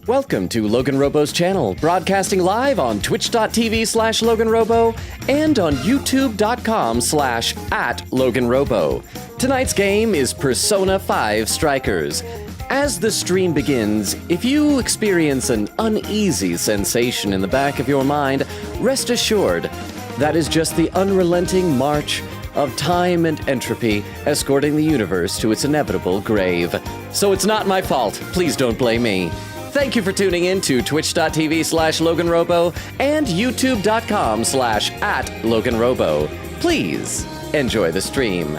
Welcome to LoganRobo's channel, broadcasting live on twitch.tv/LoganRobo and on youtube.com/@LoganRobo. Tonight's game is Persona 5 Strikers. As the stream begins, if you experience an uneasy sensation in the back of your mind, rest assured that is just the unrelenting march of time and entropy escorting the universe to its inevitable grave. So it's not my fault. Please don't blame me. Thank you for tuning in to twitch.tv/LoganRobo and youtube.com/@LoganRobo. Please enjoy the stream.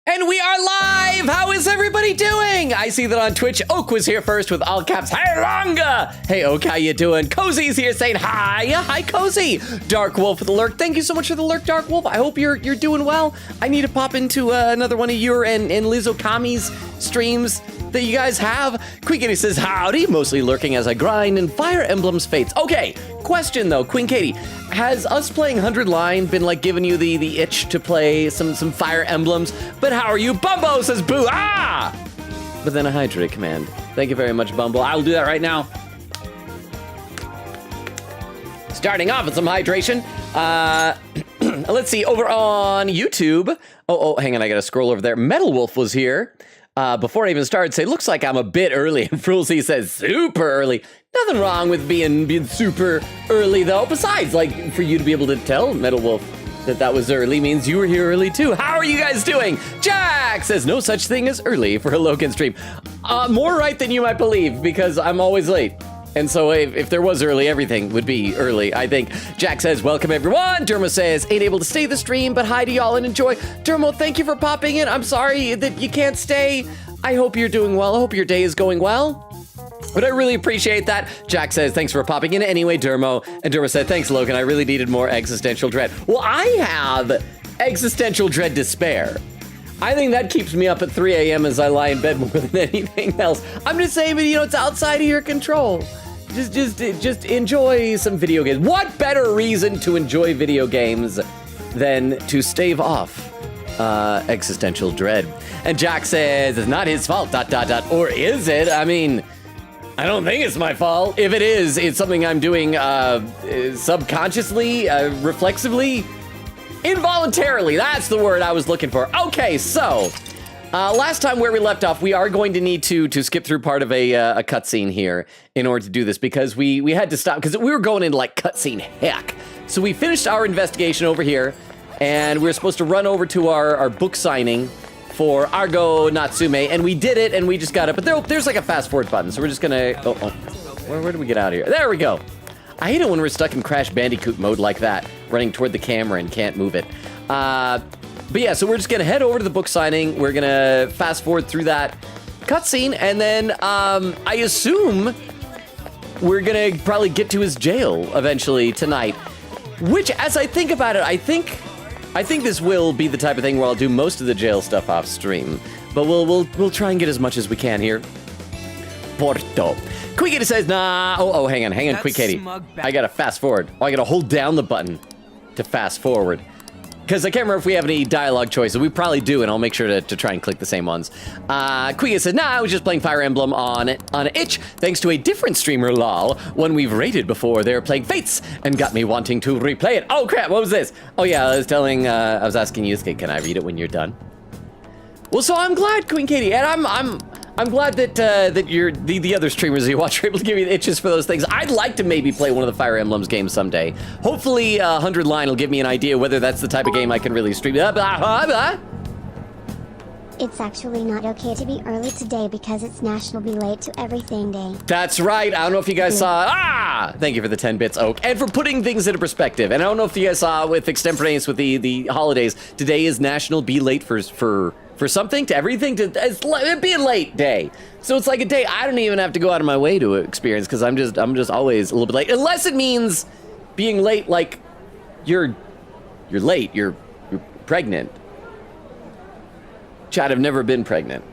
And we are live! How is everybody doing? I see that on Twitch, Oak was here first with all caps. Hey, Longa! Hey, Oak, how you doing? Cozy's here saying hi. Hi, Cozy. Dark Wolf with the lurk. Thank you so much for the lurk, Dark Wolf. I hope you're doing well. I need to pop into another one of your and Liz Okami's streams that you guys have. Queen Katie says, howdy, mostly lurking as I grind and Fire Emblem's fates. Okay, question though, Queen Katie, has us playing 100 Line been like giving you the itch to play some Fire Emblems? But how are you? Bumbo says boo, ah! But then a hydrate command. Thank you very much, Bumble. I'll do that right now. Starting off with some hydration. Let's see, over on YouTube. Oh, hang on, I gotta scroll over there. Metal Wolf was here. Before I even started, say, looks like I'm a bit early. And Frulsey says, super early. Nothing wrong with being super early, though. Besides, like, for you to be able to tell Metal Wolf that was early means you were here early, too. How are you guys doing? Jack says, no such thing as early for a Logan stream. More right than you might believe, because I'm always late. And so if there was early, everything would be early, I think. Jack says, welcome everyone. Dermo says, ain't able to stay the stream, but hi to y'all and enjoy. Dermo, thank you for popping in. I'm sorry that you can't stay. I hope you're doing well. I hope your day is going well. But I really appreciate that. Jack says, thanks for popping in anyway, Dermo. And Dermo said, thanks, Logan. I really needed more existential dread. Well, I have existential dread to spare. I think that keeps me up at 3 a.m. as I lie in bed more than anything else. I'm just saying, but you know, it's outside of your control. Just enjoy some video games. What better reason to enjoy video games than to stave off existential dread? And Jack says, it's not his fault, ... Or is it? I mean, I don't think it's my fault. If it is, it's something I'm doing subconsciously, reflexively, involuntarily. That's the word I was looking for. Okay, so last time where we left off, we are going to need to skip through part of a cutscene here in order to do this, because we had to stop because we were going into like cutscene heck. So we finished our investigation over here, and we were supposed to run over to our book signing for Argo Natsume, and we did it, and we just got it. But there's like a fast forward button, so we're just gonna. Where do we get out of here? There we go. I hate it when we're stuck in Crash Bandicoot mode like that, running toward the camera and can't move it. But yeah, so we're just gonna head over to the book signing. We're gonna fast forward through that cutscene, and then I assume we're gonna probably get to his jail eventually tonight. Which, as I think about it, I think this will be the type of thing where I'll do most of the jail stuff off stream. But we'll try and get as much as we can here. Porto. Quick Katie says, nah. Oh, hang on, Quick Katie. I gotta fast forward. Oh, I gotta hold down the button to fast forward. Because I can't remember if we have any dialogue choices. We probably do, and I'll make sure to try and click the same ones. Quiga says, nah, I was just playing Fire Emblem on itch, thanks to a different streamer, lol. One we've rated before, they were playing Fates, and got me wanting to replay it. Oh, crap, what was this? Oh, yeah, I was asking Yusuke, can I read it when you're done? Well, so I'm glad, Queen Katie, and I'm glad that you're the other streamers you watch are able to give you the itches for those things. I'd like to maybe play one of the Fire Emblems games someday. Hopefully, 100 Line will give me an idea whether that's the type of game I can really stream. It's actually not okay to be early today because it's National Be Late to Everything Day. That's right. I don't know if you guys saw. Thank you for the 10 bits, Oak, and for putting things into perspective. And I don't know if you guys saw with extemporaneous with the holidays. Today is National Be Late for something to everything. It's being late day. So it's like a day I don't even have to go out of my way to experience because I'm just always a little bit late, unless it means being late like you're late. You're pregnant. Chad, I've never been pregnant.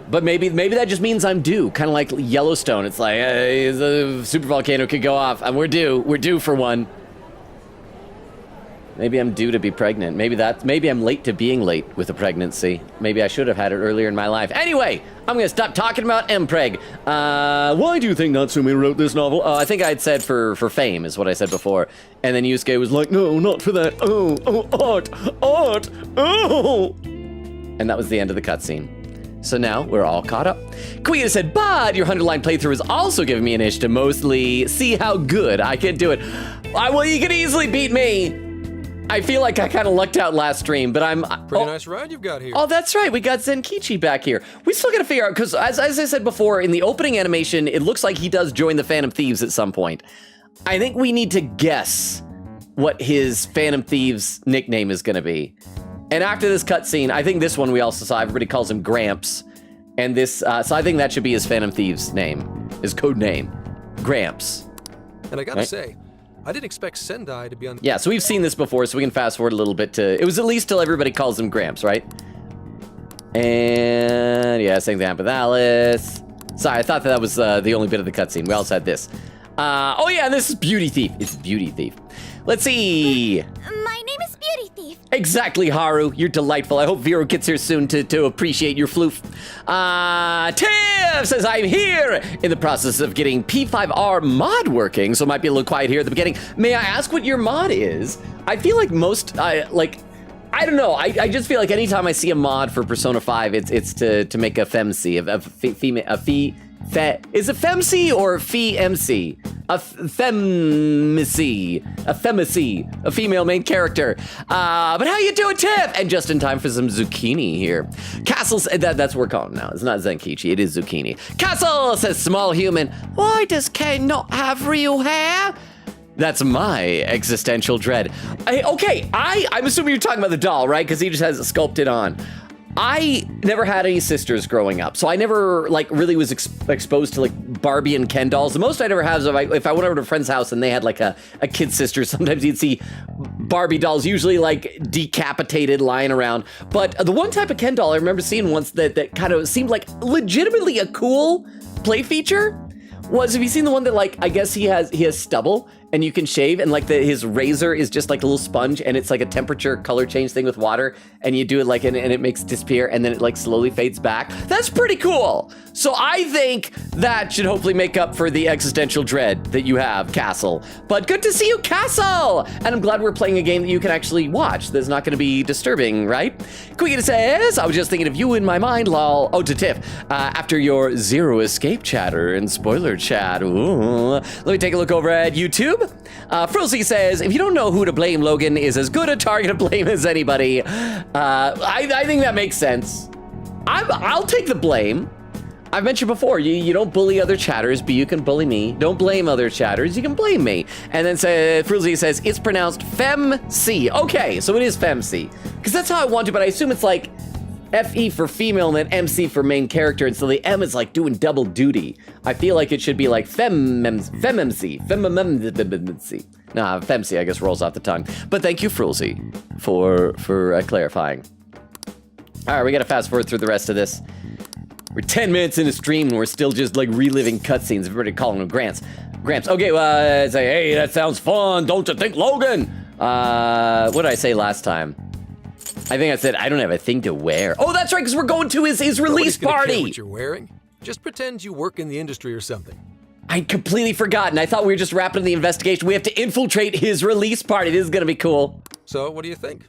But maybe that just means I'm due, kind of like Yellowstone. It's like the super volcano could go off, and we're due for one. Maybe I'm due to be pregnant. Maybe I'm late to being late with a pregnancy. Maybe I should have had it earlier in my life. Anyway, I'm gonna stop talking about Mpreg. Why do you think Natsume wrote this novel? I think I had said for fame is what I said before, and then Yusuke was like, no, not for that. Oh, art, oh. And that was the end of the cutscene. So now we're all caught up. Queen said, but your 100-line playthrough is also giving me an itch to mostly see how good I can do it. Well, you can easily beat me. I feel like I kind of lucked out last stream, but I'm... Pretty nice ride you've got here. Oh, that's right. We got Zenkichi back here. We still got to figure out, because as I said before, in the opening animation, it looks like he does join the Phantom Thieves at some point. I think we need to guess what his Phantom Thieves nickname is going to be. And after this cutscene, I think this one we also saw, everybody calls him Gramps. And this, so I think that should be his Phantom Thieves name, his code name, Gramps. And I gotta say, I didn't expect Sendai to be on... Yeah, so we've seen this before, so we can fast forward a little bit to... It was at least till everybody calls him Gramps, right? And yeah, same thing happened with Alice. Sorry, I thought that was the only bit of the cutscene. We also had this. Oh yeah, this is Beauty Thief. It's Beauty Thief. Let's see. My name is Beauty Thief. Exactly, Haru. You're delightful. I hope Vero gets here soon to appreciate your floof. Tiff says, I'm here in the process of getting P5R mod working, so it might be a little quiet here at the beginning. May I ask what your mod is? I feel like I don't know. I just feel like anytime I see a mod for Persona 5, it's to make a femc, is it femc or femc? A femicy, a female main character. But how you doing, Tiff? And just in time for some zucchini here. Castle, that's what we're calling now. It's not Zenkichi, it is zucchini. Castle says, small human, why does Ken not have real hair? That's my existential dread. I'm assuming you're talking about the doll, right? Because he just has it sculpted on. I never had any sisters growing up, so I never really was exposed to Barbie and Ken dolls. The most I'd ever have is if I went over to a friend's house and they had a kid sister, sometimes you'd see Barbie dolls, usually decapitated, lying around. But the one type of Ken doll I remember seeing once that kind of seemed like legitimately a cool play feature was, have you seen the one that I guess he has stubble and you can shave and his razor is just a little sponge and it's a temperature color change thing with water and you do it and it makes it disappear and then it slowly fades back. That's pretty cool. So I think that should hopefully make up for the existential dread that you have, Castle. But good to see you, Castle! And I'm glad we're playing a game that you can actually watch. That's not gonna be disturbing, right? Queen says, I was just thinking of you in my mind, lol. Oh, to Tiff, after your Zero Escape chatter and spoiler chat. Ooh. Let me take a look over at YouTube. Frozy says, if you don't know who to blame, Logan is as good a target to blame as anybody. I think that makes sense. I'll take the blame. I've mentioned before, you don't bully other chatters, but you can bully me. Don't blame other chatters, you can blame me. And then Frozy says, it's pronounced femc. Okay, so it is femc. Because that's how I want to, but I assume it's FE for female and then MC for main character, and so the M is doing double duty. I feel like it should be femMC. Nah, femc I guess rolls off the tongue. But thank you, Frozy, for clarifying. All right, we gotta fast forward through the rest of this. We're 10 minutes into stream and we're still just reliving cutscenes. Everybody calling them Gramps. Okay, say, hey, that sounds fun, don't you think, Logan? What did I say last time? I think I said I don't have a thing to wear. Oh, that's right, because we're going to his release party. Care what you're wearing. Just pretend you work in the industry or something. I'd completely forgotten. I thought we were just wrapping the investigation. We have to infiltrate his release party. This is gonna be cool. So, what do you think?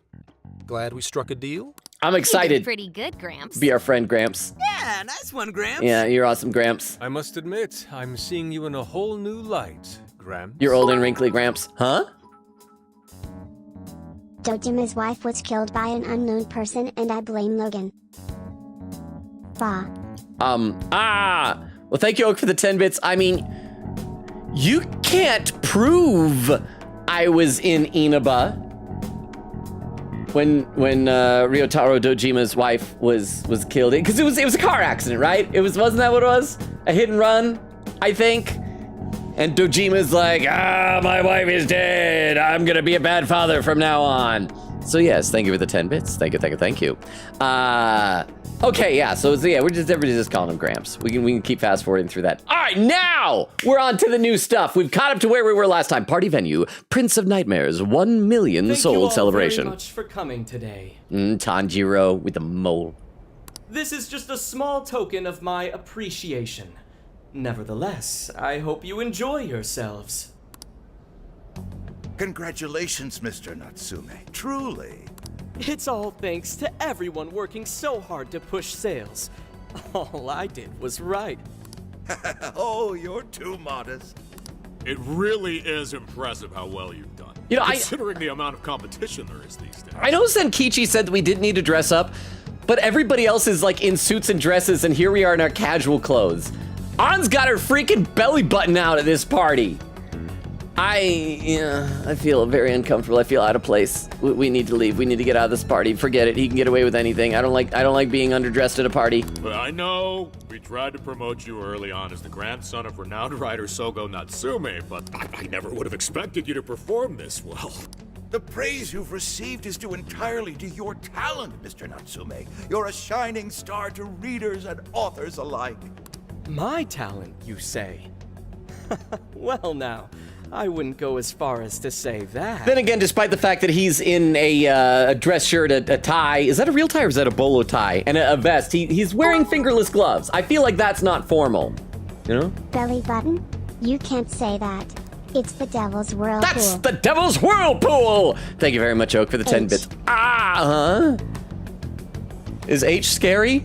Glad we struck a deal? I'm excited. Pretty good, Gramps. Be our friend, Gramps. Yeah, nice one, Gramps. Yeah, you're awesome, Gramps. I must admit, I'm seeing you in a whole new light, Gramps. You're old and wrinkly, Gramps. Huh? Dojima's wife was killed by an unknown person and I blame Logan. Bah. Well, thank you, Oak, for the 10 bits. I mean, you can't prove I was in Inaba when Ryotaro Dojima's wife was killed. Because it was a car accident, right? Wasn't that what it was? A hit and run, I think. And Dojima's like, my wife is dead. I'm gonna be a bad father from now on. So yes, thank you for the 10 bits. Thank you. Okay, yeah, everybody's just calling him Gramps. We can keep fast forwarding through that. All right, now we're on to the new stuff. We've caught up to where we were last time. Party venue, Prince of Nightmares, 1 million sold celebration. Thank you all very much for coming today. Tanjiro with the mole. This is just a small token of my appreciation. Nevertheless, I hope you enjoy yourselves. Congratulations, Mr. Natsume. Truly. It's all thanks to everyone working so hard to push sales. All I did was write. Oh, you're too modest. It really is impressive how well you've done. You know, considering the amount of competition there is these days. I know Senkichi said that we didn't need to dress up, but everybody else is like in suits and dresses, and here we are in our casual clothes. An's got her freaking belly button out at this party. I feel very uncomfortable. I feel out of place. We need to leave. We need to get out of this party. Forget it. He can get away with anything. I don't like being underdressed at a party. But I know we tried to promote you early on as the grandson of renowned writer Sogo Natsume, but I never would have expected you to perform this well. The praise you've received is due entirely to your talent, Mr. Natsume. You're a shining star to readers and authors alike. My talent, you say? Well now, I wouldn't go as far as to say that. Then again, despite the fact that he's in a dress shirt, a tie, is that a real tie or is that a bolo tie? And a vest, he's wearing fingerless gloves. I feel like that's not formal, you know? Belly button? You can't say that. It's the devil's whirlpool. That's the devil's whirlpool! Thank you very much, Oak, for the 10 bits. Is H scary?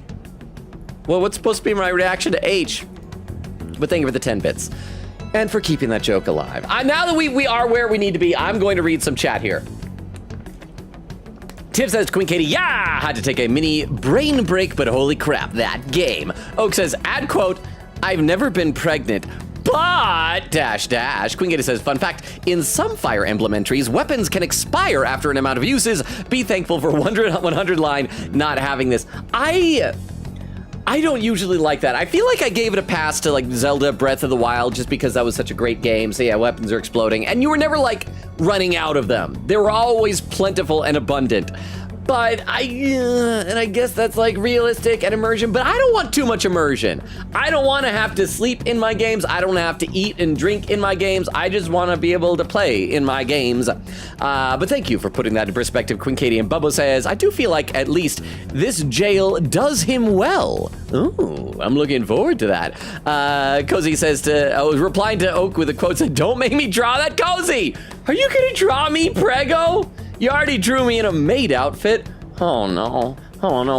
Well, what's supposed to be my reaction to H? But thank you for the 10 bits. And for keeping that joke alive. Now that we are where we need to be, I'm going to read some chat here. Tiff says, Queen Katie, yeah! Had to take a mini brain break, but holy crap, that game. Oak says, add quote, I've never been pregnant, but, dash, dash. Queen Katie says, fun fact, in some Fire Emblem entries, weapons can expire after an amount of uses. Be thankful for 100 line not having this. I don't usually like that. I feel like I gave it a pass to like Zelda Breath of the Wild just because that was such a great game. So yeah, weapons are exploding and you were never like running out of them. They were always plentiful and abundant. But I guess that's like realistic and immersion, but I don't want too much immersion. I don't want to have to sleep in my games. I don't have to eat and drink in my games. I just want to be able to play in my games. But thank you for putting that in perspective, Queen Katie. And Bubba says, I do feel like at least this jail does him well. Ooh, I'm looking forward to that. Cozy says replying to Oak with a quote said, don't make me draw that, Cozy. Are you gonna draw me, Prego? You already drew me in a maid outfit. Oh no,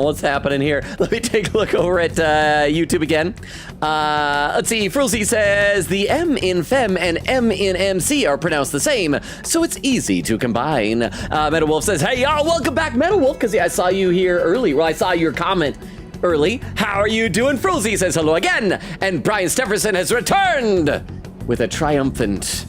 what's happening here? Let me take a look over at YouTube again. Let's see, Frilzy says, the M in Fem and M in MC are pronounced the same, so it's easy to combine. Metal Wolf says, hey y'all, welcome back, Metal Wolf, because I saw you here early. Well, I saw your comment early. How are you doing? Frilzy says hello again, and Brian Stefferson has returned with a triumphant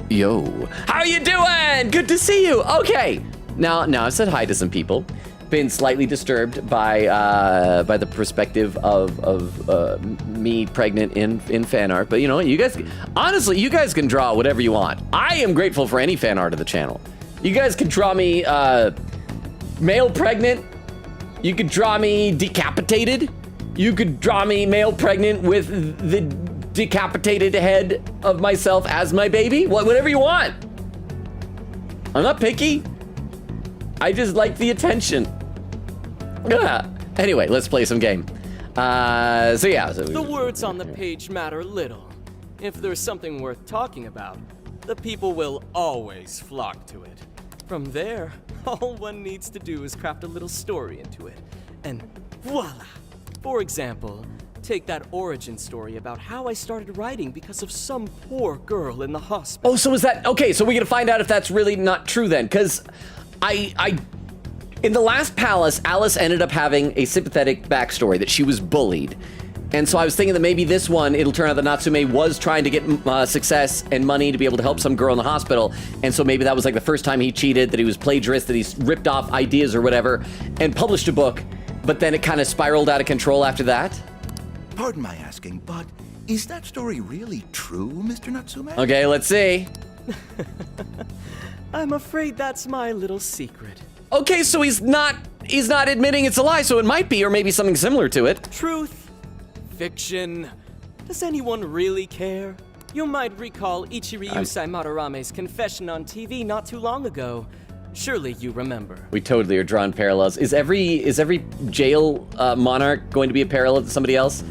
yo. How you doing? Good to see you. Okay. Now I've said hi to some people. Been slightly disturbed by the perspective of me pregnant in fan art. But you know what? You guys, honestly, you guys can draw whatever you want. I am grateful for any fan art of the channel. You guys can draw me male pregnant. You could draw me decapitated. You could draw me male pregnant with the decapitated head of myself as my baby. Whatever you want. I'm not picky. I just like the attention. Anyway, let's play some game. The words on the page matter little. If there's something worth talking about, the people will always flock to it. From there, all one needs to do is craft a little story into it. And voila! For example, take that origin story about how I started writing because of some poor girl in the hospital. Oh, so is that, okay, so we gotta find out if that's really not true then, because In the last palace, Alice ended up having a sympathetic backstory that she was bullied. And so I was thinking that maybe this one, it'll turn out that Natsume was trying to get success and money to be able to help some girl in the hospital. And so maybe that was like the first time he cheated, that he was plagiarist, that he's ripped off ideas or whatever, and published a book. But then it kind of spiraled out of control after that. Pardon my asking, but is that story really true, Mr. Natsume? Okay, let's see. I'm afraid that's my little secret. Okay, so he's not admitting it's a lie, so it might be, or maybe something similar to it. Truth. Fiction. Does anyone really care? You might recall Ichiryu Matarame's confession on TV not too long ago. Surely you remember. We totally are drawing parallels. Is every jail monarch going to be a parallel to somebody else?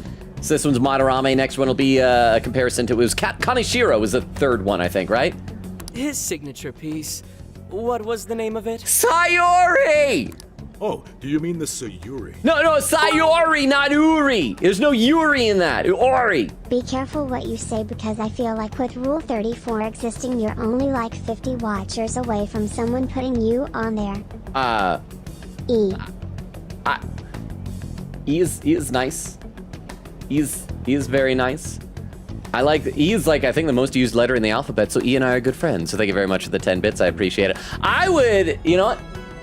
So this one's Madarame, next one will be a comparison to, it was Kaneshiro was the third one, I think, right? His signature piece. What was the name of it? Sayori! Oh, do you mean the Sayuri? No, Sayori, not Uri. There's no Yuri in that. Ori. Be careful what you say because I feel like with Rule 34 existing, you're only like 50 watchers away from someone putting you on there. E. E is nice. E is very nice. I like, E is like, I think the most used letter in the alphabet, so E and I are good friends. So thank you very much for the 10 bits, I appreciate it. I would, you know what?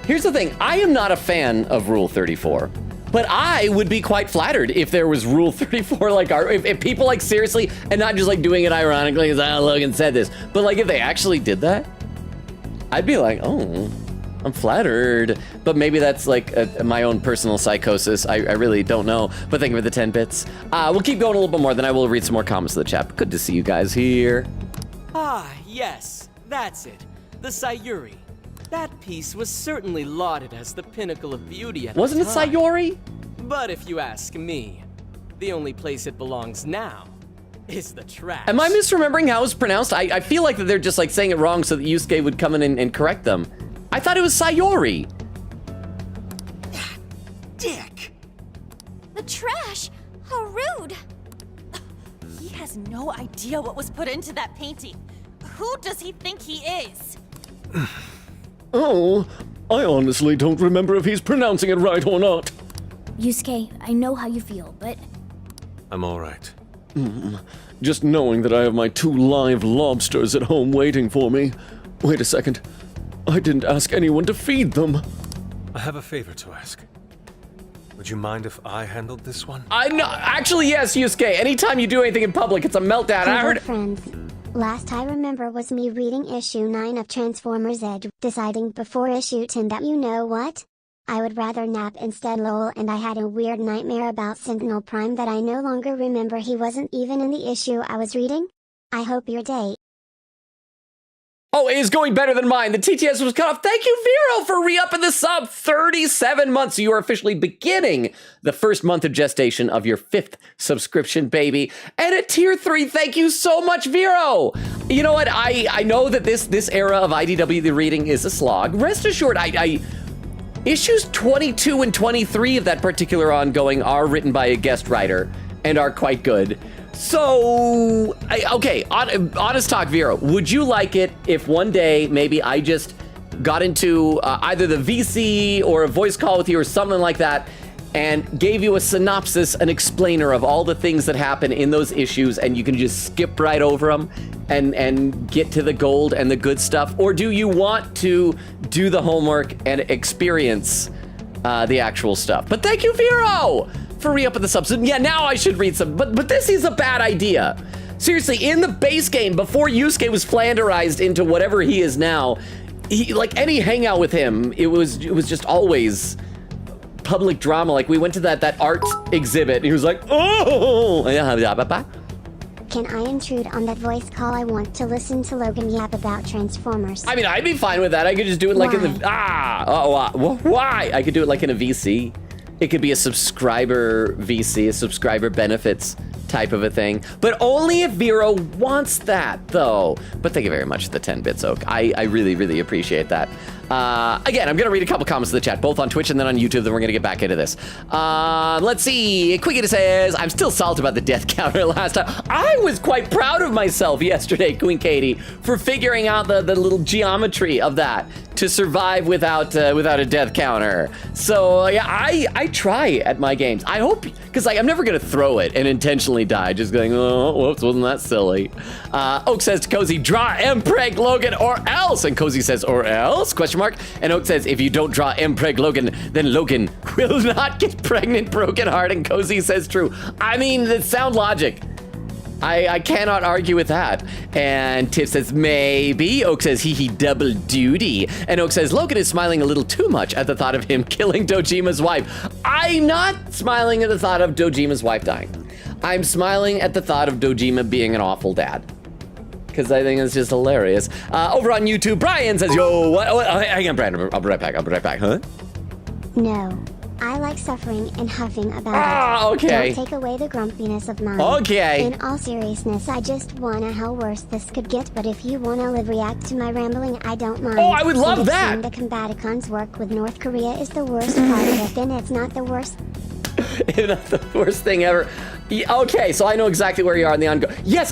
Here's the thing, I am not a fan of Rule 34, but I would be quite flattered if there was Rule 34, like, if people, like, seriously, and not just, like, doing it ironically, as Logan said this, but, like, if they actually did that, I'd be like, oh, I'm flattered. But maybe that's, like, my own personal psychosis. I really don't know, but thank you for the 10 bits. We'll keep going a little bit more, then I will read some more comments of the chat. Good to see you guys here. Ah, yes, that's it. The Sayuri. That piece was certainly lauded as the pinnacle of beauty at Wasn't the it time. Sayori? But if you ask me, the only place it belongs now is the trash. Am I misremembering how it's pronounced? I feel like that they're just like saying it wrong so that Yusuke would come in and correct them. I thought it was Sayori. Dick! The trash? How rude! He has no idea what was put into that painting. Who does he think he is? Oh, I honestly don't remember if he's pronouncing it right or not. Yusuke, I know how you feel, but... I'm all right. Just knowing that I have my 2 live lobsters at home waiting for me. Wait a second. I didn't ask anyone to feed them. I have a favor to ask. Would you mind if I handled this one? I know. Actually, yes, Yusuke. Anytime you do anything in public, it's a meltdown. I heard. Friends. Last I remember was me reading issue 9 of Transformers Edge, deciding before issue 10 that you know what? I would rather nap instead lol, and I had a weird nightmare about Sentinel Prime that I no longer remember. He wasn't even in the issue I was reading. I hope your day. Oh, it is going better than mine. The TTS was cut off. Thank you, Vero, for re-upping the sub. 37 months. You are officially beginning the first month of gestation of your 5th subscription, baby. And at tier 3, thank you so much, Vero. You know what? I know that this era of IDW the reading is a slog. Rest assured, issues 22 and 23 of that particular ongoing are written by a guest writer and are quite good. So, okay, honest talk, Vero, would you like it if one day maybe I just got into either the VC or a voice call with you or something like that and gave you a synopsis, an explainer of all the things that happen in those issues, and you can just skip right over them and get to the gold and the good stuff? Or do you want to do the homework and experience the actual stuff? But thank you, Vero, for re-upping the subs. Yeah, now I should read some, but this is a bad idea. Seriously, in the base game, before Yusuke was flanderized into whatever he is now, he, like, any hangout with him, it was just always public drama. Like, we went to that art exhibit, and he was like, oh! Can I intrude on that voice call? I want to listen to Logan yap about Transformers. I mean, I'd be fine with that. I could just do it like in the, why? I could do it like in a VC. It could be a subscriber VC, a subscriber benefits type of a thing. But only if Vero wants that, though. But thank you very much for the 10 bits, Oak. I really, really appreciate that. Again, I'm going to read a couple comments in the chat, both on Twitch and then on YouTube, then we're going to get back into this. Let's see. Quickita says, I'm still salty about the death counter last time. I was quite proud of myself yesterday, Queen Katie, for figuring out the little geometry of that to survive without a death counter. So, yeah, I try at my games. I hope, because like, I'm never going to throw it and intentionally die, just going, oh, whoops, wasn't that silly? Oak says to Cozy, draw Mpreg Logan or else. And Cozy says, or else? Question mark. And Oak says, if you don't draw Mpreg Logan, then Logan will not get pregnant, broken heart. And Cozy says true. I mean, it's sound logic. I cannot argue with that. And Tiff says, maybe. Oak says, hee double duty. And Oak says, Logan is smiling a little too much at the thought of him killing Dojima's wife. I'm not smiling at the thought of Dojima's wife dying. I'm smiling at the thought of Dojima being an awful dad. Because I think it's just hilarious. Over on YouTube, Brian says, yo, what? Hang on, Brian, I'll be right back, huh? No. I like suffering and huffing about it. Okay. Don't take away the grumpiness of mine. Okay. In all seriousness, I just wanna how worse this could get, but if you wanna live react to my rambling, I don't mind. Oh, I would love that! The Combaticons work with North Korea is the worst part of it, then it's not the worst. It's not the worst thing ever. Yeah, okay, so I know exactly where you are in the ongoing. Yes,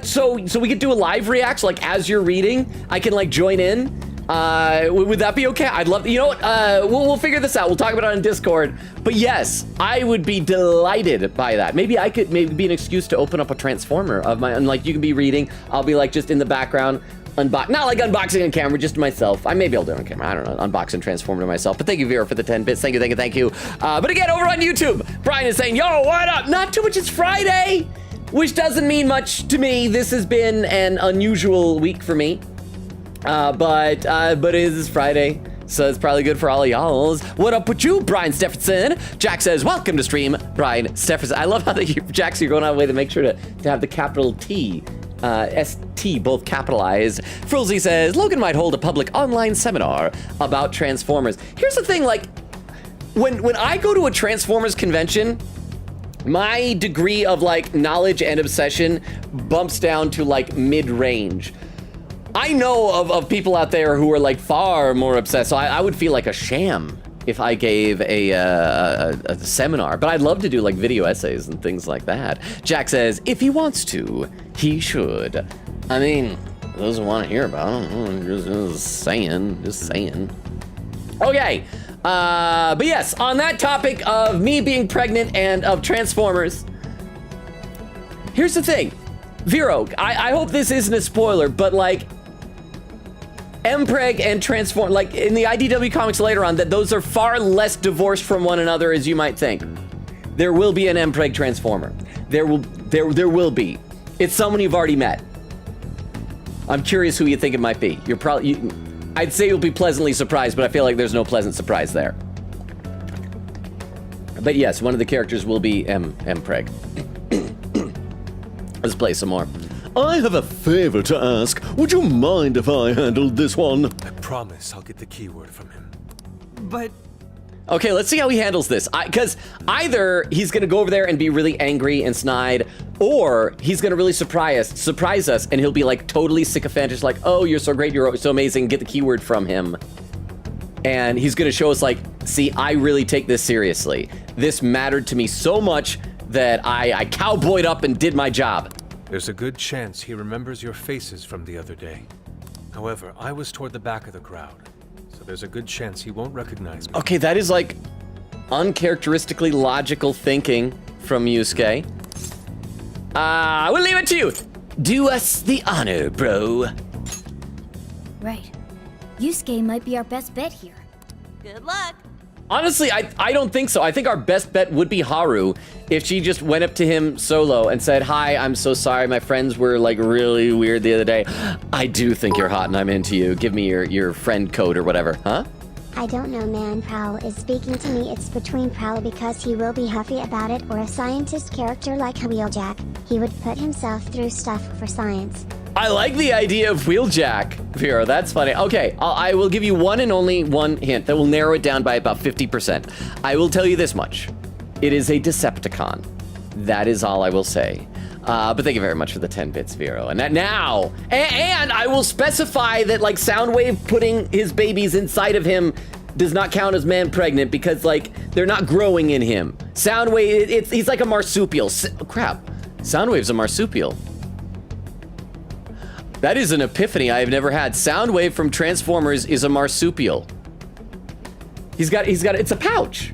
so we could do a live react, so like as you're reading, I can like join in. Would that be okay? I'd love, you know what, we'll figure this out. We'll talk about it on Discord. But yes, I would be delighted by that. Maybe I could be an excuse to open up a Transformer of my, and like you can be reading, I'll be like just in the background, not like unboxing on camera, just myself. Maybe I'll do it on camera, I don't know, unboxing Transformer to myself. But thank you, Vera, for the 10 bits. Thank you. But again, over on YouTube, Brian is saying, yo, what up? Not too much, it's Friday, which doesn't mean much to me. This has been an unusual week for me. But it is Friday, so it's probably good for all of y'all. What up with you, Brian Stephenson? Jack says, welcome to stream, Brian Stephenson. I love how Jack, so you're going out of the way to make sure to have the capital T, ST, both capitalized. Frilzy says, Logan might hold a public online seminar about Transformers. Here's the thing, like, when I go to a Transformers convention, my degree of, like, knowledge and obsession bumps down to, like, mid-range. I know of people out there who are like far more obsessed, so I would feel like a sham if I gave a seminar, but I'd love to do like video essays and things like that. Jack says, if he wants to, he should. I mean, those who want to hear about him, just saying. Okay, but yes, on that topic of me being pregnant and of Transformers, here's the thing. Vero, I hope this isn't a spoiler, but like, Mpreg and Transform, like in the IDW comics later on, that those are far less divorced from one another as you might think. There will be an Mpreg Transformer. There will be. It's someone you've already met. I'm curious who you think it might be. I'd say you'll be pleasantly surprised, but I feel like there's no pleasant surprise there. But yes, one of the characters will be Mpreg. Let's play some more. I have a favor to ask. Would you mind if I handled this one? I promise I'll get the keyword from him. But... Okay, let's see how he handles this. Because either he's going to go over there and be really angry and snide, or he's going to really surprise us, and he'll be like totally sycophantish, like, oh, you're so great, you're so amazing, get the keyword from him. And he's going to show us like, see, I really take this seriously. This mattered to me so much that I cowboyed up and did my job. There's a good chance he remembers your faces from the other day. However, I was toward the back of the crowd, so there's a good chance he won't recognize me. Okay, that is like uncharacteristically logical thinking from Yusuke. We'll leave it to you. Do us the honor, bro. Right. Yusuke might be our best bet here. Good luck. Honestly, I don't think so. I think our best bet would be Haru if she just went up to him solo and said, hi, I'm so sorry. My friends were like really weird the other day. I do think you're hot and I'm into you. Give me your friend code or whatever, huh? I don't know, man. Prowl is speaking to me. It's between Prowl because he will be huffy about it, or a scientist character like Wheeljack. He would put himself through stuff for science. I like the idea of Wheeljack, Vera. That's funny. Okay, I will give you one and only one hint that will narrow it down by about 50%. I will tell you this much. It is a Decepticon. That is all I will say. But thank you very much for the 10 bits, Vero. And that now, and I will specify that like Soundwave putting his babies inside of him does not count as man pregnant because like they're not growing in him. Soundwave, he's like a marsupial. Crap, Soundwave's a marsupial. That is an epiphany I have never had. Soundwave from Transformers is a marsupial. He's got, it's a pouch.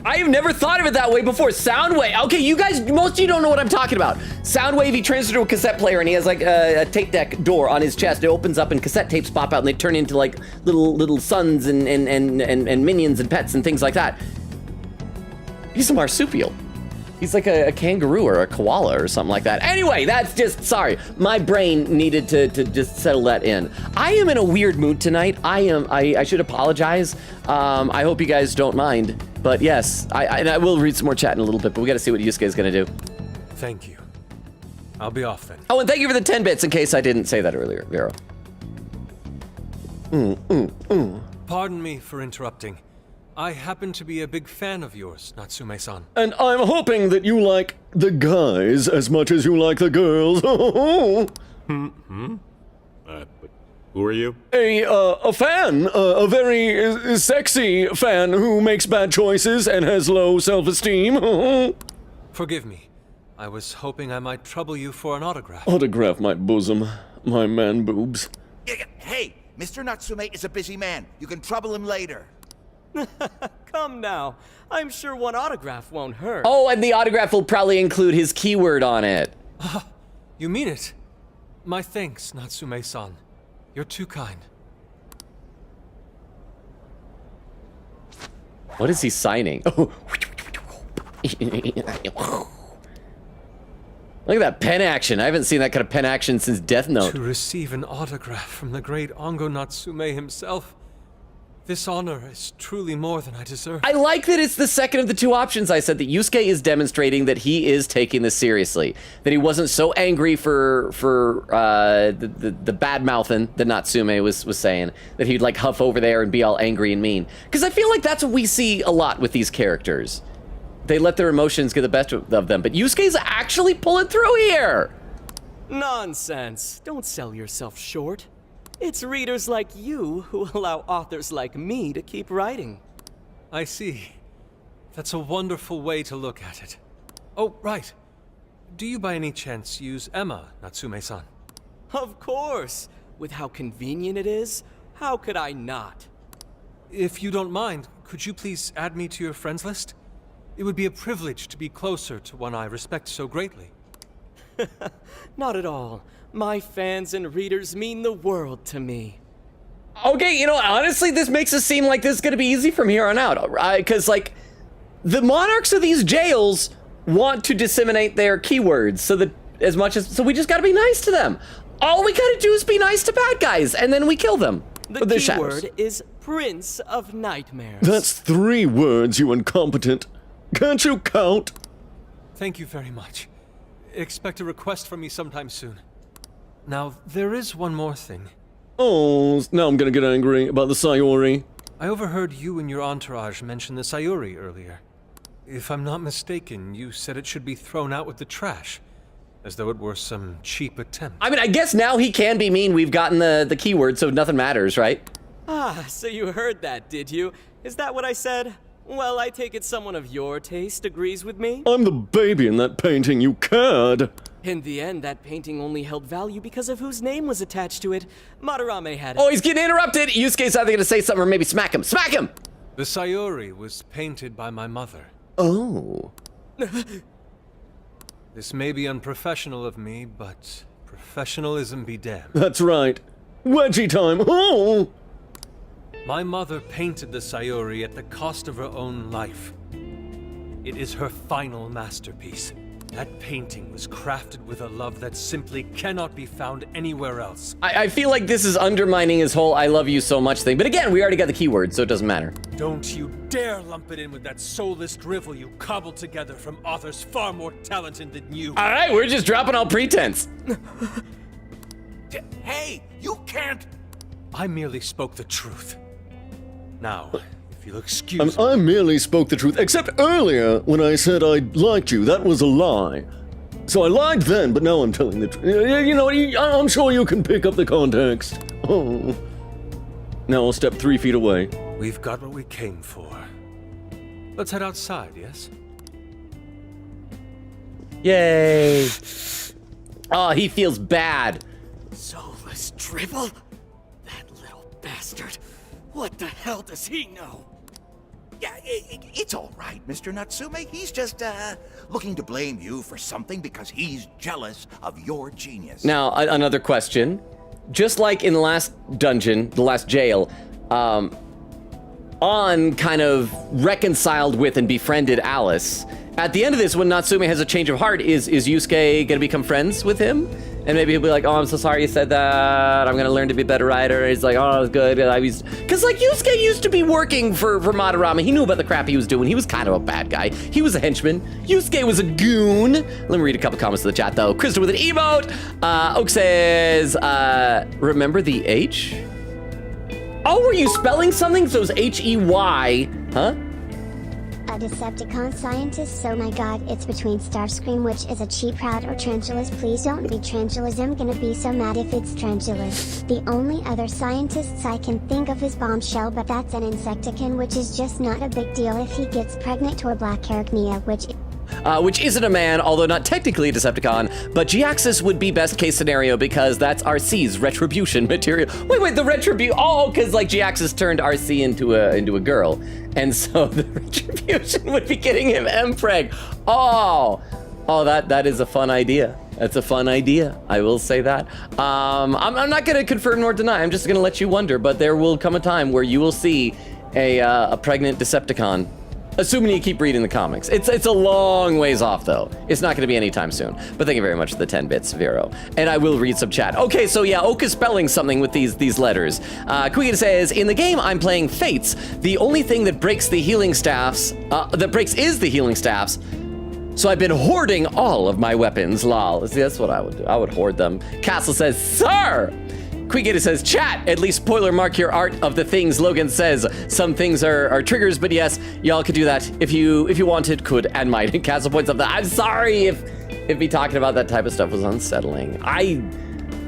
I have never thought of it that way before. Soundwave, okay, you guys, most of you don't know what I'm talking about. Soundwave, he turns into a cassette player and he has like a tape deck door on his chest. It opens up and cassette tapes pop out and they turn into like little sons and minions and pets and things like that. He's a marsupial. He's like a kangaroo or a koala or something like that. Anyway, that's just, sorry. My brain needed to just settle that in. I am in a weird mood tonight. I should apologize. I hope you guys don't mind. But yes, I will read some more chat in a little bit, but we gotta see what Yusuke is gonna do. Thank you. I'll be off then. Oh, and thank you for the 10 bits in case I didn't say that earlier, Vero. Pardon me for interrupting. I happen to be a big fan of yours, Natsume-san. And I'm hoping that you like the guys as much as you like the girls. But who are you? A fan, a very sexy fan who makes bad choices and has low self-esteem. Forgive me. I was hoping I might trouble you for an autograph. Autograph my bosom, my man boobs. Hey, Mr. Natsume is a busy man. You can trouble him later. Come now. I'm sure one autograph won't hurt. Oh, and the autograph will probably include his keyword on it. You mean it? My thanks, Natsume-san. You're too kind. What is he signing? Oh. Look at that pen action. I haven't seen that kind of pen action since Death Note. To receive an autograph from the great Ongo Natsume himself. This honor is truly more than I deserve. I like that it's the second of the two options I said, that Yusuke is demonstrating that he is taking this seriously. That he wasn't so angry for the bad-mouthing that Natsume was saying, that he'd like huff over there and be all angry and mean. Because I feel like that's what we see a lot with these characters. They let their emotions get the best of them, but Yusuke's actually pulling through here! Nonsense. Don't sell yourself short. It's readers like you who allow authors like me to keep writing. I see. That's a wonderful way to look at it. Oh, right. Do you by any chance use Emma, Natsume-san? Of course. With how convenient it is, how could I not? If you don't mind, could you please add me to your friends list? It would be a privilege to be closer to one I respect so greatly. Not at all. My fans and readers mean the world to me. Okay, you know, honestly, this makes it seem like this is gonna be easy from here on out, because, like, the monarchs of these jails want to disseminate their keywords so that so we just gotta be nice to them. All we gotta do is be nice to bad guys, and then we kill them. The keyword is Prince of Nightmares. That's 3 words, you incompetent. Can't you count? Thank you very much. Expect a request from me sometime soon. Now, there is one more thing. Oh, now I'm gonna get angry about the Sayori. I overheard you and your entourage mention the Sayori earlier. If I'm not mistaken, you said it should be thrown out with the trash, as though it were some cheap attempt. I mean, I guess now he can be mean. We've gotten the keyword, so nothing matters, right? Ah, so you heard that, did you? Is that what I said? Well, I take it someone of your taste agrees with me? I'm the baby in that painting, you cad. In the end, that painting only held value because of whose name was attached to it. Madarame had it. Oh, he's getting interrupted! Yusuke's either gonna say something or maybe smack him. Smack him! The Sayori was painted by my mother. Oh. This may be unprofessional of me, but professionalism be damned. That's right. Wedgie time! Oh! My mother painted the Sayori at the cost of her own life. It is her final masterpiece. That painting was crafted with a love that simply cannot be found anywhere else. I feel like this is undermining his whole I love you so much thing. But again, we already got the keyword, so it doesn't matter. Don't you dare lump it in with that soulless drivel you cobbled together from authors far more talented than you. All right, we're just dropping all pretense. Hey, you can't... I merely spoke the truth. Now, if you'll excuse me. I merely spoke the truth, except earlier when I said I liked you. That was a lie. So I lied then, but now I'm telling the truth. You know, I'm sure you can pick up the context. Oh. Now I'll step 3 feet away. We've got what we came for. Let's head outside, yes? Yay. Oh, he feels bad. Soulless drivel? That little bastard. What the hell does he know? Yeah, it's all right, Mr. Natsume. He's just, looking to blame you for something because he's jealous of your genius. Now, another question. Just like in the last dungeon, the last jail, An kind of reconciled with and befriended Alice. At the end of this, when Natsume has a change of heart, is Yusuke gonna become friends with him? And maybe he'll be like, oh, I'm so sorry you said that. I'm gonna learn to be a better writer. He's like, oh, it's good. Because like Yusuke used to be working for Madarame. He knew about the crap he was doing. He was kind of a bad guy. He was a henchman. Yusuke was a goon. Let me read a couple comments in the chat though. Krista with an emote. Oak says, remember the H? Oh, were you spelling something? So it's H-E-Y, huh? A Decepticon scientist, so my god, it's between Starscream, which is a cheap route, or Tranquilus. Please don't be Tranquilus, I'm gonna be so mad if it's Tranquilus. The only other scientists I can think of is Bombshell, but that's an Insecticon, which is just not a big deal if he gets pregnant, or Black Arachnia, which isn't a man, although not technically a Decepticon, but Geaxis would be best case scenario because that's RC's retribution material. Wait, the retribution, oh, because like Geaxis turned RC into a girl, and so the retribution would be getting him Mpreg. Oh, that is a fun idea. That's a fun idea, I will say that. I'm not gonna confirm nor deny, I'm just gonna let you wonder, but there will come a time where you will see a pregnant Decepticon. Assuming you keep reading the comics. It's a long ways off, though. It's not going to be anytime soon. But thank you very much for the 10 bits, Vero. And I will read some chat. Okay, so yeah, Oak is spelling something with these letters. Quiggy says, in the game I'm playing Fates. The only thing that breaks the healing staffs, is the healing staffs. So I've been hoarding all of my weapons, lol. See, that's what I would do. I would hoard them. Castle says, sir! Quiggy says, chat, at least spoiler mark your art of the things Logan says. Some things are triggers, but yes, y'all could do that if you wanted, could, and might. And Castle points out that I'm sorry if me talking about that type of stuff was unsettling. I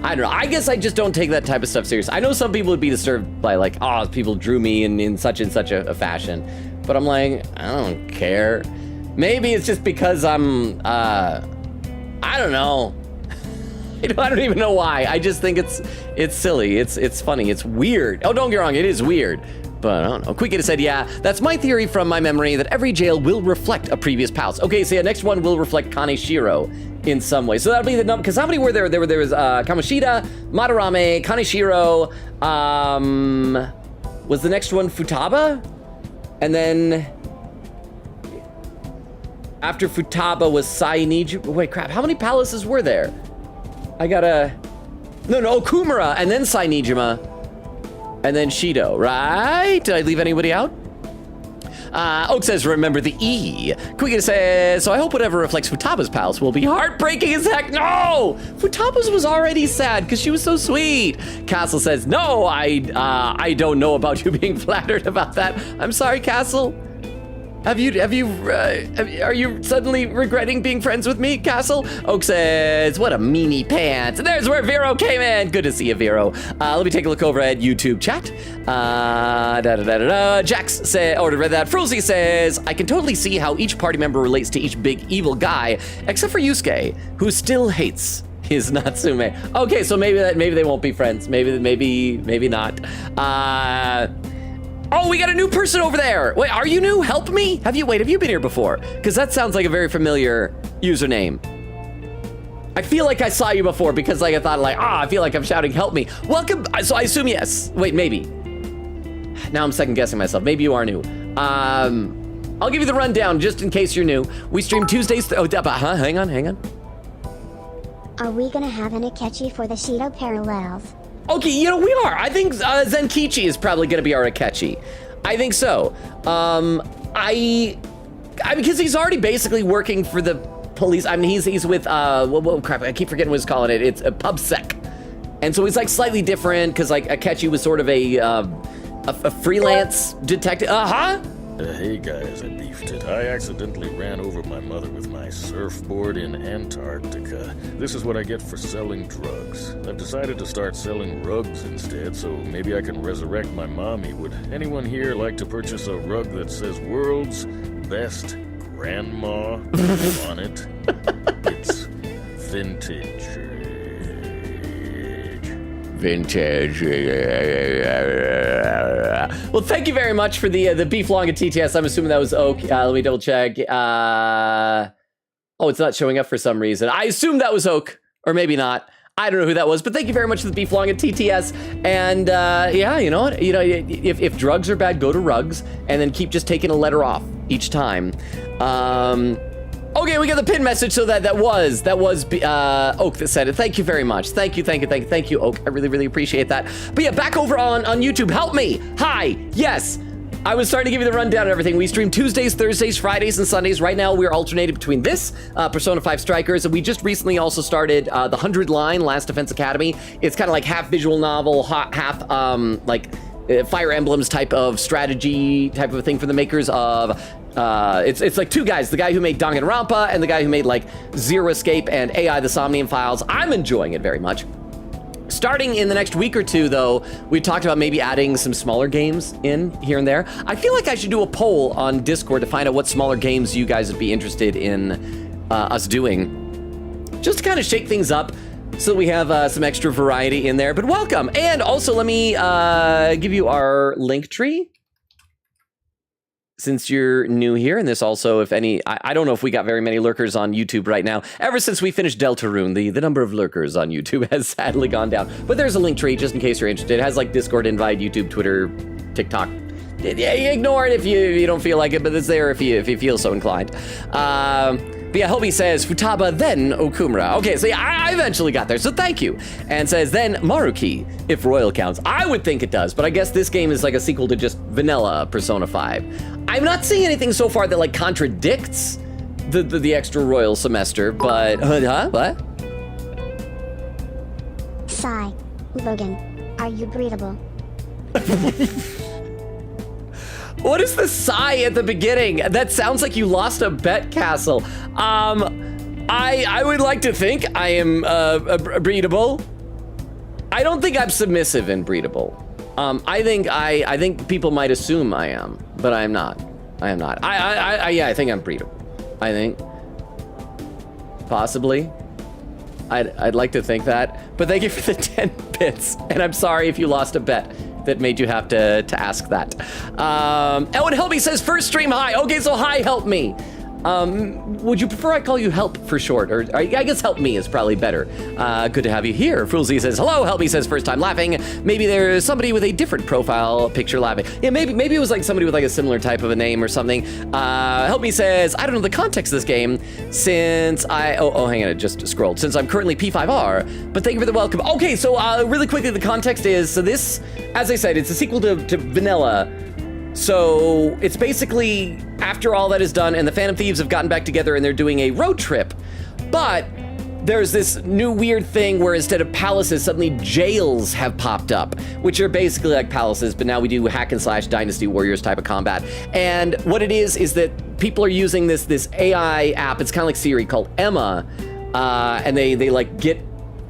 don't know. I guess I just don't take that type of stuff serious. I know some people would be disturbed by like, oh, people drew me in such and such a fashion. But I'm like, I don't care. Maybe it's just because I'm, I don't know. I don't even know why. I just think it's silly. It's funny. It's weird. Oh, don't get me wrong. It is weird. But I don't know. Quick said, yeah, that's my theory from my memory that every jail will reflect a previous palace. Okay, so yeah, next one will reflect Kaneshiro in some way. So that'll be the number, because how many were there? There was Kamoshida, Madarame, Kaneshiro, was the next one Futaba? And then after Futaba was Sainiji. Wait, crap, how many palaces were there? I gotta... No, Okumura, and then Sainijima, and then Shido, right? Did I leave anybody out? Oak says, remember the E. Quiga says, so I hope whatever reflects Futaba's palace will be heartbreaking as heck. No! Futaba's was already sad because she was so sweet. Castle says, no, I don't know about you being flattered about that. I'm sorry, Castle. Are you suddenly regretting being friends with me, Castle? Oak says, what a meanie pants. And there's where Vero came in. Good to see you, Vero. Let me take a look over at YouTube chat. Jax said, or read that. Frozy says, I can totally see how each party member relates to each big evil guy, except for Yusuke, who still hates his Natsume. Okay, so maybe they won't be friends. Maybe not. Oh, we got a new person over there. Wait, are you new? Help me? Have you been here before? Because that sounds like a very familiar username. I feel like I saw you before because like I thought like, I feel like I'm shouting, help me. Welcome, so I assume yes. Wait, maybe. Now I'm second guessing myself. Maybe you are new. I'll give you the rundown just in case you're new. We stream Tuesdays, hang on. Are we gonna have an Akechi for the Shido parallels? Okay, we are. I think Zenkichi is probably going to be our Akechi. I think so. Because he's already basically working for the police. I mean, he's with, crap, I keep forgetting what he's calling it. It's a PubSec. And so he's like slightly different because like Akechi was sort of a a freelance detective. Hey guys, I beefed it. I accidentally ran over my mother with my surfboard in Antarctica. This is what I get for selling drugs. I've decided to start selling rugs instead, so maybe I can resurrect my mommy. Would anyone here like to purchase a rug that says World's Best Grandma on it? It's vintage. Well, thank you very much for the beef long at TTS. I'm assuming that was Oak. Let me double check. Oh, it's not showing up for some reason. I assume that was Oak, or maybe not. I don't know who that was, but thank you very much for the beef long at TTS. And yeah, you know what? You know, if drugs are bad, go to rugs, and then keep just taking a letter off each time. Okay, we got the pin message, so that was Oak that said it. Thank you very much. Thank you, Oak. I really appreciate that. But yeah, back over on YouTube. Help me. Hi. Yes. I was starting to give you the rundown and everything. We stream Tuesdays, Thursdays, Fridays, and Sundays. Right now, we're alternating between this, Persona 5 Strikers, and we just recently also started the 100 Line Last Defense Academy. It's kind of like half visual novel, half like Fire Emblems type of strategy type of a thing for the makers of it's like two guys, the guy who made Danganronpa and the guy who made like Zero Escape and AI the Somnium Files. I'm enjoying it very much. Starting in the next week or two, though, we talked about maybe adding some smaller games in here and there. I feel like I should do a poll on Discord to find out what smaller games you guys would be interested in us doing, just to kind of shake things up so we have some extra variety in there. But welcome. And also, let me give you our link tree, since you're new here. And this also, if any, I don't know if we got very many lurkers on YouTube right now. Ever since we finished Deltarune, the number of lurkers on YouTube has sadly gone down. But there's a link tree just in case you're interested. It has like Discord invite, YouTube, Twitter, TikTok. Yeah, ignore it if you don't feel like it, but it's there if you feel so inclined. But yeah, Hobie says, Futaba, then Okumura. Okay, so yeah, I eventually got there, so thank you. And says, then Maruki, if Royal counts. I would think it does, but I guess this game is like a sequel to just vanilla Persona 5. I'm not seeing anything so far that like contradicts the extra Royal semester, but, what? Sigh. Logan, are you breedable? What is the sigh at the beginning? That sounds like you lost a bet, Castle. I would like to think I am breedable. I don't think I'm submissive and breedable. I think people might assume I am, but I am not. I am not. Yeah, I think I'm breedable. I think possibly. I'd like to think that, but thank you for the 10 bits, and I'm sorry if you lost a bet that made you have to ask that. Ellen Help Me says, first stream hi. Okay, so hi, help me. Would you prefer I call you Help for short? Or I guess Help Me is probably better. Good to have you here. Foolsy says, hello. Help Me says, first time laughing. Maybe there's somebody with a different profile picture laughing. Yeah, maybe it was like somebody with like a similar type of a name or something. Help Me says, I don't know the context of this game since hang on, it just scrolled. Since I'm currently P5R, but thank you for the welcome. Okay, so really quickly, the context is, so this, as I said, it's a sequel to Vanilla. So it's basically after all that is done and the Phantom Thieves have gotten back together and they're doing a road trip, but there's this new weird thing where instead of palaces, suddenly jails have popped up, which are basically like palaces, but now we do hack and slash Dynasty Warriors type of combat. And what it is that people are using this AI app, it's kind of like Siri, called Emma, and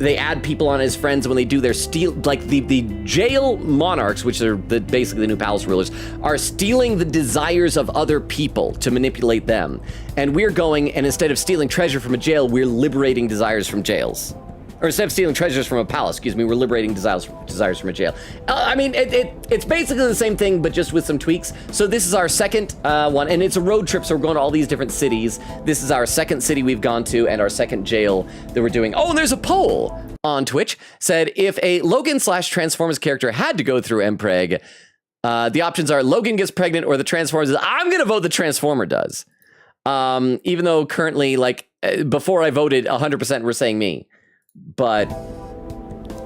they add people on as friends when they do their the jail monarchs, which are basically the new palace rulers, are stealing the desires of other people to manipulate them. And we're going, and instead of stealing treasure from a jail, we're liberating desires from jails. Or instead of stealing treasures from a palace, we're liberating desires from a jail. I mean, it's basically the same thing, but just with some tweaks. So this is our second one, and it's a road trip, so we're going to all these different cities. This is our second city we've gone to, and our second jail that we're doing. Oh, and there's a poll on Twitch, said, if a Logan/Transformers character had to go through Mpreg, the options are Logan gets pregnant or the Transformers. I'm going to vote the Transformer does. Even though currently, before I voted, 100% were saying me. But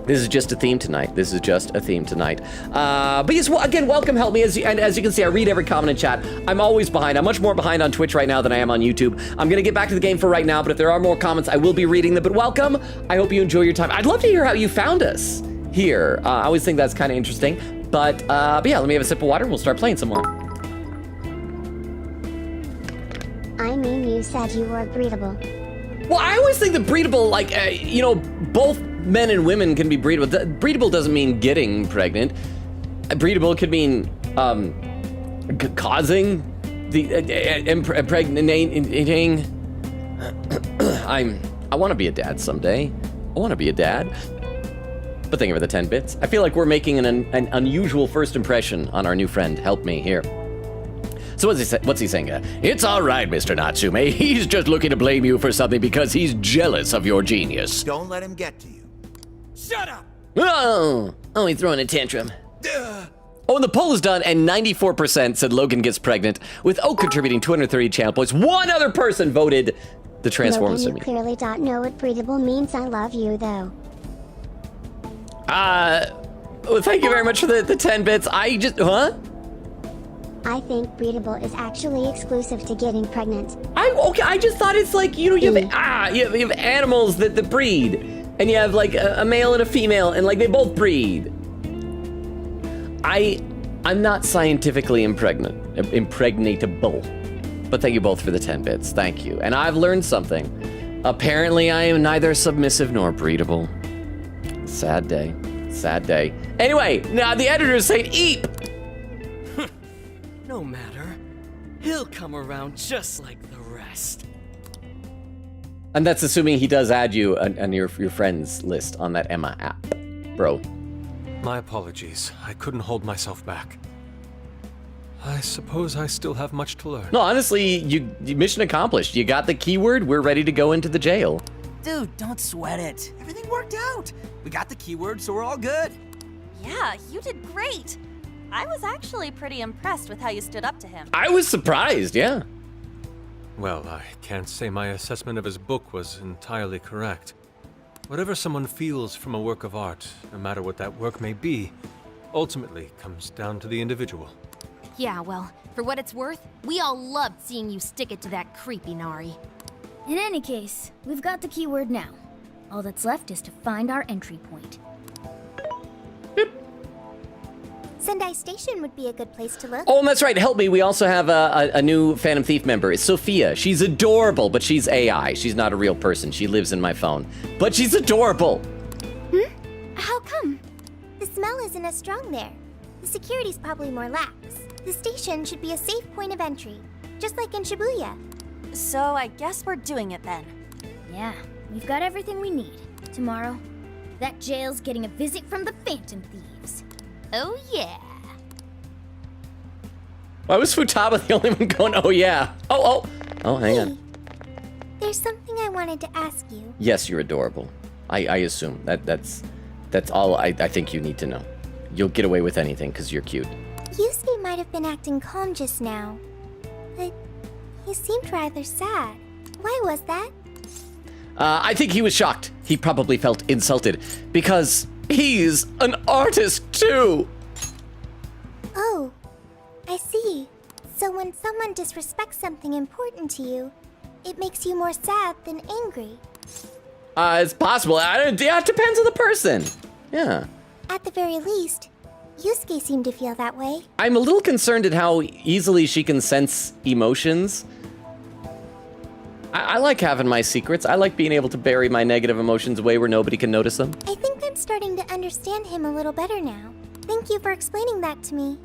this is just a theme tonight. But yes, well, again, welcome, help me. As you can see, I read every comment in chat. I'm always behind. I'm much more behind on Twitch right now than I am on YouTube. I'm going to get back to the game for right now, but if there are more comments, I will be reading them. But welcome. I hope you enjoy your time. I'd love to hear how you found us here. I always think that's kind of interesting. But yeah, let me have a sip of water and we'll start playing some more. I mean, you said you were breedable. Well, I always think that breedable, like, you know, both men and women can be breedable. Breedable doesn't mean getting pregnant. Breedable could mean causing the impregnating. I want to be a dad someday. I want to be a dad. But thank you for the 10 bits. I feel like we're making an unusual first impression on our new friend. Help me here. So what's he saying? It's all right, Mr. Natsume. He's just looking to blame you for something because he's jealous of your genius. Don't let him get to you. Shut up! Oh, he's throwing a tantrum. Oh, and the poll is done, and 94% said Logan gets pregnant, with Oak contributing 230 channel points. One other person voted the Transformers. Logan, you clearly don't know what breedable means. I love you, though. Well, thank you very much for the 10 bits. I think breedable is actually exclusive to getting pregnant. I just thought it's like, you know, you have animals that breed, and you have like a male and a female, and like they both breed. I'm not scientifically impregnatable, but thank you both for the 10 bits. Thank you. And I've learned something. Apparently, I am neither submissive nor breedable. Sad day. Sad day. Anyway, now the editor's saying eep. No matter. He'll come around just like the rest. And that's assuming he does add you on your friends list on that Emma app, bro. My apologies. I couldn't hold myself back. I suppose I still have much to learn. No, honestly, you mission accomplished. You got the keyword. We're ready to go into the jail. Dude, don't sweat it. Everything worked out. We got the keyword, so we're all good. Yeah, you did great. I was actually pretty impressed with how you stood up to him. I was surprised, yeah. Well, I can't say my assessment of his book was entirely correct. Whatever someone feels from a work of art, no matter what that work may be, ultimately comes down to the individual. Yeah, well, for what it's worth, we all loved seeing you stick it to that creepy Nari. In any case, we've got the keyword now. All that's left is to find our entry point. Sendai Station would be a good place to look. Oh, and that's right. Help me. We also have a new Phantom Thief member. It's Sophia. She's adorable, but she's AI. She's not a real person. She lives in my phone. But she's adorable. How come? The smell isn't as strong there. The security's probably more lax. The station should be a safe point of entry, just like in Shibuya. So I guess we're doing it then. Yeah, we've got everything we need. Tomorrow, that jail's getting a visit from the Phantom Thieves. Oh yeah. Why was Futaba the only one going, oh yeah? Oh, hang on. There's something I wanted to ask you. Yes, you're adorable. I assume. That's all I think you need to know. You'll get away with anything because you're cute. Yusuke might have been acting calm just now, but he seemed rather sad. Why was that? I think he was shocked. He probably felt insulted because he's an artist too. Oh, I see. So when someone disrespects something important to you, it makes you more sad than angry. It's possible. Yeah, it depends on the person. Yeah. At the very least, Yusuke seemed to feel that way. I'm a little concerned at how easily she can sense emotions. I like having my secrets. I like being able to bury my negative emotions away where nobody can notice them. I think I'm starting to understand him a little better now. Thank you for explaining that to me.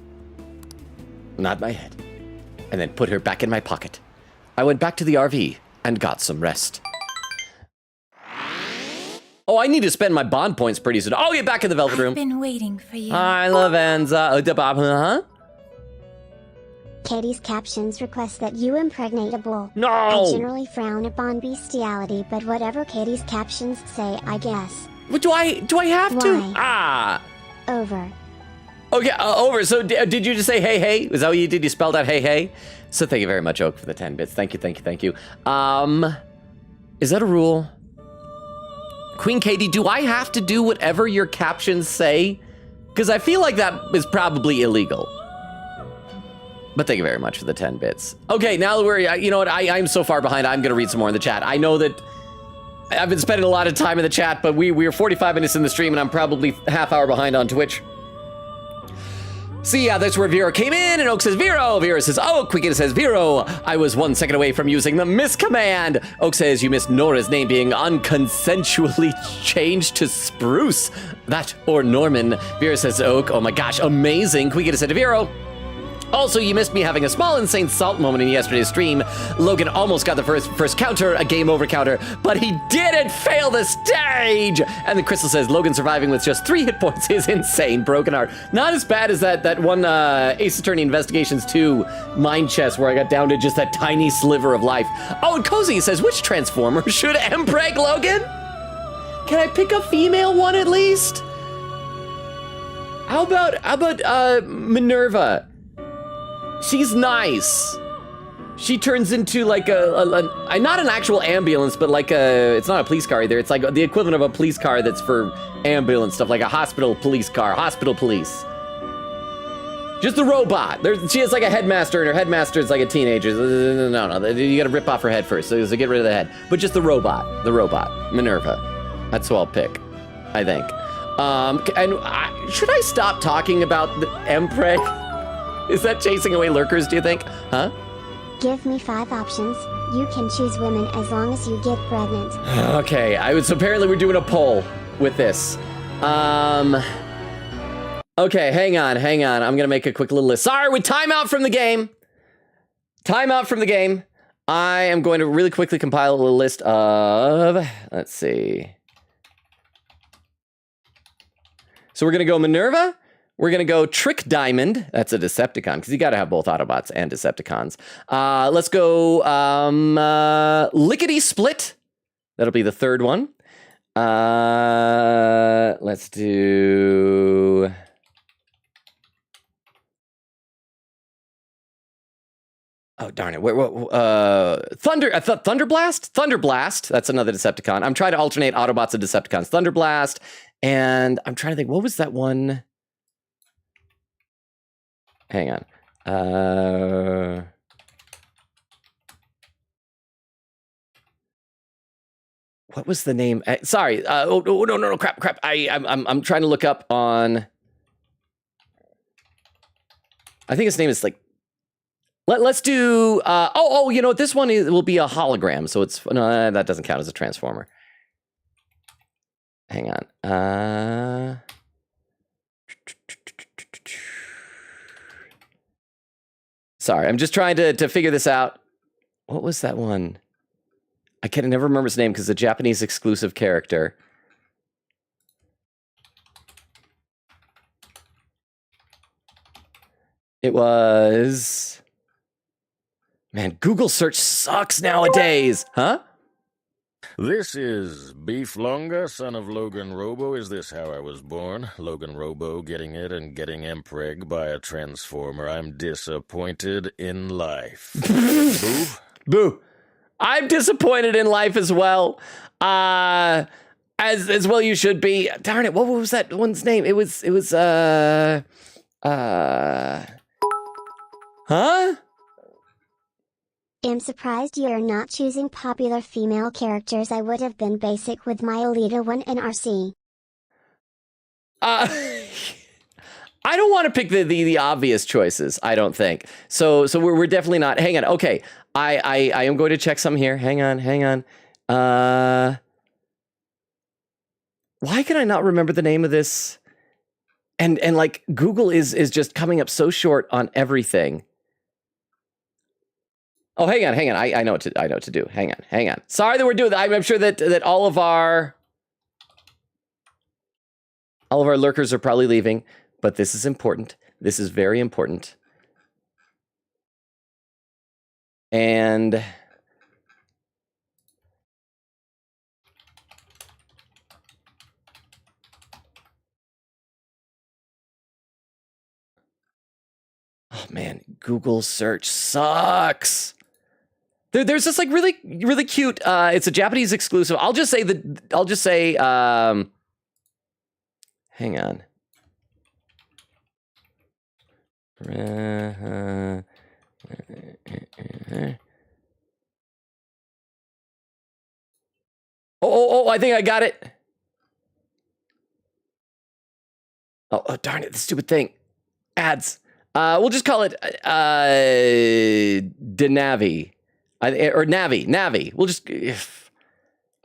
Nod my head, and then put her back in my pocket. I went back to the RV and got some rest. Oh, I need to spend my bond points pretty soon. Oh, get back in the Velvet Room. I've been waiting for you. I love Anza. Huh? Katie's captions request that you impregnate a bull. No! I generally frown upon bestiality, but whatever Katie's captions say, I guess. But do I have to? Why? Over. Okay, over. So did you just say hey, hey? Was that what you did? You spelled out hey, hey? So thank you very much, Oak, for the 10 bits. Thank you. Is that a rule? Queen Katie, do I have to do whatever your captions say? Because I feel like that is probably illegal. But thank you very much for the 10 bits. Okay, now that we're, you know what, I'm so far behind, I'm going to read some more in the chat. I know that I've been spending a lot of time in the chat, but we're 45 minutes in the stream, and I'm probably half hour behind on Twitch. See, that's where Vero came in, and Oak says, Vero. Vero says, Oak. Quickita says, Vero. I was 1 second away from using the miss command. Oak says, you missed Nora's name being unconsensually changed to Spruce. That or Norman. Vero says, Oak, oh my gosh, amazing. Quickita said to Vero, also, you missed me having a small insane salt moment in yesterday's stream. Logan almost got the first counter, a game over counter, but he didn't fail the stage. And then Crystal says, Logan surviving with just 3 hit points is insane. Broken heart. Not as bad as that one Ace Attorney Investigations 2 mind chest where I got down to just that tiny sliver of life. Oh, and Cozy says, which Transformer should empreg Logan? Can I pick a female one at least? How about Minerva? She's nice. She turns into like a not an actual ambulance, but like it's not a police car either. It's like the equivalent of a police car that's for ambulance stuff, like a hospital police car, hospital police. Just a robot. She has like a headmaster, and her headmaster is like a teenager. No, you gotta rip off her head first, so get rid of the head. But just the robot, Minerva. That's who I'll pick, I think. Should I stop talking about the Empreg? Is that chasing away lurkers, do you think? Huh? Give me 5 options. You can choose women as long as you get pregnant. Okay, so apparently we're doing a poll with this. Okay, hang on. I'm gonna make a quick little list. Sorry, we time out from the game. I am going to really quickly compile a little list of, let's see. So we're gonna go Minerva. We're gonna go Trick Diamond. That's a Decepticon, because you gotta have both Autobots and Decepticons. Let's go Lickety Split. That'll be the third one. Let's do... Oh, darn it. Thunderblast? Thunderblast. That's another Decepticon. I'm trying to alternate Autobots and Decepticons. Thunderblast. And I'm trying to think, what was that one? Hang on. What was the name? Sorry. No, crap. I'm trying to look up on. I think his name is like. Let's do. You know what? This one will be a hologram, so it's no, that doesn't count as a transformer. Hang on. Sorry, I'm just trying to figure this out. What was that one? I can never remember his name because it's a Japanese exclusive character. It was... Man, Google search sucks nowadays, huh? This is Beef Longa, son of Logan Robo. Is this how I was born? Logan Robo getting it and getting empreg by a transformer. I'm disappointed in life. Boo? Boo. I'm disappointed in life as well. As well you should be. Darn it, what was that one's name? It was huh? I'm surprised you're not choosing popular female characters. I would have been basic with my Alita 1 and RC. I don't want to pick the obvious choices, I don't think. So we're definitely not. Hang on. Okay. I am going to check some here. Hang on. Why can I not remember the name of this? And like Google is just coming up so short on everything. Oh, hang on. I know what to do. Hang on. Sorry that we're doing that. I'm sure that all of our lurkers are probably leaving, but this is important. This is very important. And oh man, Google search sucks. There's this like really cute. It's a Japanese exclusive. I'll just say. Hang on. Oh! I think I got it. Oh, darn it! The stupid thing. Ads. We'll just call it Denavi. Or Navi. We'll just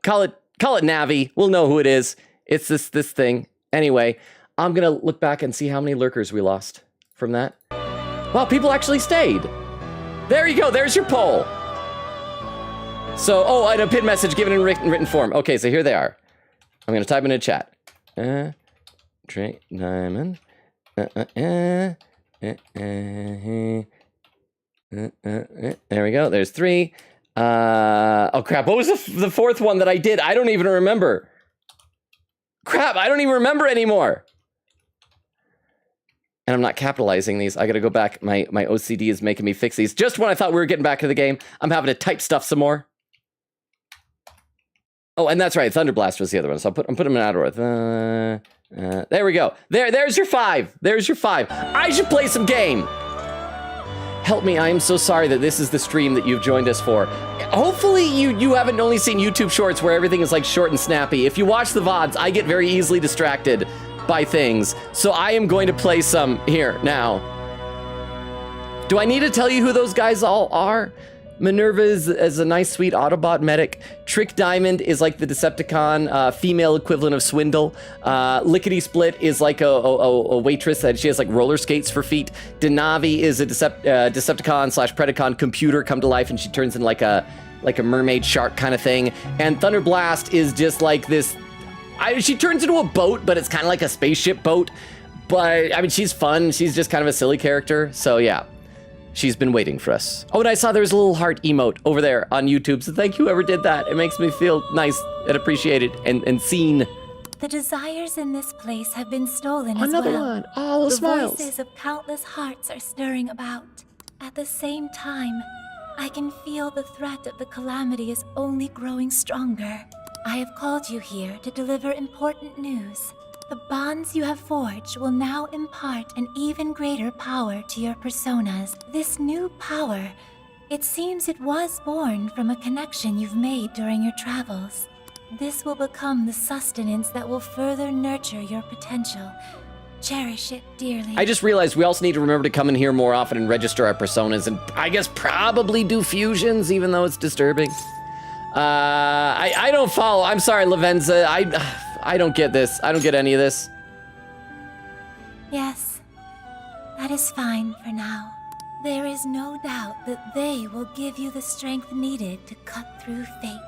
call it Navi. We'll know who it is. It's this thing. Anyway, I'm gonna look back and see how many lurkers we lost from that. Wow, people actually stayed. There you go. There's your poll. So, and a pin message given in written form. Okay, so here they are. I'm gonna type in a chat. Trey Diamond. There we go. There's 3. Oh crap! What was the 4th one that I did? I don't even remember. Crap! I don't even remember anymore. And I'm not capitalizing these. I gotta go back. My OCD is making me fix these. Just when I thought we were getting back to the game, I'm having to type stuff some more. Oh, and that's right. Thunderblast was the other one. So I'm putting them in out of order. There we go. There's your 5. There's your 5. I should play some game. Help me. I am so sorry that this is the stream that you've joined us for. Hopefully you haven't only seen YouTube Shorts where everything is like short and snappy. If you watch the VODs, I get very easily distracted by things. So I am going to play some here now. Do I need to tell you who those guys all are? Minerva is a nice, sweet Autobot medic. Trick Diamond is like the Decepticon female equivalent of Swindle. Lickety Split is like a waitress that she has like roller skates for feet. Denavi is a Decepticon/Predacon computer come to life, and she turns into like a mermaid shark kind of thing. And Thunderblast is just like this. She turns into a boat, but it's kind of like a spaceship boat. But I mean, she's fun. She's just kind of a silly character. So yeah. She's been waiting for us. Oh, and I saw there's a little heart emote over there on YouTube, so thank you whoever did that. It makes me feel nice and appreciated and seen. The desires in this place have been stolen as Another well. one. Oh, little smiles. The voices of countless hearts are stirring about. At the same time, I can feel the threat of the calamity is only growing stronger. I have called you here to deliver important news. The bonds you have forged will now impart an even greater power to your personas. This new power, it seems it was born from a connection you've made during your travels. This will become the sustenance that will further nurture your potential. Cherish it dearly. I just realized we also need to remember to come in here more often and register our personas, and I guess probably do fusions, even though it's disturbing. I don't follow. I'm sorry, Lavenza. I don't get this. I don't get any of this. Yes, that is fine for now. There is no doubt that they will give you the strength needed to cut through fate.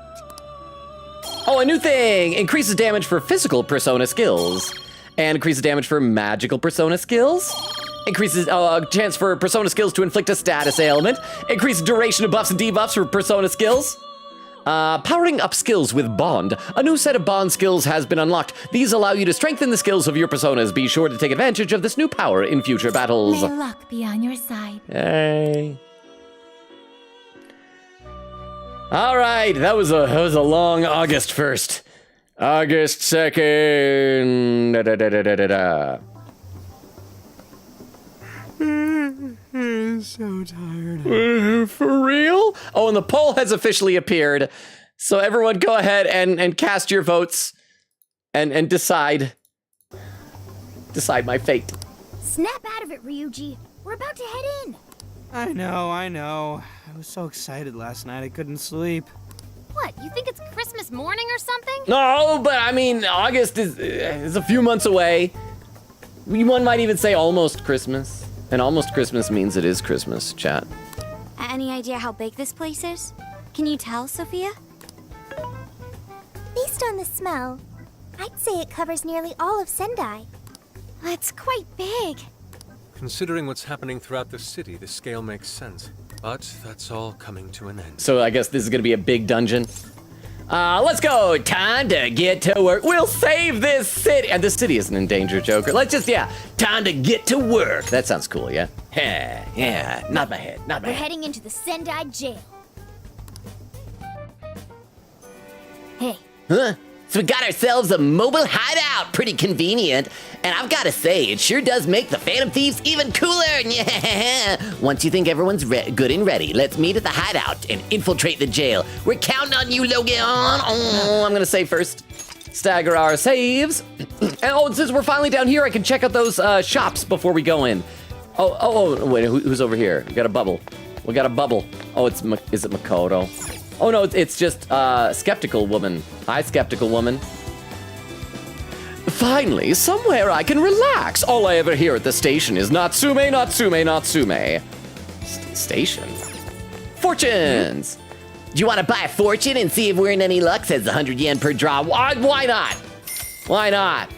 Oh, a new thing! Increases damage for physical persona skills. And increases damage for magical persona skills. Increases chance for persona skills to inflict a status ailment. Increases duration of buffs and debuffs for persona skills. Powering up skills with Bond. A new set of Bond skills has been unlocked. These allow you to strengthen the skills of your personas. Be sure to take advantage of this new power in future battles. May luck be on your side. Hey. All right, that was a long August 1st. August 2nd. I'm so tired. For real? Oh, and the poll has officially appeared. So everyone go ahead and cast your votes and decide my fate. Snap out of it, Ryuji. We're about to head in. I know. I was so excited last night I couldn't sleep. What, you think it's Christmas morning or something? No, but I mean, August is a few months away. One might even say almost Christmas. And almost Christmas means it is Christmas, chat. Any idea how big this place is? Can you tell, Sophia? Based on the smell, I'd say it covers nearly all of Sendai. That's quite big. Considering what's happening throughout the city, the scale makes sense. But that's all coming to an end. So I guess this is gonna be a big dungeon. Let's go. Time to get to work. We'll save this city. And this city isn't in danger, Joker. Let's just, time to get to work. That sounds cool, yeah? Yeah, not my head, not my We're head. heading into the Sendai jail. Hey. Huh? So we got ourselves a mobile hideout. Pretty convenient. And I've got to say, it sure does make the Phantom Thieves even cooler. Yeah. Once you think everyone's good and ready, let's meet at the hideout and infiltrate the jail. We're counting on you, Logan. Oh, I'm going to save first. Stagger our saves. And since we're finally down here, I can check out those shops before we go in. Oh, wait, who's over here? We got a bubble. We got a bubble. Oh, is it Makoto? Oh no, it's just Skeptical Woman. Hi, Skeptical Woman. Finally, somewhere I can relax. All I ever hear at the station is Natsume, Natsume, Natsume. Station? Fortunes! Do you want to buy a fortune and see if we're in any luck? Says 100 yen per draw. Why not? Why not?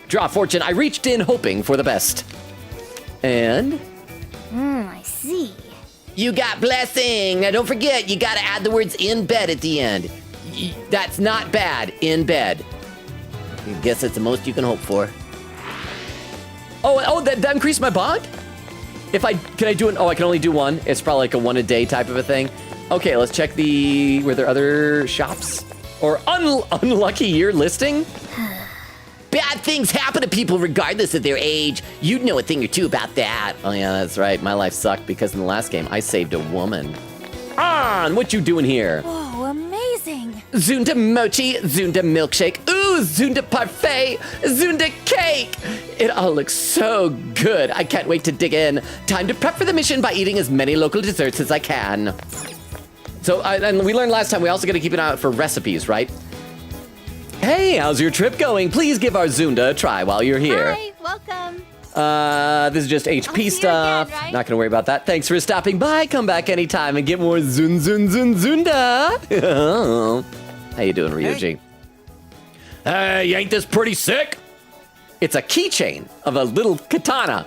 Draw a fortune. I reached in hoping for the best. And? I see. You got blessing. Now don't forget, you gotta add the words in bed at the end. That's not bad, in bed. I guess that's the most you can hope for. Oh, that increased my bond? Can I do it? Oh, I can only do one. It's probably like a one a day type of a thing. Okay, let's check were there other shops? Or unlucky year listing? Bad things happen to people regardless of their age. You'd know a thing or two about that. Oh yeah, that's right. My life sucked because in the last game, I saved a woman. On, what you doing here? Whoa, amazing. Zunda mochi, Zunda milkshake, ooh, Zunda parfait, Zunda cake. It all looks so good. I can't wait to dig in. Time to prep for the mission by eating as many local desserts as I can. So, and we learned last time, we also got to keep an eye out for recipes, right? Hey, how's your trip going? Please give our Zunda a try while you're here. Hi, welcome. This is just HP stuff. Again, right? Not gonna worry about that. Thanks for stopping by. Come back anytime and get more Zunda. How you doing, Ryuji? Hey, ain't this pretty sick? It's a keychain of a little katana.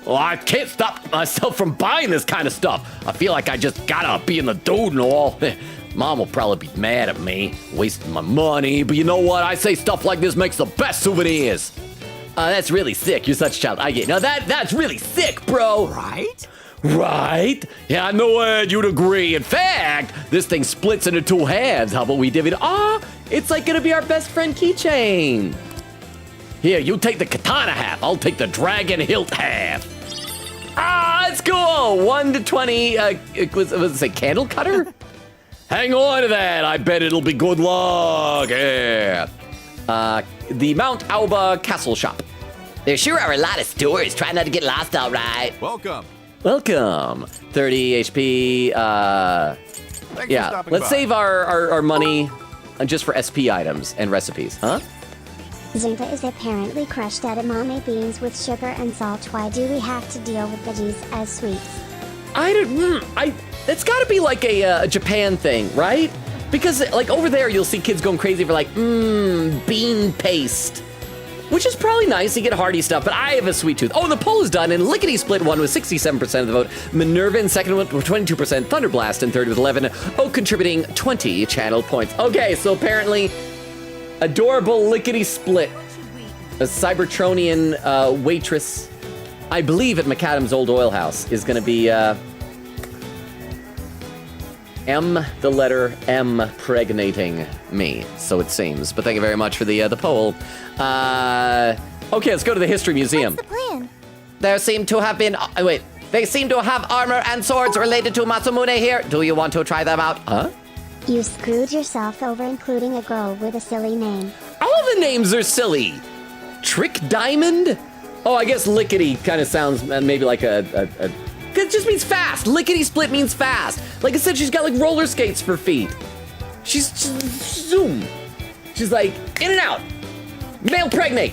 Well, I can't stop myself from buying this kind of stuff. I feel like I just gotta be in the dude and all. Mom will probably be mad at me, wasting my money, but you know what? I say stuff like this makes the best souvenirs. That's really sick. You're such a child. I get. Now that's really sick, bro. Right? Right? Yeah, I know you'd agree. In fact, this thing splits into two halves. How about we divvy it? It's like gonna be our best friend keychain. Here, you take the katana half. I'll take the dragon hilt half. It's cool. 1 to 20. Was it say candle cutter? Hang on to that. I bet it'll be good luck. Yeah. The Mount Alba Castle Shop. There sure are a lot of stores. Try not to get lost, all right. Welcome. 30 HP. Yeah, let's save our money just for SP items and recipes, huh? Zunda is apparently crushed at edamame beans with sugar and salt. Why do we have to deal with veggies as sweets? That's gotta be like a Japan thing, right? Because like over there, you'll see kids going crazy for like, bean paste. Which is probably nice, you get hearty stuff, but I have a sweet tooth. Oh, the poll is done, and Lickety Split won with 67% of the vote. Minerva in second with 22%, Thunderblast in third with 11, Oak contributing 20 channel points. Okay, so apparently, adorable Lickety Split, a Cybertronian waitress, I believe at McAdam's Old Oil House, is gonna be, the letter M pregnating me, so it seems. But thank you very much for the poll. Okay, let's go to the History Museum. What's the plan? There seem to have been, they seem to have armor and swords related to Masamune here. Do you want to try them out? Huh? You screwed yourself over, including a girl with a silly name. All the names are silly. Trick Diamond? Oh, I guess Lickety kind of sounds maybe like it just means fast. Lickety Split means fast. Like I said, she's got like roller skates for feet. She's zoom. She's like in and out. Male pregnate.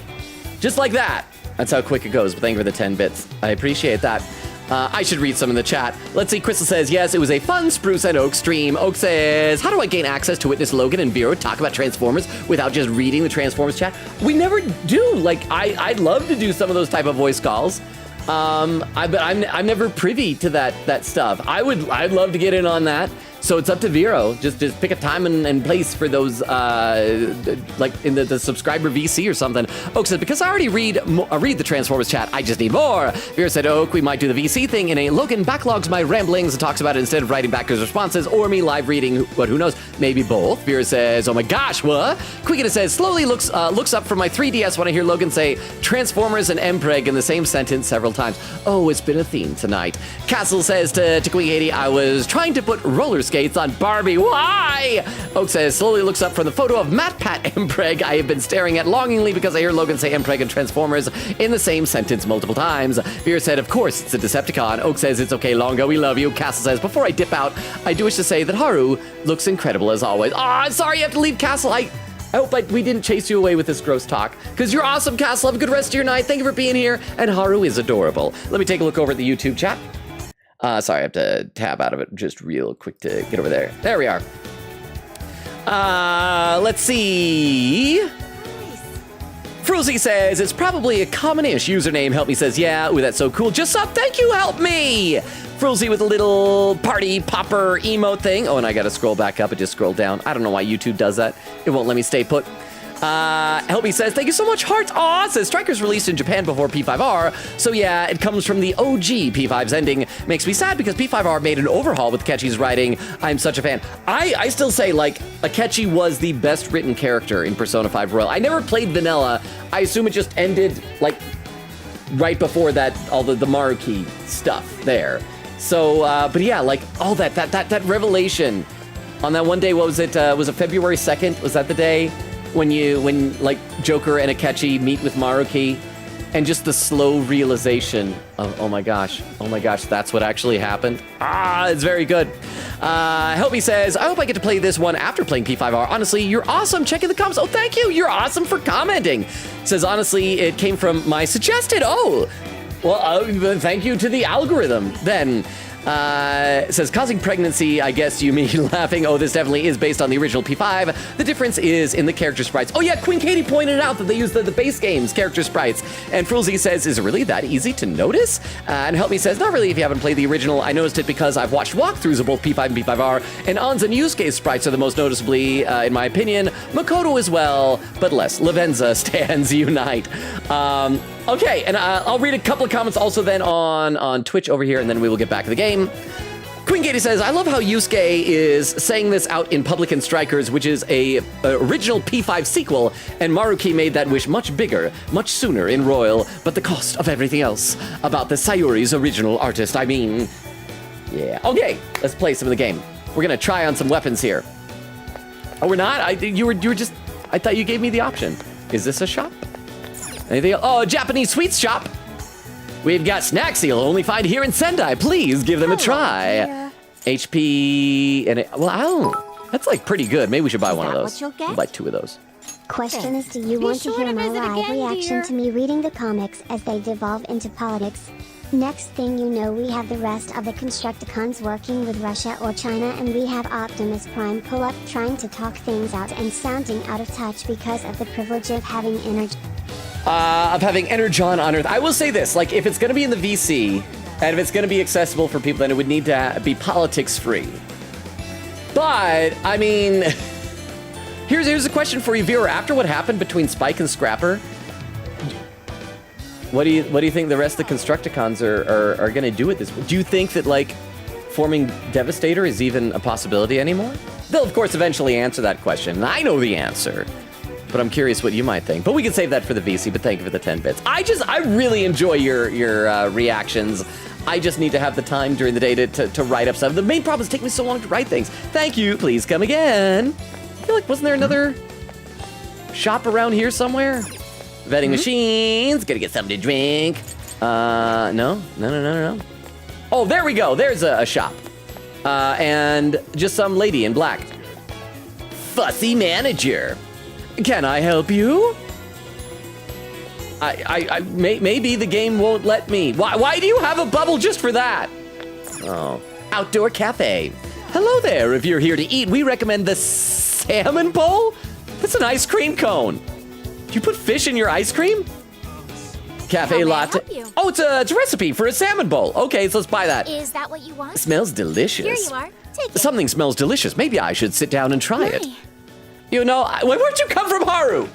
Just like that. That's how quick it goes. But thank you for the 10 bits. I appreciate that. I should read some in the chat. Let's see. Crystal says, yes, it was a fun Spruce and Oak stream. Oak says, how do I gain access to witness Logan and Vero talk about Transformers without just reading the Transformers chat? We never do. Like, I'd love to do some of those type of voice calls. But I'm never privy to that stuff. I'd love to get in on that. So it's up to Vero. Just pick a time and place for those, like in the subscriber VC or something. Oak said, because I already read the Transformers chat, I just need more. Vero said, Oak, we might do the VC thing in a Logan backlogs my ramblings and talks about it instead of writing back his responses or me live reading, but who knows, maybe both. Vero says, oh my gosh, what? Quickita says, slowly looks up from my 3DS when I hear Logan say Transformers and Mpreg in the same sentence several times. Oh, it's been a theme tonight. Castle says to Quickity, I was trying to put roller skates skates on Barbie. Why? Oak says, slowly looks up from the photo of Matt Pat Mpreg I have been staring at longingly because I hear Logan say Mpreg and Transformers in the same sentence multiple times. Veer said, of course, it's a Decepticon. Oak says, it's okay, Longo, we love you. Castle says, before I dip out, I do wish to say that Haru looks incredible as always. I'm sorry you have to leave, Castle. I hope we didn't chase you away with this gross talk, because you're awesome, Castle. Have a good rest of your night. Thank you for being here, and Haru is adorable. Let me take a look over at the YouTube chat. Sorry, I have to tab out of it just real quick to get over there. There we are. Let's see. Fruzy says, it's probably a common-ish username. Help me says, yeah. Ooh, that's so cool. Just up, thank you, help me. Fruzy with a little party popper emote thing. Oh, and I gotta scroll back up. It just scrolled down. I don't know why YouTube does that. It won't let me stay put. Help me says, thank you so much, hearts. Aw, says Striker's released in Japan before P5R. So yeah, it comes from the OG P5's ending. Makes me sad because P5R made an overhaul with Akechi's writing. I'm such a fan. I still say, like, Akechi was the best written character in Persona 5 Royal. I never played Vanilla. I assume it just ended, like, right before that, all the Maruki stuff there. So, but yeah, like, all that revelation on that one day, what was it? Was it February 2nd? Was that the day? When like Joker and Akechi meet with Maruki, and just the slow realization of, oh my gosh, that's what actually happened. It's very good. Helpy says, I hope I get to play this one after playing P5R. Honestly, you're awesome. Check in the comments. Oh, thank you. You're awesome for commenting. Says, honestly, it came from my suggested. Oh, well, thank you to the algorithm then. It says, causing pregnancy, I guess you mean laughing. Oh, this definitely is based on the original P5. The difference is in the character sprites. Oh yeah, Queen Katie pointed out that they use the base game's character sprites. And Frulzy says, is it really that easy to notice? And Help Me says, not really if you haven't played the original. I noticed it because I've watched walkthroughs of both P5 and P5R, and An's and Yusuke's sprites are the most noticeably, in my opinion. Makoto as well, but less. Lavenza stands unite. Okay, and I'll read a couple of comments also then on Twitch over here, and then we will get back to the game. Queen Katie says, I love how Yusuke is saying this out in Public and Strikers, which is a original P5 sequel, and Maruki made that wish much bigger, much sooner in Royal, but the cost of everything else about the Sayuri's original artist, I mean. Yeah, okay, let's play some of the game. We're gonna try on some weapons here. Oh, we're not? You were just, I thought you gave me the option. Is this a shop? Anything else? Oh, a Japanese sweets shop. We've got snacks you'll only find here in Sendai. Please give them a try. HP and well, I don't. That's like pretty good. Maybe we should buy one of those. We'll buy 2 of those. Question is, do you want to hear my live reaction to me reading the comics as they devolve into politics? Next thing you know, we have the rest of the Constructicons working with Russia or China, and we have Optimus Prime pull up trying to talk things out and sounding out of touch because of the privilege of having energy. Energon on Earth. I will say this, like, if it's going to be in the VC, and if it's going to be accessible for people, then it would need to be politics-free. But, I mean, here's a question for you, viewer. After what happened between Spike and Scrapper, what do you think the rest of the Constructicons are going to do with this? Do you think that, like, forming Devastator is even a possibility anymore? They'll, of course, eventually answer that question, and I know the answer. But I'm curious what you might think. But we can save that for the VC, but thank you for the 10 bits. I really enjoy your reactions. I just need to have the time during the day to write up stuff. The main problem is taking me so long to write things. Thank you, please come again. I feel like, wasn't there another shop around here somewhere? Vending machines, gotta get something to drink. No. Oh, there we go, there's a shop. And just some lady in black. Fussy manager. Can I help you? Maybe the game won't let me. Why do you have a bubble just for that? Oh, outdoor cafe. Hello there. If you're here to eat, we recommend the salmon bowl. That's an ice cream cone. Do you put fish in your ice cream? Cafe latte. Oh, it's a recipe for a salmon bowl. Okay, so let's buy that. Is that what you want? Smells delicious. Here you are. Take it. Something smells delicious. Maybe I should sit down and try it. You know, where'd you come from, Haru?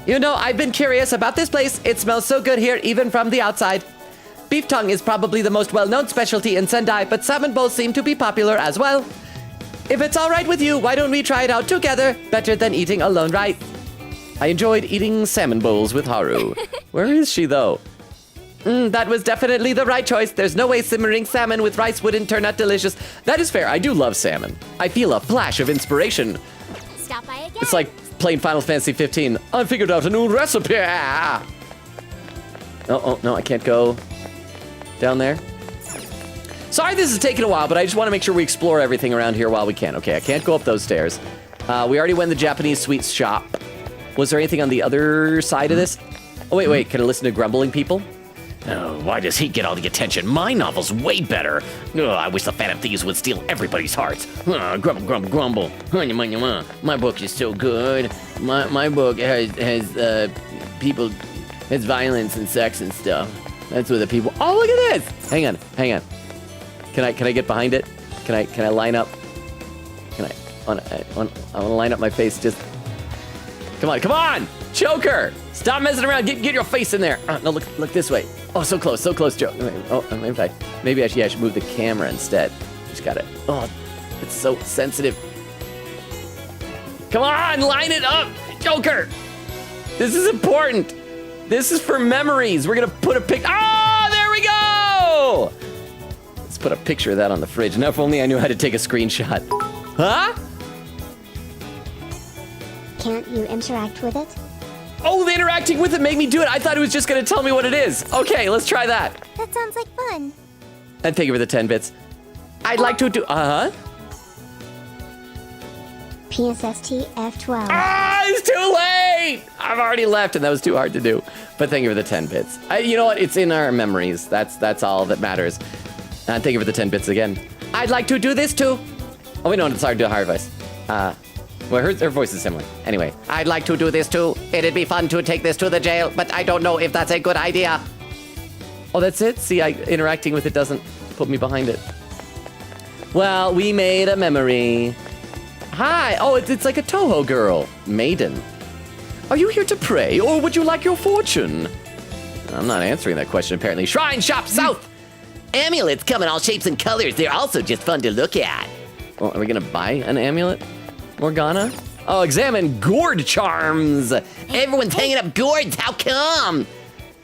You know, I've been curious about this place. It smells so good here, even from the outside. Beef tongue is probably the most well-known specialty in Sendai, but salmon bowls seem to be popular as well. If it's all right with you, why don't we try it out together? Better than eating alone, right? I enjoyed eating salmon bowls with Haru. Where is she, though? That was definitely the right choice. There's no way simmering salmon with rice wouldn't turn out delicious. That is fair. I do love salmon. I feel a flash of inspiration. Stop by again. It's like playing Final Fantasy 15. I figured out a new recipe. Oh, no, I can't go down there. Sorry this is taking a while, but I just want to make sure we explore everything around here while we can. Okay, I can't go up those stairs. We already went to the Japanese sweets shop. Was there anything on the other side of this? Oh, wait, can I listen to grumbling people? Oh, why does he get all the attention? My novel's way better. I wish the Phantom Thieves would steal everybody's hearts. Grumble, grumble, grumble. My book is so good. My book has people, has violence and sex and stuff. That's what the people. Oh, look at this! Hang on. Can I get behind it? Can I line up? I want to line up my face. Just come on, Joker! Stop messing around. Get your face in there. No, look this way. Oh, so close, Joe. Oh, maybe I should move the camera instead. Just got it. Oh, it's so sensitive. Come on, line it up, Joker. This is important. This is for memories. We're gonna put a pic. Oh, there we go. Let's put a picture of that on the fridge. Now, if only I knew how to take a screenshot. Huh? Can't you interact with it? Oh, the interacting with it made me do it. I thought it was just gonna tell me what it is. Okay, let's try that. That sounds like fun. And thank you for the 10 bits. I'd like to do, PSST F12. Ah, it's too late! I've already left and that was too hard to do. But thank you for the 10 bits. You know what, it's in our memories. That's all that matters. And thank you for the 10 bits again. I'd like to do this too. Oh wait, no, it's hard to do a higher voice. Well, her voice is similar. Anyway, I'd like to do this too. It'd be fun to take this to the jail, but I don't know if that's a good idea. Oh, that's it? See, interacting with it doesn't put me behind it. Well, we made a memory. Hi. Oh, it's like a Toho girl. Maiden. Are you here to pray, or would you like your fortune? I'm not answering that question, apparently. Shrine Shop South! Amulets come in all shapes and colors. They're also just fun to look at. Well, are we gonna buy an amulet? Morgana? Oh, examine gourd charms. Everyone's hanging up gourds. How come?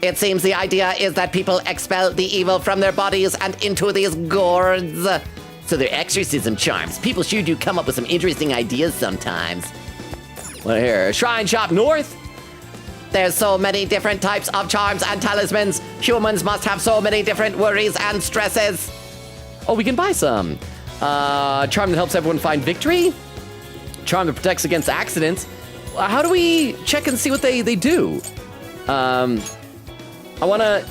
It seems the idea is that people expel the evil from their bodies and into these gourds. So they're exorcism charms. People sure do come up with some interesting ideas sometimes. Well, here, Shrine Shop North. There's so many different types of charms and talismans. Humans must have so many different worries and stresses. Oh, we can buy some. Charm that helps everyone find victory. Charm that protects against accidents. How do we check and see what they do? I wanna...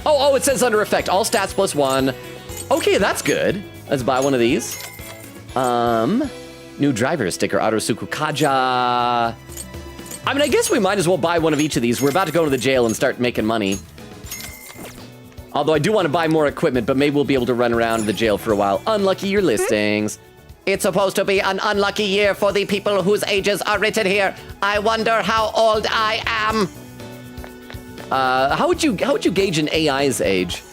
Oh, it says under effect. All stats +1. Okay, that's good. Let's buy one of these. New driver sticker, Arosuku Kaja. I mean, I guess we might as well buy one of each of these. We're about to go to the jail and start making money. Although I do want to buy more equipment, but maybe we'll be able to run around the jail for a while. Unlucky year listings. It's supposed to be an unlucky year for the people whose ages are written here. I wonder how old I am. How would you gauge an AI's age?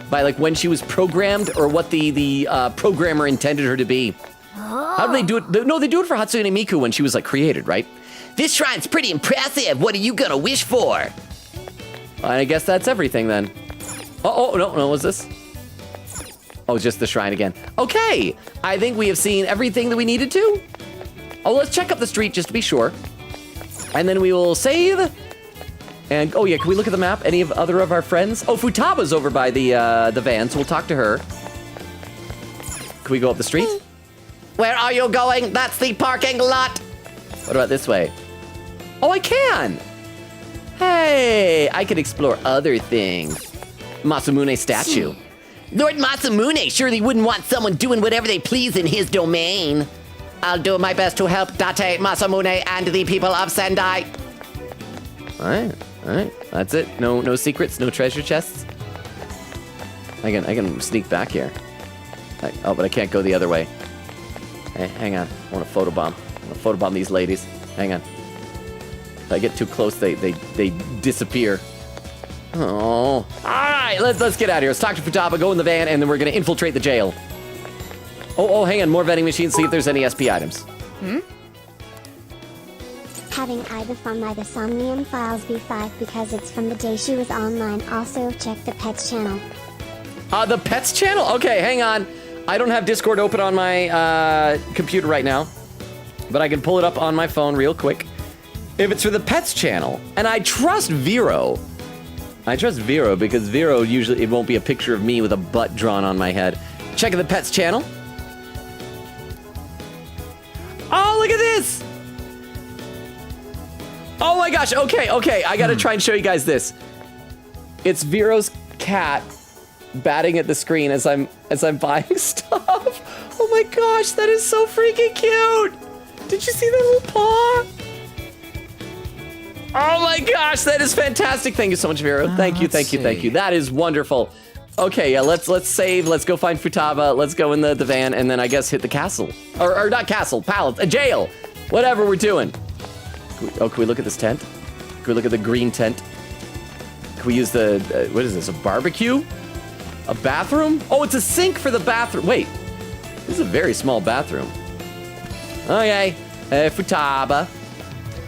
By like when she was programmed, or what the programmer intended her to be? How do they do it? No, they do it for Hatsune Miku when she was like created, right? This shrine's pretty impressive. What are you gonna wish for? I guess that's everything then. Oh, no, what's this? Oh, just the shrine again. Okay, I think we have seen everything that we needed to. Oh, let's check up the street just to be sure. And then we will save. And, oh yeah, can we look at the map? Any of other of our friends? Oh, Futaba's over by the van, so we'll talk to her. Can we go up the street? Where are you going? That's the parking lot. What about this way? Oh, I can. Hey, I can explore other things. Masamune statue. Lord Masamune surely wouldn't want someone doing whatever they please in his domain. I'll do my best to help Date Masamune and the people of Sendai. All right, that's it. No secrets, no treasure chests. I can sneak back here. Oh, but I can't go the other way. Hey, hang on. I want to photobomb these ladies. Hang on. If I get too close, they disappear. Oh. All right, let's get out of here. Let's talk to Futaba, go in the van, and then we're gonna infiltrate the jail. Oh, hang on. More vending machines. See if there's any SP items. Having either from my The Somnium Files B5 because it's from the day she was online. Also check the Pets channel. The Pets channel? Okay, hang on. I don't have Discord open on my computer right now, but I can pull it up on my phone real quick. If it's for the Pets channel, and I trust Vero. I trust Vero because Vero usually, it won't be a picture of me with a butt drawn on my head. Check the Pets channel. Oh, look at this. Oh my gosh, okay, I gotta try and show you guys this. It's Vero's cat batting at the screen as I'm buying stuff. Oh my gosh, that is so freaking cute. Did you see that little paw? Oh my gosh, that is fantastic. Thank you so much, Vero. Thank you. That is wonderful. Okay, yeah, let's save. Let's go find Futaba. Let's go in the van and then I guess hit the castle. Or not castle, palace, a jail. Whatever we're doing. Can we look at this tent? Can we look at the green tent? Can we use the, what is this, a barbecue? A bathroom? Oh, it's a sink for the bathroom. Wait, this is a very small bathroom. Okay, Futaba.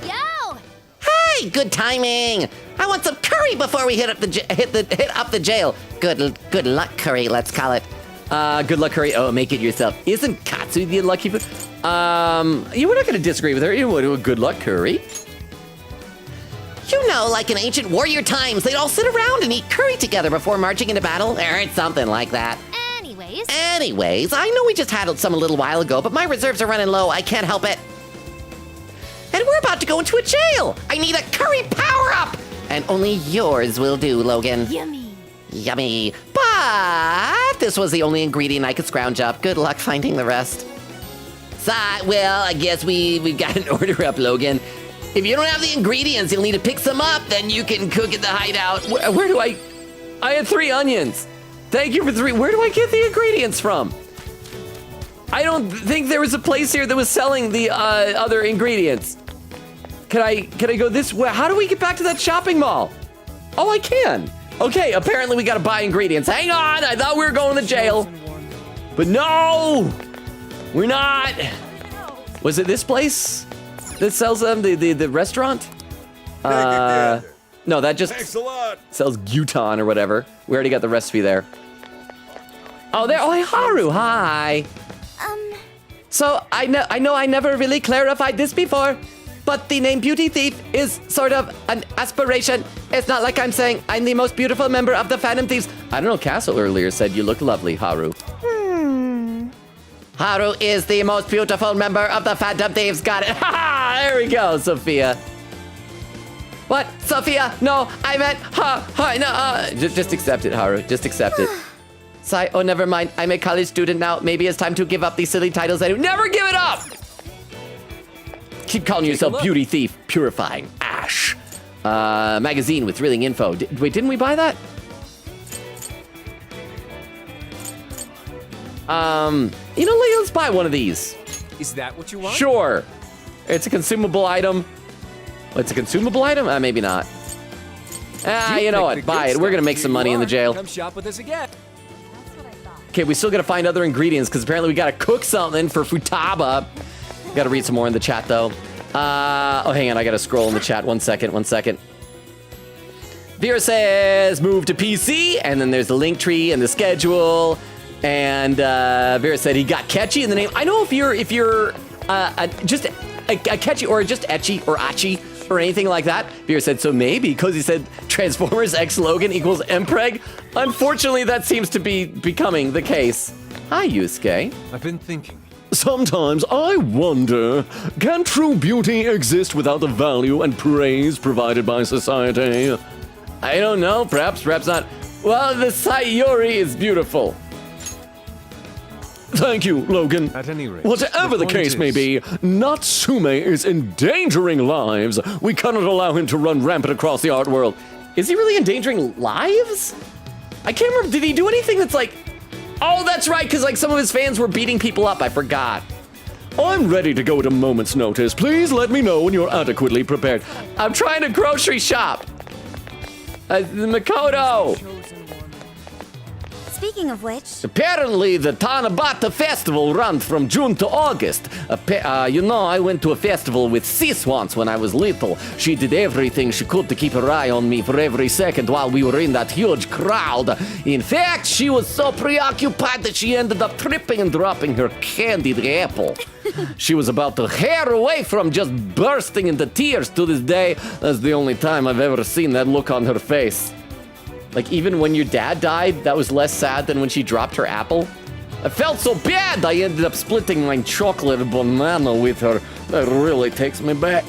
Yo! Hey, good timing. I want some curry before we hit up the jail. Good luck curry, let's call it. Good luck curry. Oh, make it yourself. Isn't Katsu the lucky food? You were not gonna disagree with her. You want to do a good luck curry. You know, like in ancient warrior times, they'd all sit around and eat curry together before marching into battle, or something like that. Anyways, I know we just had some a little while ago, but my reserves are running low. I can't help it. And we're about to go into a jail. I need a curry power-up. And only yours will do, Logan. Yummy. But this was the only ingredient I could scrounge up. Good luck finding the rest. Well, I guess we've got an order up, Logan. If you don't have the ingredients, you'll need to pick some up, then you can cook at the hideout. Where do I had 3 onions. Thank you for 3. Where do I get the ingredients from? I don't think there was a place here that was selling the other ingredients. Can I go this way? How do we get back to that shopping mall? Oh, I can. Okay, apparently we gotta buy ingredients. Hang on, I thought we were going to jail. But no, we're not. Was it this place that sells them, the restaurant? No, that just sells Gyutan or whatever. We already got the recipe there. Oh, there. Oh, hey, Haru. Hi. So I know I never really clarified this before, but the name Beauty Thief is sort of an aspiration. It's not like I'm saying I'm the most beautiful member of the Phantom Thieves. I don't know. Castle earlier said you look lovely, Haru. Haru is the most beautiful member of the Phantom Thieves. Got it. Ha! There we go, Sophia. What? Sophia? No, I meant no. Just accept it, Haru. Just accept it. Sigh. Oh, never mind. I'm a college student now. Maybe it's time to give up these silly titles. I do. Never give it up. Keep calling yourself Beauty Thief. Purifying Ash. Magazine with thrilling info. Wait, didn't we buy that? You know, let's buy one of these. Is that what you want? Sure. It's a consumable item. It's a consumable item? Maybe not. You know what? Buy it. We're gonna make some money in the jail. Come shop with us again. Okay, we still gotta find other ingredients because apparently we gotta cook something for Futaba. Gotta read some more in the chat though. Oh, hang on. I gotta scroll in the chat. One second. Vera says move to PC, and then there's the link tree and the schedule. And Vera said he got catchy in the name. I know if you're just a catchy or just etchy or achi or anything like that. Vera said so maybe because he said Transformers X Logan equals Mpreg. Unfortunately, that seems to be becoming the case. Hi, Yusuke. I've been thinking. Sometimes I wonder, can true beauty exist without the value and praise provided by society? I don't know. Perhaps not. Well, the Sayori is beautiful. Thank you, Logan. At any rate, whatever the case may be, Natsume is endangering lives. We cannot allow him to run rampant across the art world. Is he really endangering lives? I can't remember. Did he do anything that's like... Oh, that's right, because like some of his fans were beating people up. I forgot. I'm ready to go at a moment's notice. Please let me know when you're adequately prepared. I'm trying to grocery shop. Makoto. Speaking of which... Apparently, the Tanabata Festival runs from June to August. I went to a festival with Sis once when I was little. She did everything she could to keep her eye on me for every second while we were in that huge crowd. In fact, she was so preoccupied that she ended up tripping and dropping her candied apple. She was about to hair away from just bursting into tears. To this day, that's the only time I've ever seen that look on her face. Like, even when your dad died, that was less sad than when she dropped her apple. I felt so bad, I ended up splitting my chocolate banana with her. That really takes me back.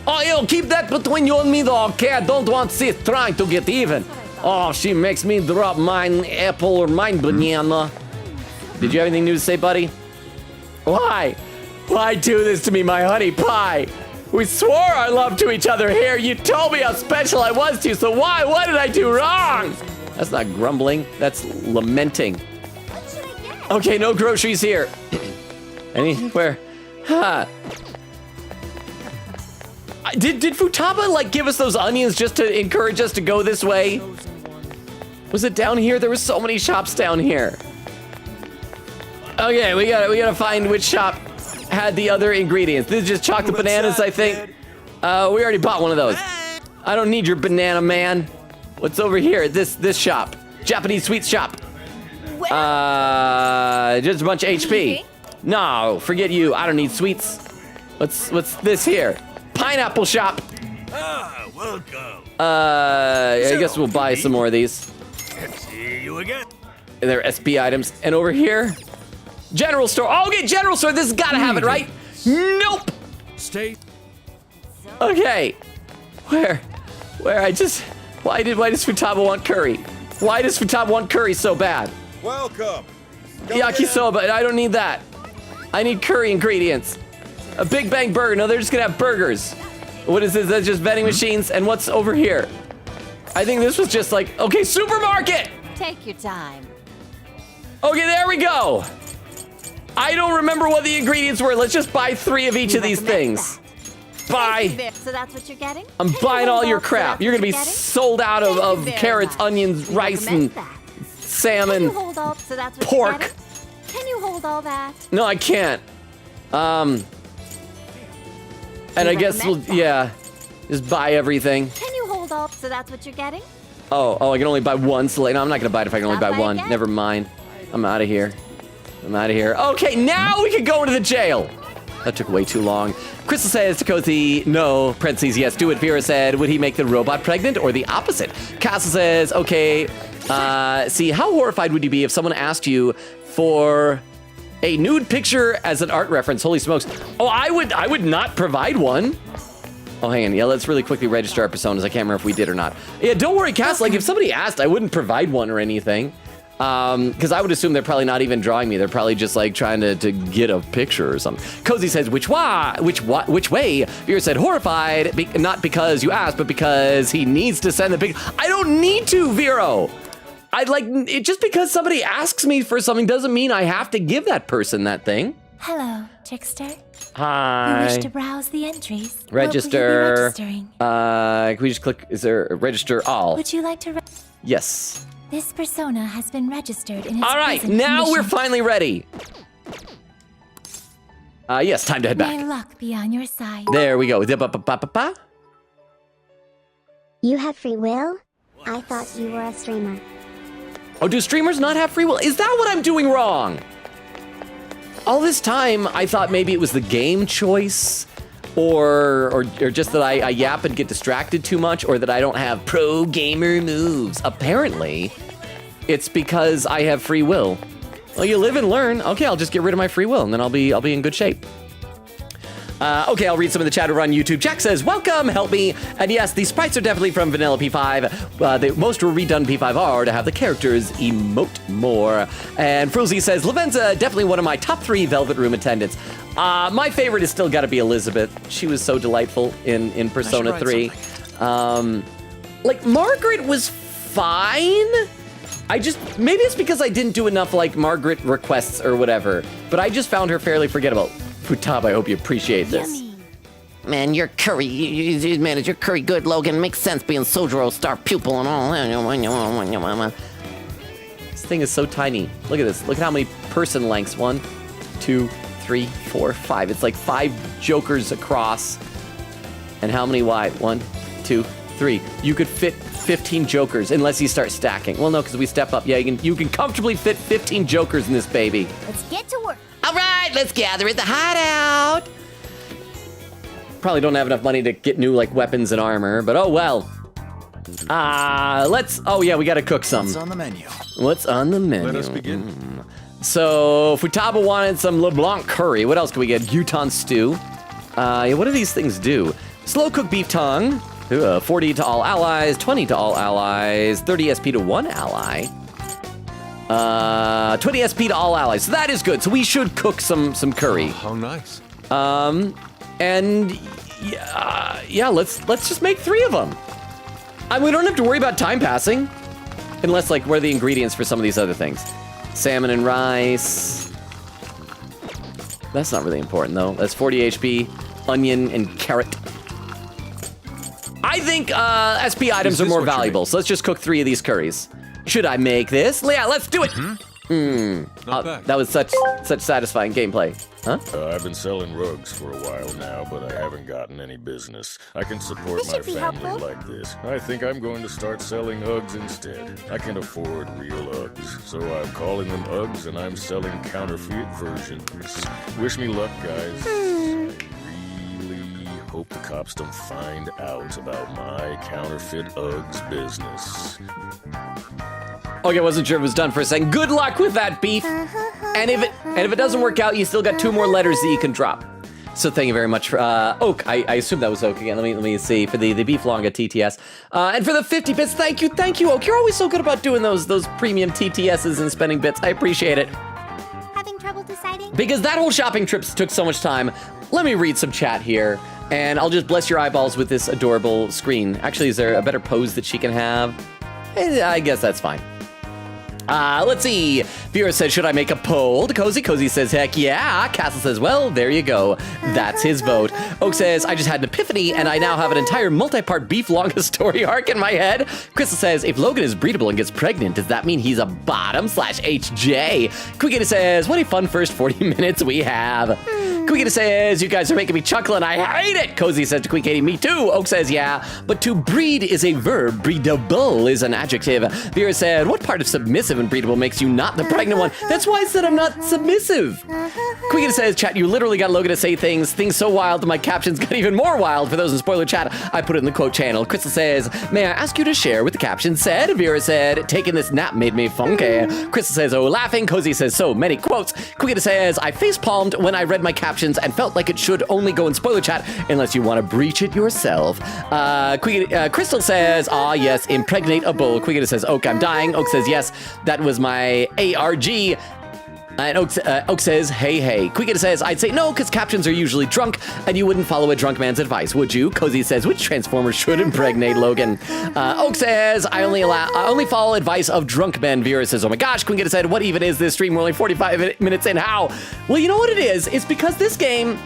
Oh, yo, keep that between you and me, though, okay? I don't want Sis trying to get even. Oh, she makes me drop mine apple or mine banana. Did you have anything new to say, buddy? Why? Why do this to me, my honey pie? We swore our love to each other here. You told me how special I was to you, so why? What did I do wrong? That's not grumbling. That's lamenting. What should I get? Okay, no groceries here. Anywhere? Huh. Did Futaba, like, give us those onions just to encourage us to go this way? Was it down here? There were so many shops down here. Okay, we gotta find which shop had the other ingredients. This is just chocolate bananas, I think. We already bought one of those. I don't need your banana, man. What's over here? This shop. Japanese sweets shop. Just a bunch of HP. No, forget you. I don't need sweets. What's this here? Pineapple shop. Ah, welcome. I guess we'll buy some more of these. See you again. They're SP items. And over here, general store. Oh, okay, general store. This has got to have it, right? Nope. Stay. Okay. Where? Why does Futaba want curry? Why does Futaba want curry so bad? Welcome. Yakisoba. I don't need that. I need curry ingredients. A Big Bang Burger. No, they're just gonna have burgers. What is this? That's just vending machines. And what's over here? I think this was just like, okay, supermarket. Take your time. Okay, there we go. I don't remember what the ingredients were. Let's just buy 3 of each of these things. Buy. So that's what you're getting? I'm buying all your crap. You're gonna be sold out of carrots, onions, rice, and salmon, pork. Can you hold all that? No, I can't. And I guess we'll, yeah, just buy everything. Can you hold all? So that's what you're getting? Oh, I can only buy one. So no, I'm not gonna buy it if I can only buy one. Never mind. I'm out of here. Okay, now we can go into the jail. That took way too long. Crystal says to Cozy, no, parentheses, yes, do it. Vera said, would he make the robot pregnant or the opposite? Castle says, okay, see, how horrified would you be if someone asked you for a nude picture as an art reference? Holy smokes. Oh, I would not provide one. Oh, hang on. Yeah, let's really quickly register our personas. I can't remember if we did or not. Yeah, don't worry, Cass. Like, if somebody asked, I wouldn't provide one or anything. Because I would assume they're probably not even drawing me. They're probably just like trying to get a picture or something. Cozy says, which way? Vera said, horrified, not because you asked, but because he needs to send the pic. I don't need to, Vero. I'd like it. Just because somebody asks me for something doesn't mean I have to give that person that thing. Hello, trickster. Hi. We wish to browse the entries. Register. What will you be registering? Can we just click? Is there a register all? Would you like to? Yes. This persona has been registered in its all right, present now condition. we're finally ready. Yes, time to head back. May luck be on your side. There we go. You have free will? I thought you were a streamer. Oh, do streamers not have free will? Is that what I'm doing wrong? All this time, I thought maybe it was the game choice, or just that I yap and get distracted too much, or that I don't have pro gamer moves. Apparently, it's because I have free will. Well, you live and learn. Okay, I'll just get rid of my free will, and then I'll be in good shape. Okay, I'll read some of the chat over on YouTube. Jack says, welcome, help me. And yes, the sprites are definitely from Vanilla P5. The most redone P5 are to have the characters emote more. And Fruzy says, Lavenza, definitely one of my top 3 Velvet Room attendants. My favorite has still got to be Elizabeth. She was so delightful in Persona 3. Like, Margaret was fine. Maybe it's because I didn't do enough, like, Margaret requests or whatever. But I just found her fairly forgettable. Futaba, I hope you appreciate this. Yummy. Man, your curry, man, is your curry good, Logan? Makes sense being Sojiro star pupil and all. thing is so tiny. Look at this. Look at how many person lengths. 1, 2, 3, 4, 5. It's like 5 jokers across. And how many wide? 1, 2, 3. You could fit 15 jokers unless you start stacking. Well, no, because we step up. Yeah, you can comfortably fit 15 jokers in this baby. Let's get to work. All right, let's gather at the hideout. Probably don't have enough money to get new like weapons and armor, but oh well. Oh yeah, we gotta cook some. What's on the menu? What's on the menu? Let us begin. So Futaba wanted some LeBlanc curry. What else can we get? Gyutan stew. Yeah, what do these things do? Slow cooked beef tongue. 40 to all allies, 20 to all allies, 30 SP to one ally. 20 SP to all allies. So that is good. So we should cook some curry. How nice. And yeah, let's just make 3 of them. We don't have to worry about time passing, unless like what are the ingredients for some of these other things? Salmon and rice. That's not really important though. That's 40 HP, onion and carrot. I think SP items are more valuable, so let's just cook 3 of these curries. Should I make this? Yeah, let's do it. Not bad. That was such satisfying gameplay. Huh? I've been selling rugs for a while now, but I haven't gotten any business. I can support my family like this. I think I'm going to start selling Uggs instead. I can afford real Uggs, so I'm calling them Uggs and I'm selling counterfeit versions. Wish me luck, guys. I really hope the cops don't find out about my counterfeit Uggs business. Okay, wasn't sure it was done for a second. Good luck with that beef. And if it doesn't work out, you still got 2 more letters that you can drop. So thank you very much for Oak. I assume that was Oak again. Let me see for the beef longa TTS. And for the 50 bits, thank you, Oak. You're always so good about doing those premium TTSs and spending bits. I appreciate it. Having trouble deciding? Because that whole shopping trip took so much time. Let me read some chat here, and I'll just bless your eyeballs with this adorable screen. Actually, is there a better pose that she can have? I guess that's fine. Let's see. Vera says, should I make a poll? Cozy says, heck yeah. Castle says, well, there you go. That's his vote. Oak says, I just had an epiphany, and I now have an entire multi-part beef longa story arc in my head. Crystal says, if Logan is breedable and gets pregnant, does that mean he's a bottom/HJ? Quickita says, what a fun first 40 minutes we have. Quickita says, you guys are making me chuckle and I hate it. Cozy says to Quickita, me too. Oak says, yeah, but to breed is a verb. Breedable is an adjective. Vera said, what part of submissive and breedable makes you not the pregnant one? That's why I said I'm not submissive. Quickita says, chat, you literally got Logan to say things so wild that my captions got even more wild. For those in spoiler chat, I put it in the quote channel. Crystal says, may I ask you to share what the caption said? Vera said, taking this nap made me funky. Crystal says, oh, laughing. Cozy says, so many quotes. Quickita says, I face-palmed when I read my captions and felt like it should only go in spoiler chat unless you want to breach it yourself. Crystal says, ah, yes, impregnate a bull. Quickita says, Oak, I'm dying. Oak says, yes, that was my ARG. And Oak says, hey. Quickita says, I'd say no, because captions are usually drunk, and you wouldn't follow a drunk man's advice, would you? Cozy says, which Transformer should impregnate Logan? Oak says, I only follow advice of drunk men. Vera says, oh my gosh. Quickita said, what even is this stream? We're only 45 minutes in. How? Well, you know what it is? It's because this game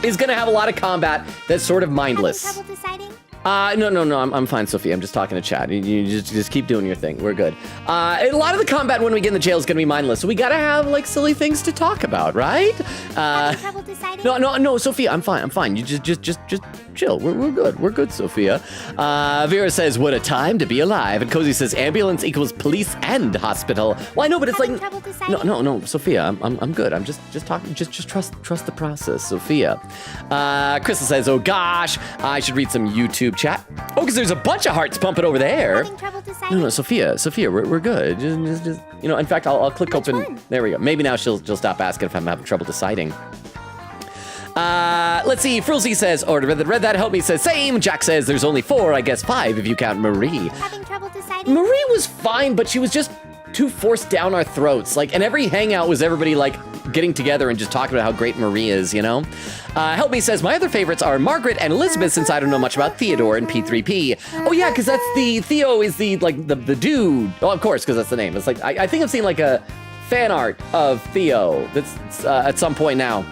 is going to have a lot of combat that's sort of mindless. Having trouble deciding? No, I'm fine, Sophie. I'm just talking to chat. You just keep doing your thing. We're good. A lot of the combat when we get in the jail is going to be mindless, so we gotta have, like, silly things to talk about, right? Having trouble deciding? No, Sophia, I'm fine. You just chill. We're good. We're good, Sophia. Vera says, what a time to be alive. And Cozy says, ambulance equals police and hospital. Well, I know, but it's Having like... trouble deciding? No, Sophia, I'm good. I'm just talking. Just trust the process, Sophia. Crystal says, oh gosh, I should read some YouTube chat. Oh, because there's a bunch of hearts pumping over there. Having trouble deciding? No, Sophia, we're good. Just in fact, I'll click open. one? There we go. Maybe now she'll stop asking if I'm having trouble deciding. Let's see. Frilzy says, or read that help me says, same. Jack says, there's only 4, I guess 5 if you count Marie. Having trouble deciding? Marie was fine, but she was just too forced down our throats. Like, and every hangout was everybody like getting together and just talking about how great Marie is, you know? Help me says, my other favorites are Margaret and Elizabeth, since I don't know much about Theodore and P3P. Oh yeah, because that's Theo is the dude. Oh, of course, because that's the name. It's like, I think I've seen like a fan art of Theo that's at some point now.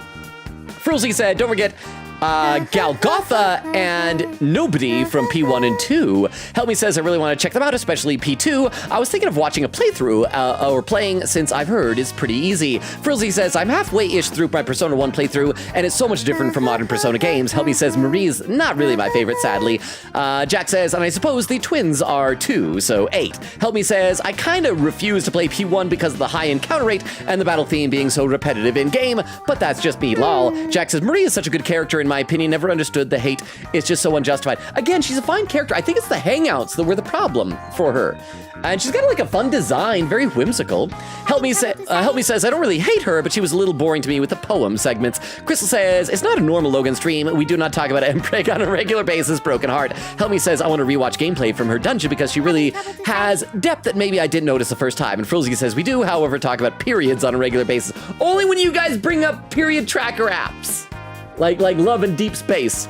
Frilzy said, don't forget, Galgotha and Nobody from P1 and 2. Help Me says, I really want to check them out, especially P2. I was thinking of watching a playthrough, or playing since I've heard it's pretty easy. Frilzy says, I'm halfway-ish through my Persona 1 playthrough, and it's so much different from modern Persona games. Help Me says, Marie's not really my favorite, sadly. Jack says, and I suppose the twins are too, so 8. Help Me says, I kind of refuse to play P1 because of the high encounter rate and the battle theme being so repetitive in-game, but that's just me, lol. Jack says, Marie is such a good character in my opinion, never understood the hate. It's just so unjustified. Again, she's a fine character. I think it's the hangouts that were the problem for her. And she's got like a fun design, very whimsical. Help Me says, I don't really hate her, but she was a little boring to me with the poem segments. Crystal says, it's not a normal Logan stream. We do not talk about Mpreg on a regular basis, broken heart. Help Me says, I want to rewatch gameplay from her dungeon because she really has depth that maybe I didn't notice the first time. And Frilzy says, we do, however, talk about periods on a regular basis. Only when you guys bring up period tracker apps. Like Love and Deep Space.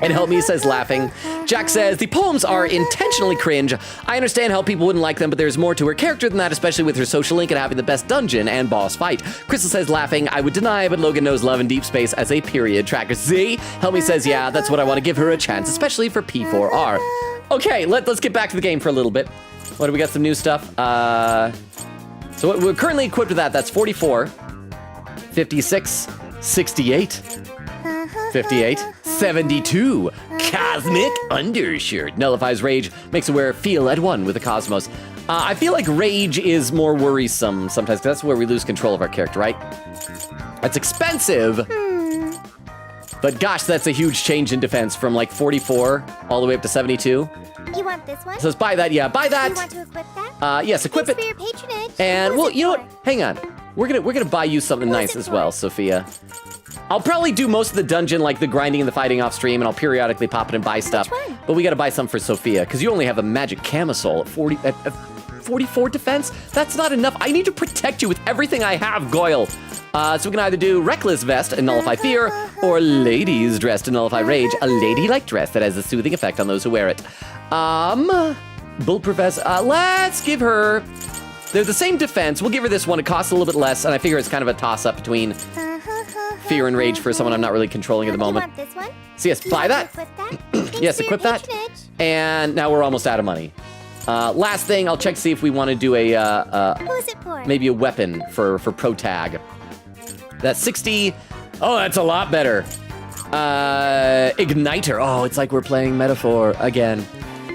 And Help Me says, laughing. Jack says, the poems are intentionally cringe. I understand how people wouldn't like them, but there's more to her character than that, especially with her social link and having the best dungeon and boss fight. Crystal says, laughing, I would deny, but Logan knows Love and Deep Space as a period tracker. See? Help Me says, yeah, that's what I want to give her a chance, especially for P4R. Okay, let's get back to the game for a little bit. What do we got? Some new stuff. So we're currently equipped with that. That's 44, 56, 68, 58, 72. Cosmic Undershirt. Nullifies rage, makes the wearer feel at one with the cosmos. I feel like rage is more worrisome sometimes, because that's where we lose control of our character, right? That's expensive. But gosh, that's a huge change in defense from like 44 all the way up to 72. You want this one? So let's buy that, yeah, buy that. You want to equip that? Yes, equip Thanks it. for your patronage. And well, you know what? Hang on. We're gonna buy you something nice as well, Sophia. I'll probably do most of the dungeon, like the grinding and the fighting off stream, and I'll periodically pop it and buy stuff. But we gotta buy some for Sophia, because you only have a magic camisole at 44 defense. That's not enough. I need to protect you with everything I have, Goyle. So we can either do Reckless Vest and Nullify Fear, or Ladies Dress to Nullify Rage, a ladylike dress that has a soothing effect on those who wear it. Bulletproof Vest, let's give her... They're the same defense. We'll give her this one. It costs a little bit less, and I figure it's kind of a toss-up between Fear and Rage for someone I'm not really controlling at the moment. You want this one? So yes, buy that. Yes, equip that. And now we're almost out of money. Last thing, I'll check to see if we want to do a Who's it for? maybe a weapon for pro tag. That's 60. Oh, that's a lot better. Igniter. Oh, it's like we're playing Metaphor again.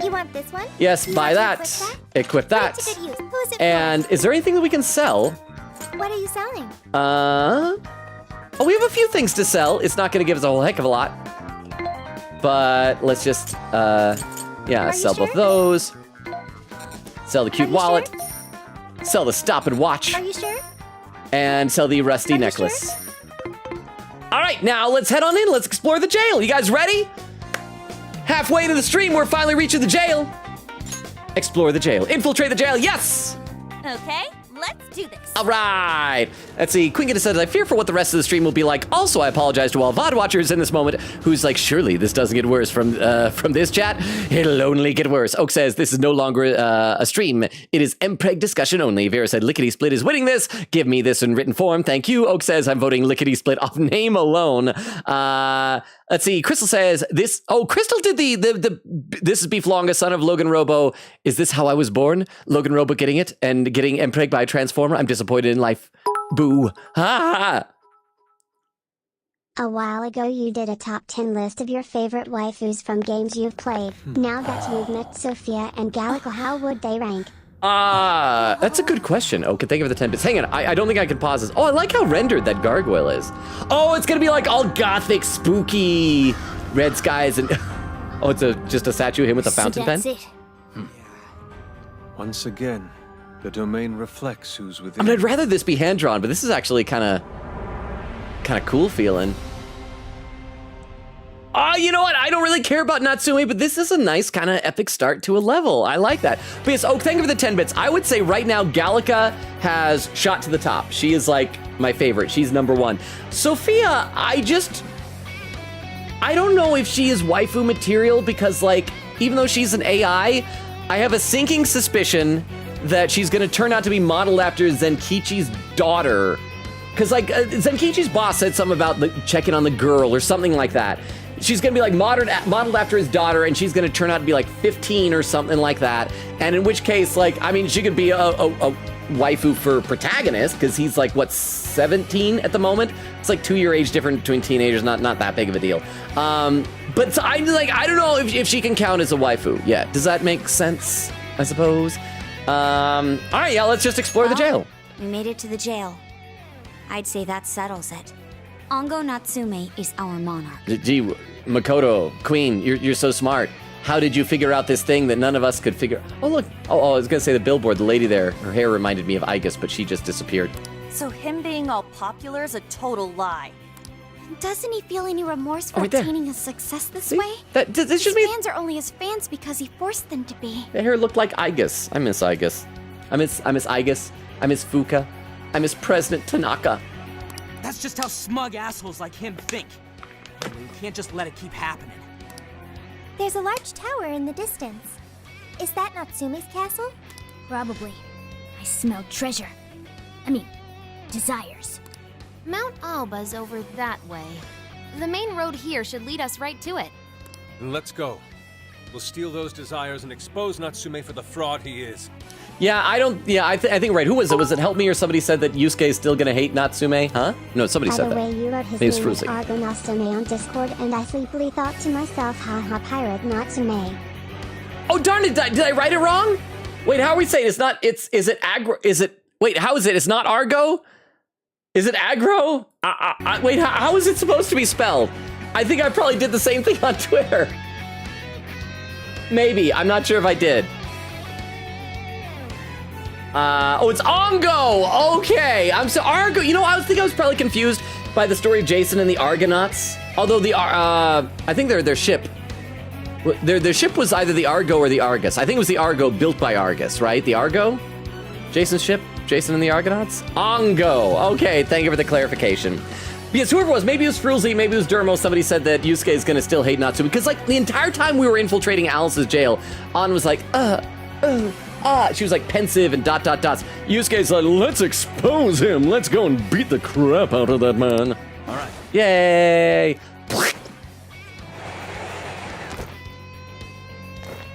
You want this one? Yes, You buy want that. to Equip that. Put it to good use. Who's it And is there anything that we can sell? for? What are you selling? Oh, we have a few things to sell. It's not going to give us a whole heck of a lot. But let's just, yeah, sell both those. Sell the cute wallet. Sell the stop and watch. Are you sure? And sell the rusty necklace. All right, now let's head on in. Let's explore the jail. You guys ready? Halfway to the stream, we're finally reaching the jail. Explore the jail. Infiltrate the jail. Yes! Okay, let's do this. All right. Let's see. Queen says, I fear for what the rest of the stream will be like. Also, I apologize to all VOD watchers in this moment who's like, surely this doesn't get worse from this chat. It'll only get worse. Oak says, this is no longer a stream. It is MPreg discussion only. Vera said, Lickety Split is winning this. Give me this in written form. Thank you. Oak says, I'm voting Lickety Split off name alone. Let's see. Crystal says, this... Oh, Crystal did the this is Beef Longa, son of Logan Robo. Is this how I was born? Logan Robo getting it and getting MPreg by a Transformer. I'm disappointed in life. Boo. Ha ha. A while ago you did a top 10 list of your favorite waifus from games you've played. Now that you've met Sophia and Gallico, how would they rank? That's a good question. Okay, thank you for the 10 bits. Hang on, I don't think I can pause this. Oh, I like how rendered that gargoyle is. Oh, it's gonna be like all gothic, spooky, red skies and... Oh, it's just a statue of him with a fountain pen? Once again, the domain reflects who's within. I mean, I'd rather this be hand-drawn, but this is actually kind of cool feeling. Oh, you know what? I don't really care about Natsume, but this is a nice kind of epic start to a level. I like that. But yes, Oak, thank you for the 10 bits. I would say right now, Gallica has shot to the top. She is like my favorite. She's number one. Sophia, I don't know if she is waifu material because like, even though she's an AI, I have a sinking suspicion that she's gonna turn out to be modeled after Zenkichi's daughter. Because, like, Zenkichi's boss said something about checking on the girl or something like that. She's gonna be, like, modeled after his daughter, and she's gonna turn out to be, like, 15 or something like that. And in which case, like, I mean, she could be a waifu for protagonist, because he's, like, what, 17 at the moment? It's, like, 2-year age difference between teenagers, not that big of a deal. But so I don't know if she can count as a waifu yet. Does that make sense, I suppose? All right, yeah, let's just explore the jail. We made it to the jail. I'd say that settles it. Ongo Natsume is our monarch. Gee, Makoto, Queen, you're so smart. How did you figure out this thing that none of us could figure? Oh, look. Oh, I was gonna say the billboard. The lady there, her hair reminded me of Igus, but she just disappeared. So him being all popular is a total lie. Doesn't he feel any remorse for right there. attaining his success this See? way? This His just means fans are only his fans because he forced them to be. the hair looked like Igus. I miss Igus. I miss Igus. I miss Fuka. I miss President Tanaka. That's just how smug assholes like him think. We can't just let it keep happening. There's a large tower in the distance. Is that Natsume's castle? Probably. I smell treasure. I mean, desires. Mount Alba's over that way. The main road here should lead us right to it. Then let's go. We'll steal those desires and expose Natsume for the fraud he is. Yeah, I think right. Who was it? Was it Help Me or somebody said that Yusuke is still gonna hate Natsume? Huh? No, somebody said By the that. way, you wrote his Maybe it's name as Fruzy. Argo Natsume on Discord, and I sleepily thought to myself, haha, pirate Natsume. Oh, darn it, did I write it wrong? Wait, how are we saying it's not, is it aggro, wait, how is it? It's not Argo? Is it aggro? Wait, how is it supposed to be spelled? I think I probably did the same thing on Twitter. Maybe, I'm not sure if I did. Oh, it's Ongo! Okay, Argo, you know, I was probably confused by the story of Jason and the Argonauts. Although I think their ship, their ship was either the Argo or the Argus. I think it was the Argo built by Argus, right? The Argo? Jason's ship? Jason and the Argonauts? Ongo! Okay, thank you for the clarification. Yes, whoever it was, maybe it was Frulzy, maybe it was Dermo, somebody said that Yusuke is gonna still hate Natsume, because like the entire time we were infiltrating Alice's jail, An was like, she was like pensive and ... Yusuke's like, let's expose him, let's go and beat the crap out of that man. All right. Yay!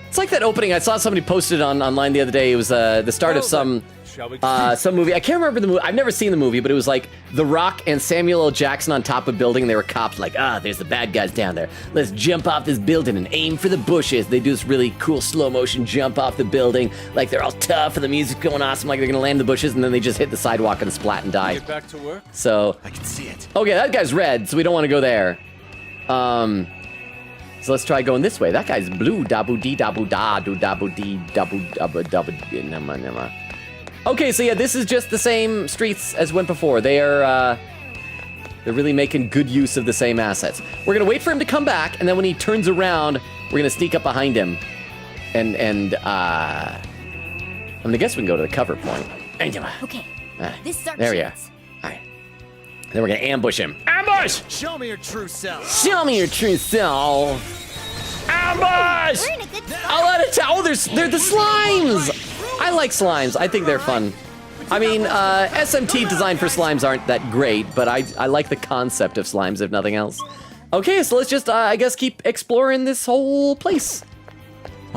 It's like that opening, I saw somebody posted online the other day, it was the start of some movie. I can't remember the movie. I've never seen the movie, but it was like The Rock and Samuel L. Jackson on top of a building. They were cops like, there's the bad guys down there. Let's jump off this building and aim for the bushes. They do this really cool slow motion jump off the building. Like they're all tough and the music's going awesome. Like they're going to land the bushes and then they just hit the sidewalk and splat and die. Get back to work? So I can see it. Okay, that guy's red, so we don't want to go there. So let's try going this way. That guy's blue. Dabu dee dabu da do dabu dee dabu dabu dabu nama. Okay, so yeah, this is just the same streets as went before. They're really making good use of the same assets. We're gonna wait for him to come back, and then when he turns around, we're gonna sneak up behind him, and I'm gonna guess we can go to the cover point. Okay, this is our There we are. chance. All right. Then we're gonna ambush him. Ambush! Show me your true self. Show me your true self. Ambush! We're in a good spot. I'll let it tell. They're the slimes. I like slimes. I think they're fun. I mean, SMT design for slimes aren't that great, but I like the concept of slimes, if nothing else. Okay, so let's just, I guess, keep exploring this whole place.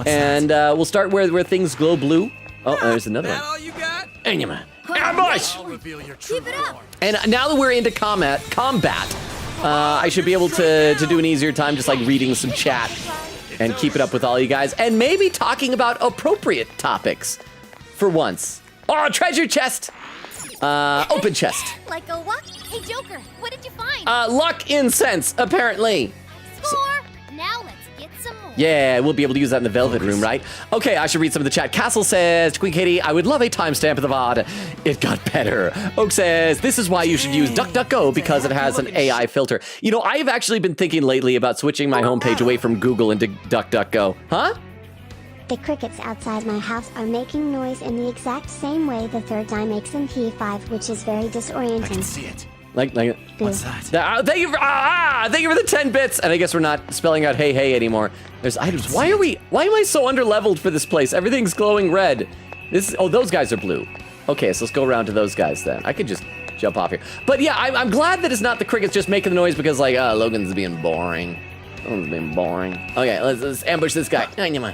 And we'll start where things glow blue. Oh, there's another one. all you got? Ambush! I'll reveal your true form. And now that we're into combat, I should be able to do an easier time just like reading some chat and keep it up with all you guys and maybe talking about appropriate topics for once. Oh, treasure chest! Open chest. Like a what? Hey, Joker, what did you find? Luck incense, apparently. Score! Now let's get some more. Yeah, we'll be able to use that in the Velvet Room, right? Okay, I should read some of the chat. Castle says, Queen Katie, I would love a timestamp of the VOD. It got better. Oak says, this is why you should use DuckDuckGo because it has an AI filter. You know, I've actually been thinking lately about switching my homepage away from Google into DuckDuckGo. Huh? The crickets outside my house are making noise in the exact same way the third die makes in P5, which is very disorienting. I can see it. Like What's that? thank you for the 10 bits. And I guess we're not spelling out hey anymore. There's items. Why am I so underleveled for this place? Everything's glowing red. Those guys are blue. Okay, so let's go around to those guys then. I could just jump off here. But yeah, I'm glad that it's not the crickets just making the noise because like, Logan's being boring. Logan's being boring. Okay, let's ambush this guy. Anima.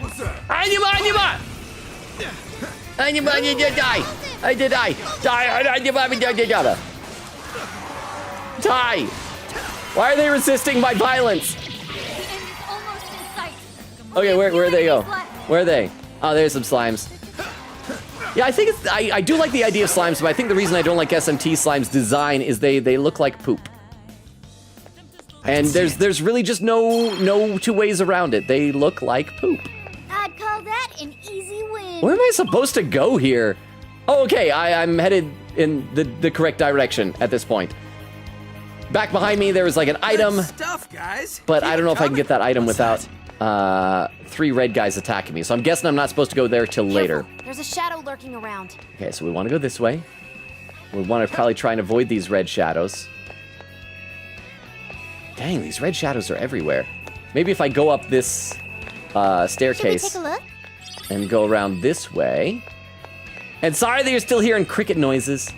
Die! Why are they resisting my violence? Okay, where they go? Where are they? Oh, there's some slimes. Yeah, I think it's, I do like the idea of slimes, but I think the reason I don't like SMT slimes design is they look like poop. And there's really just no two ways around it. They look like poop. I'd call that an easy win. Where am I supposed to go here? Oh, okay, I'm headed in the correct direction at this point. Back behind me, there was like an item. Stuff, guys. But I don't know if I can get that item without 3 red guys attacking me. So I'm guessing I'm not supposed to go there till later. There's a shadow lurking around. Okay, so we want to go this way. We want to probably try and avoid these red shadows. Dang, these red shadows are everywhere. Maybe if I go up this staircase Should we take a look? and go around this way. And sorry that you're still hearing cricket noises.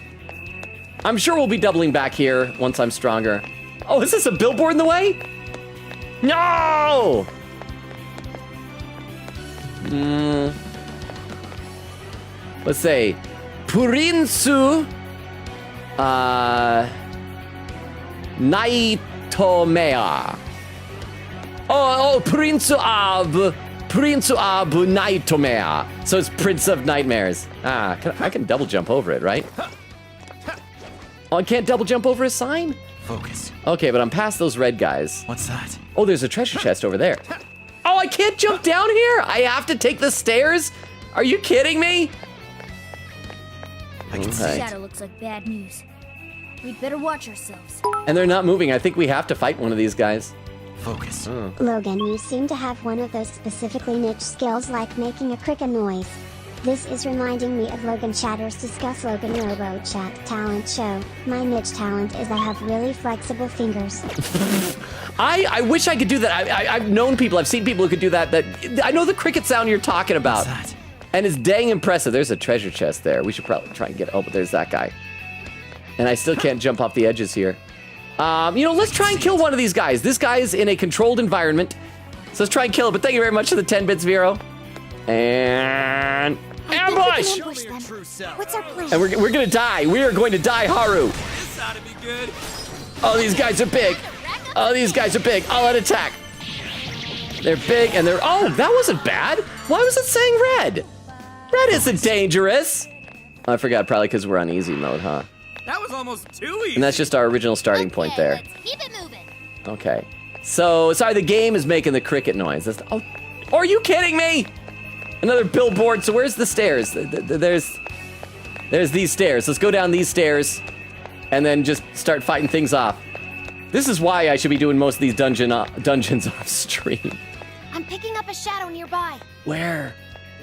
I'm sure we'll be doubling back here once I'm stronger. Oh, is this a billboard in the way? No! Let's say Purinsu Naitomea. Oh, Prince of Naitomea. So it's Prince of Nightmares. I can double jump over it, right? Oh, I can't double jump over a sign? Focus. Okay, but I'm past those red guys. What's that? Oh, there's a treasure chest over there. Oh, I can't jump down here? I have to take the stairs? Are you kidding me? This shadow looks like bad news. We'd better watch ourselves. And they're not moving. I think we have to fight one of these guys. Focus. Logan, you seem to have one of those specifically niche skills like making a cricket noise. This is reminding me of Logan Chatter's Discuss LoganRobo Chat talent show. My niche talent is I have really flexible fingers. I wish I could do that. I've known people, I've seen people who could do that. I know the cricket sound you're talking about. What's that? And it's dang impressive. There's a treasure chest there. We should probably try and get, oh, but there's that guy. And I still can't jump off the edges here. Let's try and kill one of these guys. This guy's in a controlled environment. So let's try and kill him. But thank you very much for the 10 bits, Vero. And ambush! What's our plan? And we're gonna die. We are going to die, Haru. This ought to be good. Oh, these guys are big. Oh, these guys are big. All out attack. They're big and they're, oh, that wasn't bad. Why was it saying red? Red isn't dangerous. I forgot, probably because we're on easy mode, huh? That was almost too easy. And that's just our original starting point there. Let's keep it moving. Okay. So, sorry, the game is making the cricket noise. Oh, are you kidding me? Another billboard. So where's the stairs? There's these stairs. Let's go down these stairs and then just start fighting things off. This is why I should be doing most of these dungeons off stream. I'm picking up a shadow nearby. Where?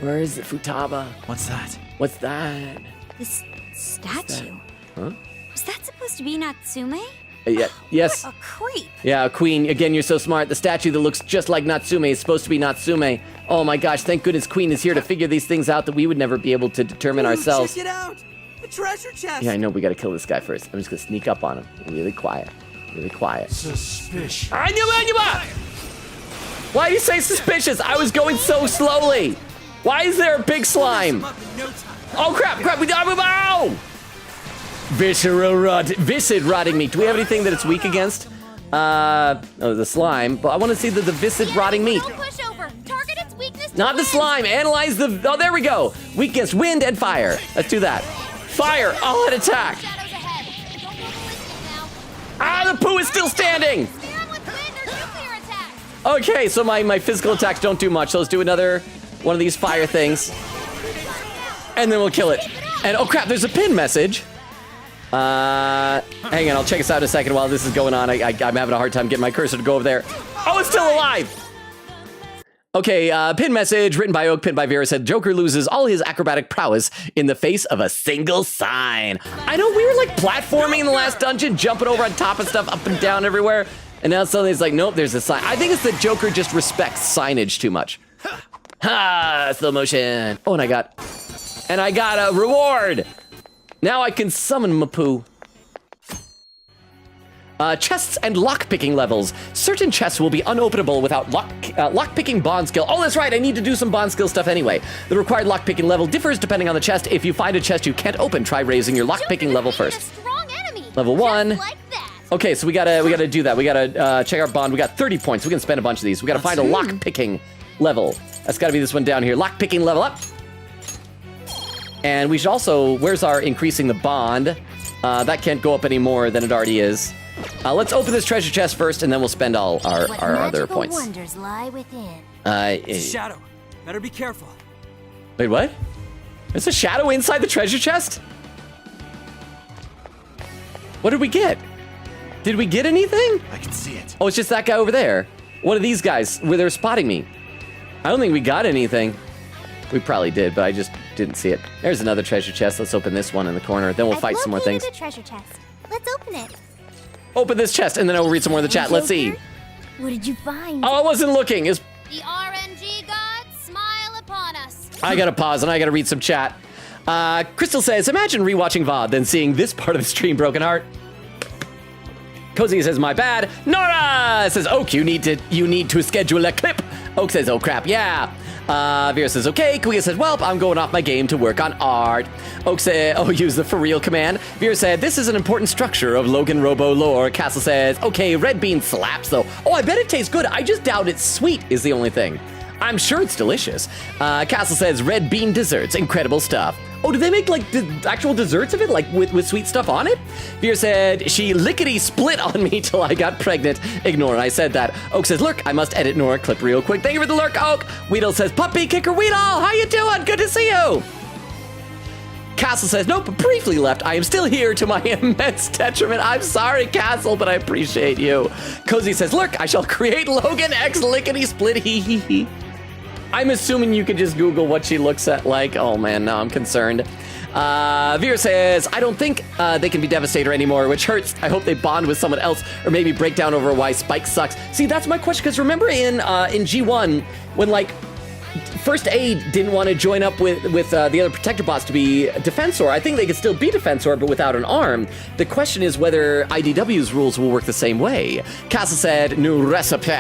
Where is it, Futaba? What's that? What's that? This statue. Huh? Was that supposed to be Natsume? Yeah, yes. What a creep. Yeah, Queen. Again, you're so smart. The statue that looks just like Natsume is supposed to be Natsume. Oh my gosh, thank goodness Queen is here to figure these things out that we would never be able to determine ourselves. Check it out. The treasure chest. Yeah, I know. We gotta kill this guy first. I'm just gonna sneak up on him. Really quiet. Really quiet. Suspicious. Why do you say suspicious? I was going so slowly. Why is there a big slime? Oh crap! Ow! Viscid rotting meat. Do we have anything that it's weak against? The slime. But I want to see the viscid rotting meat. Push over. Target its weakness. Not the slime. Analyze the. Oh, there we go. Weakness: wind and fire. Let's do that. Fire. All out attack. The poo is still standing. Okay, so my physical attacks don't do much. So let's do another one of these fire things, and then we'll kill it. And oh crap, there's a pin message. Hang on, I'll check this out in a second while this is going on. I'm having a hard time getting my cursor to go over there. Oh, it's still alive! Okay, pin message written by Oak, pinned by Vera, said Joker loses all his acrobatic prowess in the face of a single sign. I know we were like platforming in the last dungeon, jumping over on top of stuff, up and down everywhere. And now suddenly it's like, nope, there's a sign. I think it's that Joker just respects signage too much. Ha! Slow motion. Oh, and I got a reward. Now I can summon Mapu. Chests and lockpicking levels. Certain chests will be unopenable without lockpicking bond skill. Oh, that's right, I need to do some bond skill stuff anyway. The required lockpicking level differs depending on the chest. If you find a chest you can't open, try raising your lockpicking level first. Level 1. Okay, so we gotta do that. We gotta check our bond. We got 30 points. We can spend a bunch of these. We gotta find a lockpicking level. That's gotta be this one down here. Lockpicking level up. And we should also, where's our increasing the bond? That can't go up any more than it already is. Let's open this treasure chest first, and then we'll spend all our other points. Wonders lie within. Shadow. Better be careful. Wait, what? There's a shadow inside the treasure chest? What did we get? Did we get anything? I can see it. Oh, it's just that guy over there. One of these guys where they're spotting me. I don't think we got anything. We probably did, but I just didn't see it. There's another treasure chest. Let's open this one in the corner. Then we'll fight some more things. A treasure chest. Let's open it. Open this chest, and then I will read some more in the chat. Let's see. What did you find? Oh, I wasn't looking. The RNG gods smile upon us. I gotta pause, and I gotta read some chat. Crystal says, imagine rewatching VOD, then seeing this part of the stream, Broken Heart. Cozy says, my bad. Nora says, Oak, you need to schedule a clip. Oak says, oh crap, yeah. Vera says, okay. Kuya says, welp, I'm going off my game to work on art. Oak said, oh, use the for real command. Vera said, this is an important structure of Logan Robo lore. Castle says, okay, red bean slaps though. Oh, I bet it tastes good. I just doubt it's sweet is the only thing. I'm sure it's delicious. Castle says, red bean desserts, incredible stuff. Oh, did they make like actual desserts of it, like with sweet stuff on it? Veer said, she lickety split on me till I got pregnant. Ignore, I said that. Oak says, lurk, I must edit Nora clip real quick. Thank you for the lurk, Oak. Weedle says, puppy kicker Weedle, how you doing? Good to see you. Castle says, nope, briefly left. I am still here to my immense detriment. I'm sorry, Castle, but I appreciate you. Cozy says, lurk, I shall create Logan X lickety split, hee hee hee. I'm assuming you could just Google what she looks at like. Oh man, now I'm concerned. Veer says, I don't think they can be Devastator anymore, which hurts. I hope they bond with someone else or maybe break down over why Spike sucks. See, that's my question, because remember in G1, when like First Aid didn't want to join up with the other Protector bots to be Defensor. I think they could still be Defensor, but without an arm. The question is whether IDW's rules will work the same way. Castle said, new recipe.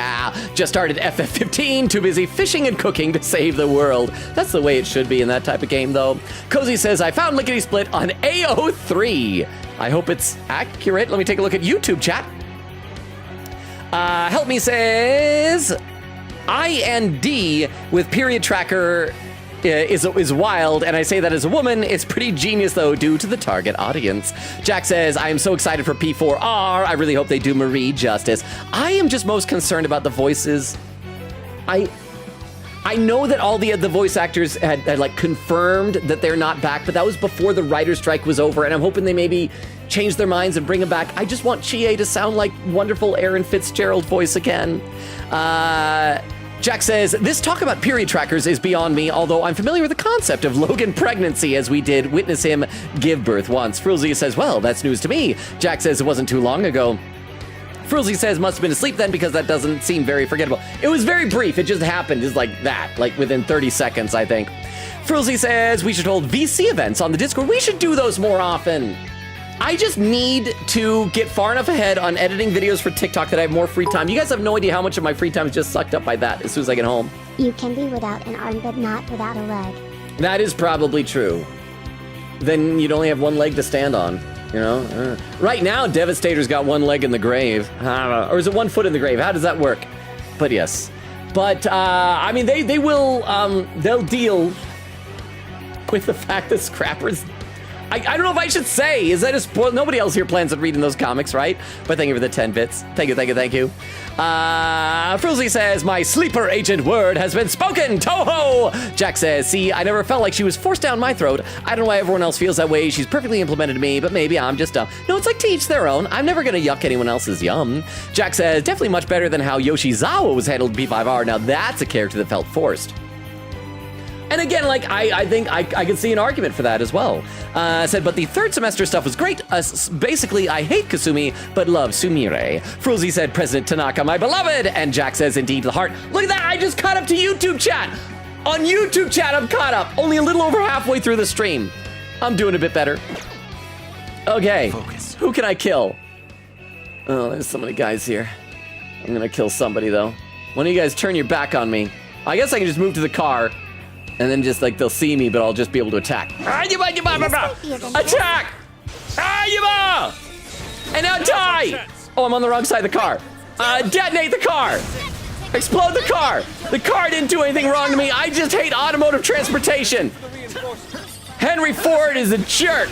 Just started FF15, too busy fishing and cooking to save the world. That's the way it should be in that type of game, though. Cozy says, I found Lickety Split on AO3. I hope it's accurate. Let me take a look at YouTube chat. Help me says... IND with period tracker is wild, and I say that as a woman. It's pretty genius, though, due to the target audience. Jack says, I am so excited for P4R. I really hope they do Marie justice. I am just most concerned about the voices. I know that all the voice actors had like confirmed that they're not back, but that was before the writer's strike was over, and I'm hoping they maybe change their minds and bring them back. I just want Chie to sound like wonderful Aaron Fitzgerald voice again. Jack says, this talk about period trackers is beyond me, although I'm familiar with the concept of Logan pregnancy, as we did witness him give birth once. Frilzy says, well, that's news to me. Jack says it wasn't too long ago. Frilzy says, must have been asleep then, because that doesn't seem very forgettable. It was very brief. It just happened. It's like that, like within 30 seconds, I think. Frilzy says, we should hold VC events on the Discord. We should do those more often. I just need to get far enough ahead on editing videos for TikTok that I have more free time. You guys have no idea how much of my free time is just sucked up by that as soon as I get home. You can be without an arm, but not without a leg. That is probably true. Then you'd only have one leg to stand on, you know? Right now, Devastator's got one leg in the grave. I don't know. Or is it 1 foot in the grave? How does that work? But yes. But, I mean, they will, they'll deal with the fact that Scrapper's... I don't know if I should say. Is that a spoil? Nobody else here plans on reading those comics, right? But thank you for the 10 bits. Thank you. Frilzy says, my sleeper agent word has been spoken. Toho! Jack says, see, I never felt like she was forced down my throat. I don't know why everyone else feels that way. She's perfectly implemented me, but maybe I'm just dumb. No, it's like to each their own. I'm never going to yuck anyone else's yum. Jack says, definitely much better than how Yoshizawa was handled in P5R. Now that's a character that felt forced. And again, like, I think I can see an argument for that as well. Said, but the third semester stuff was great. Basically, I hate Kasumi, but love Sumire. Fruzy said, President Tanaka, my beloved. And Jack says, indeed, the heart. Look at that, I just caught up to YouTube chat. On YouTube chat, I'm caught up. Only a little over halfway through the stream. I'm doing a bit better. Okay. Focus. Who can I kill? Oh, there's so many guys here. I'm gonna kill somebody, though. One of you guys turn your back on me. I guess I can just move to the car, and then just, like, they'll see me, but I'll just be able to attack. Attack! And now die! Oh, I'm on the wrong side of the car. Detonate the car! Explode the car! The car didn't do anything wrong to me. I just hate automotive transportation. Henry Ford is a jerk.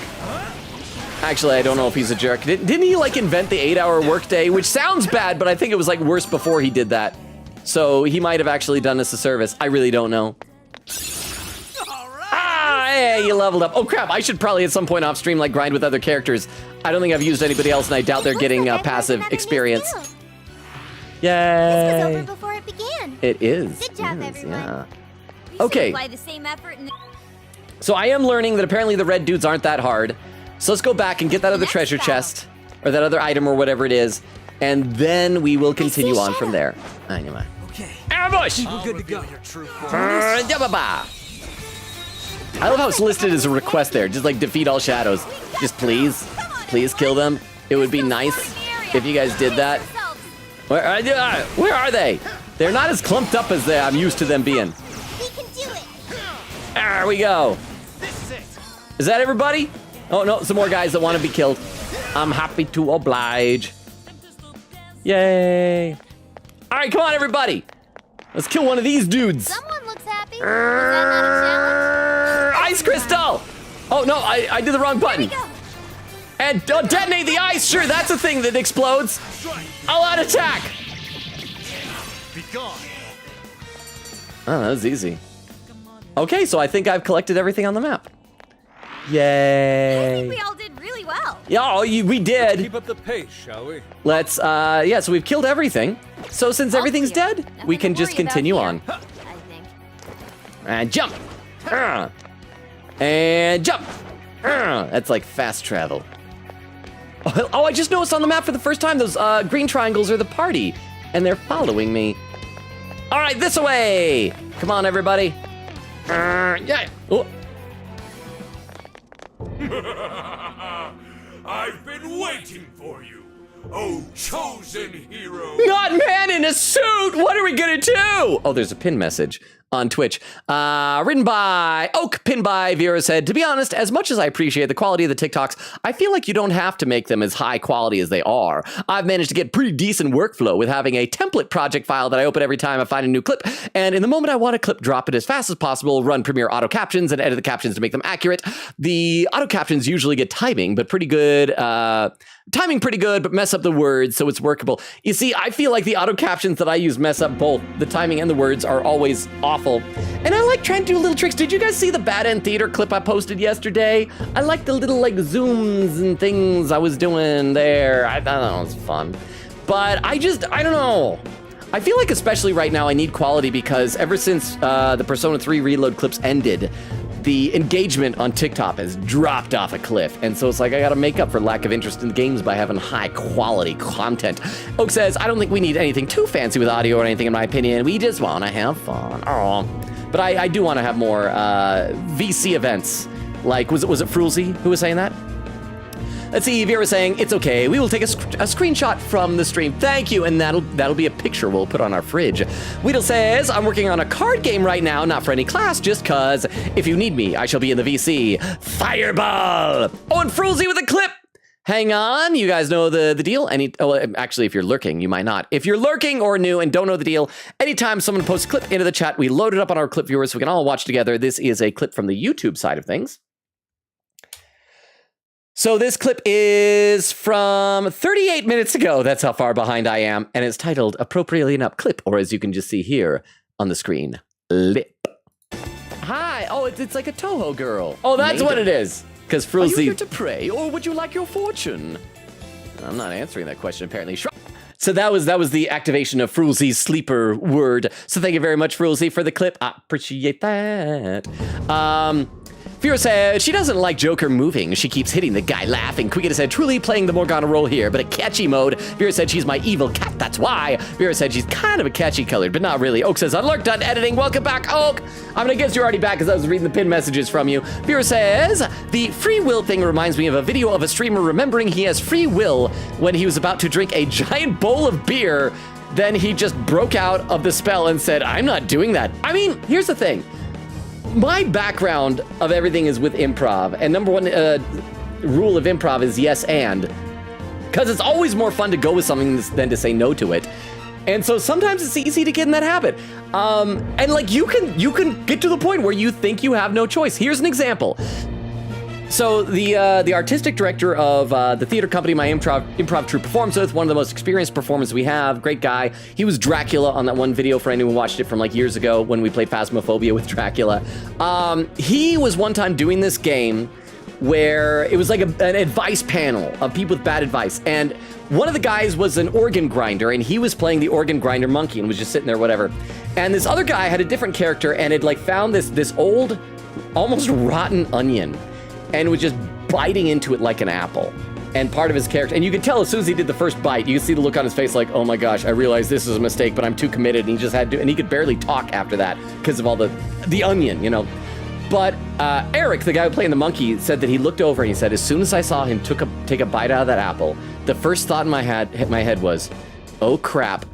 Actually, I don't know if he's a jerk. Didn't he, like, invent the 8-hour workday? Which sounds bad, but I think it was, like, worse before he did that. So he might have actually done us a service. I really don't know. Hey, you leveled up. Oh, crap. I should probably at some point off stream, like, grind with other characters. I don't think I've used anybody else, and I doubt they're getting passive experience. Yay. This was over before it began. It is. Good job, everyone. Yeah. Okay. Apply the same effort in So I am learning that apparently the red dudes aren't that hard. So let's go back and get that other treasure chest, or that other item, or whatever it is, and then we will continue on from there. Okay. Ambush! We're good to go. I love how it's listed as a request there. Just like defeat all shadows. Just please kill them. It would be nice if you guys did that. Where are they? They're not as clumped up as I'm used to them being. We can do it. There we go. Is that everybody? Oh no, some more guys that want to be killed. I'm happy to oblige. Yay. All right, come on, everybody. Let's kill one of these dudes. Someone looks happy. Was that not a challenge? Ice crystal. Oh no, I did the wrong button. And detonate the ice. Sure, that's a thing that explodes. All out attack. Be gone. Oh, that was easy. Okay, so I think I've collected everything on the map. Yay. I think we all did really well. Yeah, we did. Keep up the pace, shall we? Let's, yeah, so we've killed everything. So since everything's dead, we can just continue on. I think. And jump. And jump. That's like fast travel. Oh, I just noticed on the map for the first time, those green triangles are the party. And they're following me. All right, this way. Come on, everybody. Yeah. Oh. I've been waiting for you, oh chosen hero. Not man in a suit! What are we gonna do? Oh, there's a pin message on Twitch. Written by Oak, pinned by Vera's Head. To be honest, as much as I appreciate the quality of the TikToks, I feel like you don't have to make them as high quality as they are. I've managed to get pretty decent workflow with having a template project file that I open every time I find a new clip, and in the moment I want a clip, drop it as fast as possible, run Premiere auto captions, and edit the captions to make them accurate. The auto captions usually get timing pretty good, but mess up the words, so it's workable. You see, I feel like the auto captions that I use mess up both the timing and the words are always awful. And I like trying to do little tricks. Did you guys see the Bad End Theater clip I posted yesterday? I like the little like zooms and things I was doing there. I thought that was fun. But I don't know. I feel like especially right now I need quality because ever since the Persona 3 Reload clips ended, the engagement on TikTok has dropped off a cliff. And so it's like I gotta make up for lack of interest in the games by having high quality content. Oak says, I don't think we need anything too fancy with audio or anything in my opinion. We just wanna have fun. Oh. But I do wanna have more VC events. Like, was it Frulzy who was saying that? Let's see, Vera saying, it's okay. We will take a screenshot from the stream. Thank you, and that'll be a picture we'll put on our fridge. Weedle says, I'm working on a card game right now, not for any class, just cause. If you need me, I shall be in the VC. Fireball! Oh, and Frulzy with a clip! Hang on, you guys know the deal? Actually, if you're lurking, you might not. If you're lurking or new and don't know the deal, anytime someone posts a clip into the chat, we load it up on our clip viewers so we can all watch together. This is a clip from the YouTube side of things. So this clip is from 38 minutes ago. That's how far behind I am. And it's titled, appropriately enough, Clip, or as you can just see here on the screen, Lip. Hi. Oh, it's like a Toho girl. Oh, that's what it is. Because Frulzy... Are you here to pray, or would you like your fortune? I'm not answering that question, apparently. So that was the activation of Frulzy's sleeper word. So thank you very much, Frulzy, for the clip. I appreciate that. Vera said she doesn't like Joker moving. She keeps hitting the guy laughing. Quickita said, truly playing the Morgana role here, but a catchy mode. Vera said she's my evil cat, that's why. Vera said she's kind of a catchy colored, but not really. Oak says, Unlurked, done editing. Welcome back, Oak. I'm gonna guess you're already back because I was reading the pin messages from you. Vera says, the free will thing reminds me of a video of a streamer remembering he has free will when he was about to drink a giant bowl of beer. Then he just broke out of the spell and said, I'm not doing that. I mean, here's the thing. My background of everything is with improv, and number one rule of improv is yes and, because it's always more fun to go with something than to say no to it. And so sometimes it's easy to get in that habit. And like you can get to the point where you think you have no choice. Here's an example. So the artistic director of the theater company my improv troupe performs with, one of the most experienced performers we have, great guy. He was Dracula on that one video for anyone who watched it from like years ago when we played Phasmophobia with Dracula. He was one time doing this game where it was like an advice panel of people with bad advice. And one of the guys was an organ grinder, and he was playing the organ grinder monkey and was just sitting there, whatever. And this other guy had a different character and had like found this old, almost rotten onion, and was just biting into it like an apple. And part of his character, and you could tell as soon as he did the first bite, you could see the look on his face like, oh my gosh, I realize this is a mistake, but I'm too committed. And he just had to, and he could barely talk after that because of all the onion, you know. But Eric, the guy who played the monkey, said that he looked over and he said, as soon as I saw him take a bite out of that apple, the first thought in my head was, oh crap,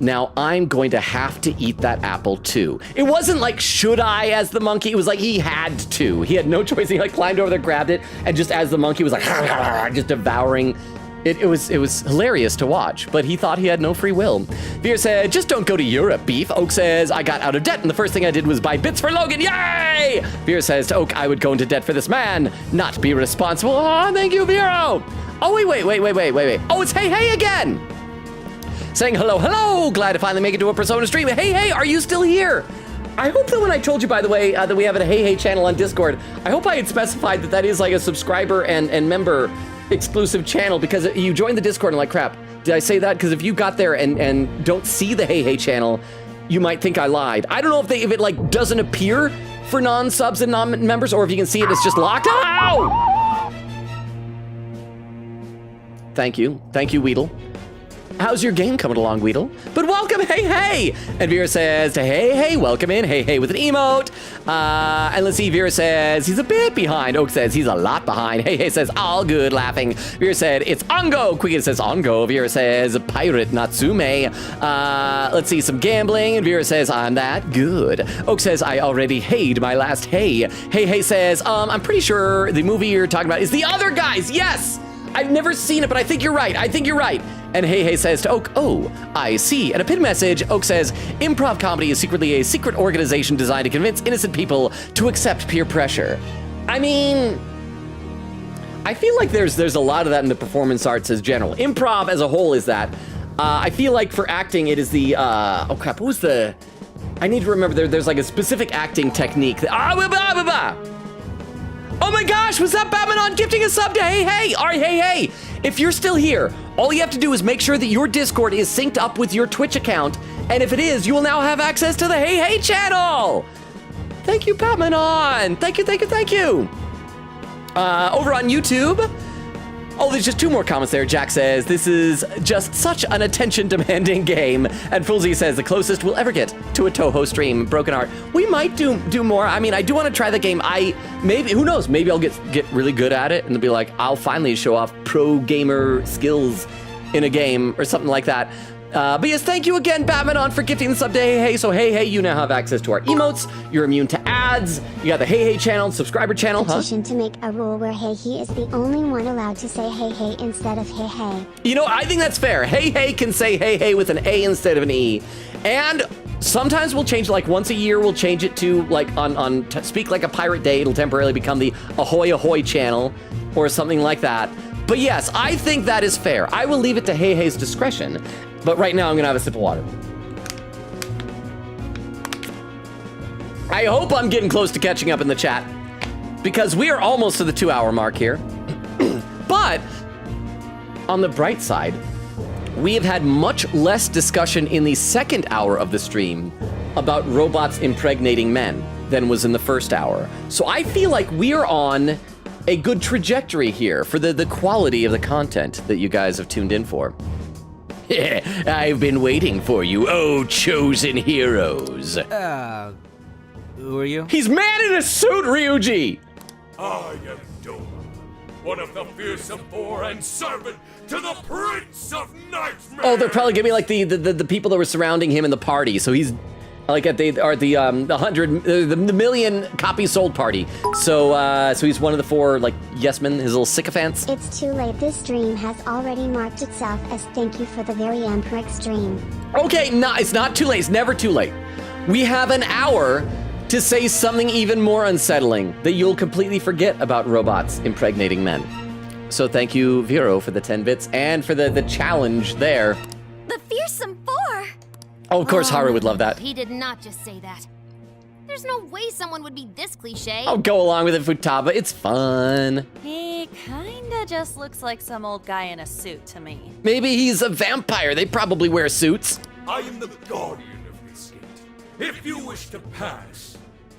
now I'm going to have to eat that apple too. It wasn't like, should I, as the monkey? It was like he had to. He had no choice. He like climbed over there, grabbed it, and just as the monkey was like, just devouring. It was hilarious to watch, but he thought he had no free will. Veer said, just don't go to Europe, Beef. Oak says, I got out of debt, and the first thing I did was buy bits for Logan. Yay! Veer says to Oak, I would go into debt for this man, not be responsible. Oh, thank you, Vero. Oh, wait. Oh, it's Hey again. Saying hello, glad to finally make it to a Persona stream. Hey, are you still here? I hope that when I told you, by the way, that we have a Hey channel on Discord, I hope I had specified that is like a subscriber and member exclusive channel, because you joined the Discord and like, crap, did I say that? Because if you got there and don't see the Hey channel, you might think I lied. I don't know if it like doesn't appear for non-subs and non-members, or if you can see it, it's just locked. Ow! Thank you, Weedle. How's your game coming along, Weedle? But welcome, Hey! And Vera says to Hey, welcome in, Hey with an emote. And let's see, Vera says he's a bit behind. Oak says he's a lot behind. Hey says all good, laughing. Vera said it's Ongo. Quickita says Ongo. Vera says Pirate Natsume. Let's see, some gambling. And Vera says I'm that good. Oak says I already hayed my last hay. Hey says I'm pretty sure the movie you're talking about is The Other Guys. Yes! I've never seen it, but I think you're right. And Hey says to Oak, oh, I see. And a pin message, Oak says, improv comedy is secretly a secret organization designed to convince innocent people to accept peer pressure. I mean, I feel like there's a lot of that in the performance arts as general. Improv as a whole is that. I feel like for acting, it is the, oh crap, what was the, I need to remember, there's like a specific acting technique. Oh my gosh, was that Batman on gifting a sub to Hey? All right, Hey. If you're still here, all you have to do is make sure that your Discord is synced up with your Twitch account. And if it is, you will now have access to the Hey channel. Thank you, Batman on. Thank you. Over on YouTube. Oh, there's just 2 more comments there. Jack says, this is just such an attention-demanding game. And Foolsy says, the closest we'll ever get to a Toho stream. Broken Heart. We might do more. I mean, I do want to try the game. Maybe, who knows? Maybe I'll get really good at it and be like, I'll finally show off pro gamer skills in a game or something like that. But yes, thank you again, Batman on, for gifting the sub to Hey. So Hey, you now have access to our emotes. You're immune to ads. You got the Hey channel, subscriber channel, Petition to make a rule where Hey is the only one allowed to say Hey instead of Hey. You know, I think that's fair. Hey can say Hey with an A instead of an E. And sometimes we'll change, like once a year, we'll change it to like on Speak Like a Pirate Day. It'll temporarily become the Ahoy channel or something like that. But yes, I think that is fair. I will leave it to Hey's discretion. But right now, I'm gonna have a sip of water. I hope I'm getting close to catching up in the chat, because we are almost to the 2-hour mark here. But on the bright side, we have had much less discussion in the second hour of the stream about robots impregnating men. than was in the first hour. So I feel like we are on a good trajectory here for the quality of the content that you guys have tuned in for. I've been waiting for you, oh chosen heroes. Who are you? He's man in a suit, Ryuji! I am Doma, one of the fearsome four and servant to the Prince of Nightmare. Oh, they're probably gonna be like the people that were surrounding him in the party. So he's like at the 1,000,000 copies sold party. So he's one of the four like yes men, his little sycophants. It's too late. This stream has already marked itself as thank you for the very Emperor stream. Okay, no, it's not too late. It's never too late. We have an hour to say something even more unsettling that you'll completely forget about robots impregnating men. So thank you, Vero, for the 10 bits and for the challenge there. The fearsome four! Oh, of course, Haru would love that. He did not just say that. There's no way someone would be this cliche. I'll go along with it, Futaba. It's fun. He kinda just looks like some old guy in a suit to me. Maybe he's a vampire. They probably wear suits. I am the guardian of this gate. If you wish to pass,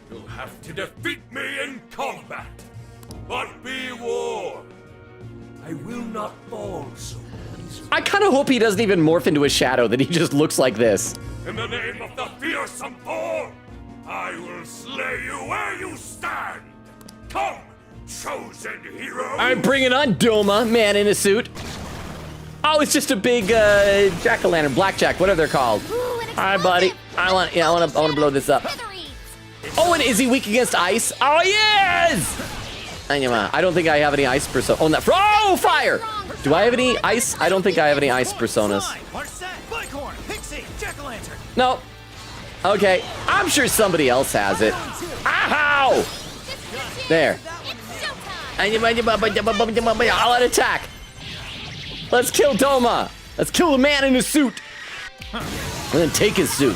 you'll have to defeat me in combat. But be warned, I will not fall so easily. I kind of hope he doesn't even morph into a shadow, that he just looks like this. In the name of the fearsome four, I will slay you where you stand. Come, chosen hero. I'm bringing on Doma, man in a suit. Oh, it's just a big jack-o'-lantern, blackjack, whatever they're called. Hi, buddy. I want to blow this up. Oh, and is he weak against ice? Oh, yes! I don't think I have any ice persona. Oh, fire! Do I have any ice? I don't think I have any ice personas. No. Okay. I'm sure somebody else has it. Ow! There. I'll attack. Let's kill Doma. Let's kill the man in his suit. And then take his suit.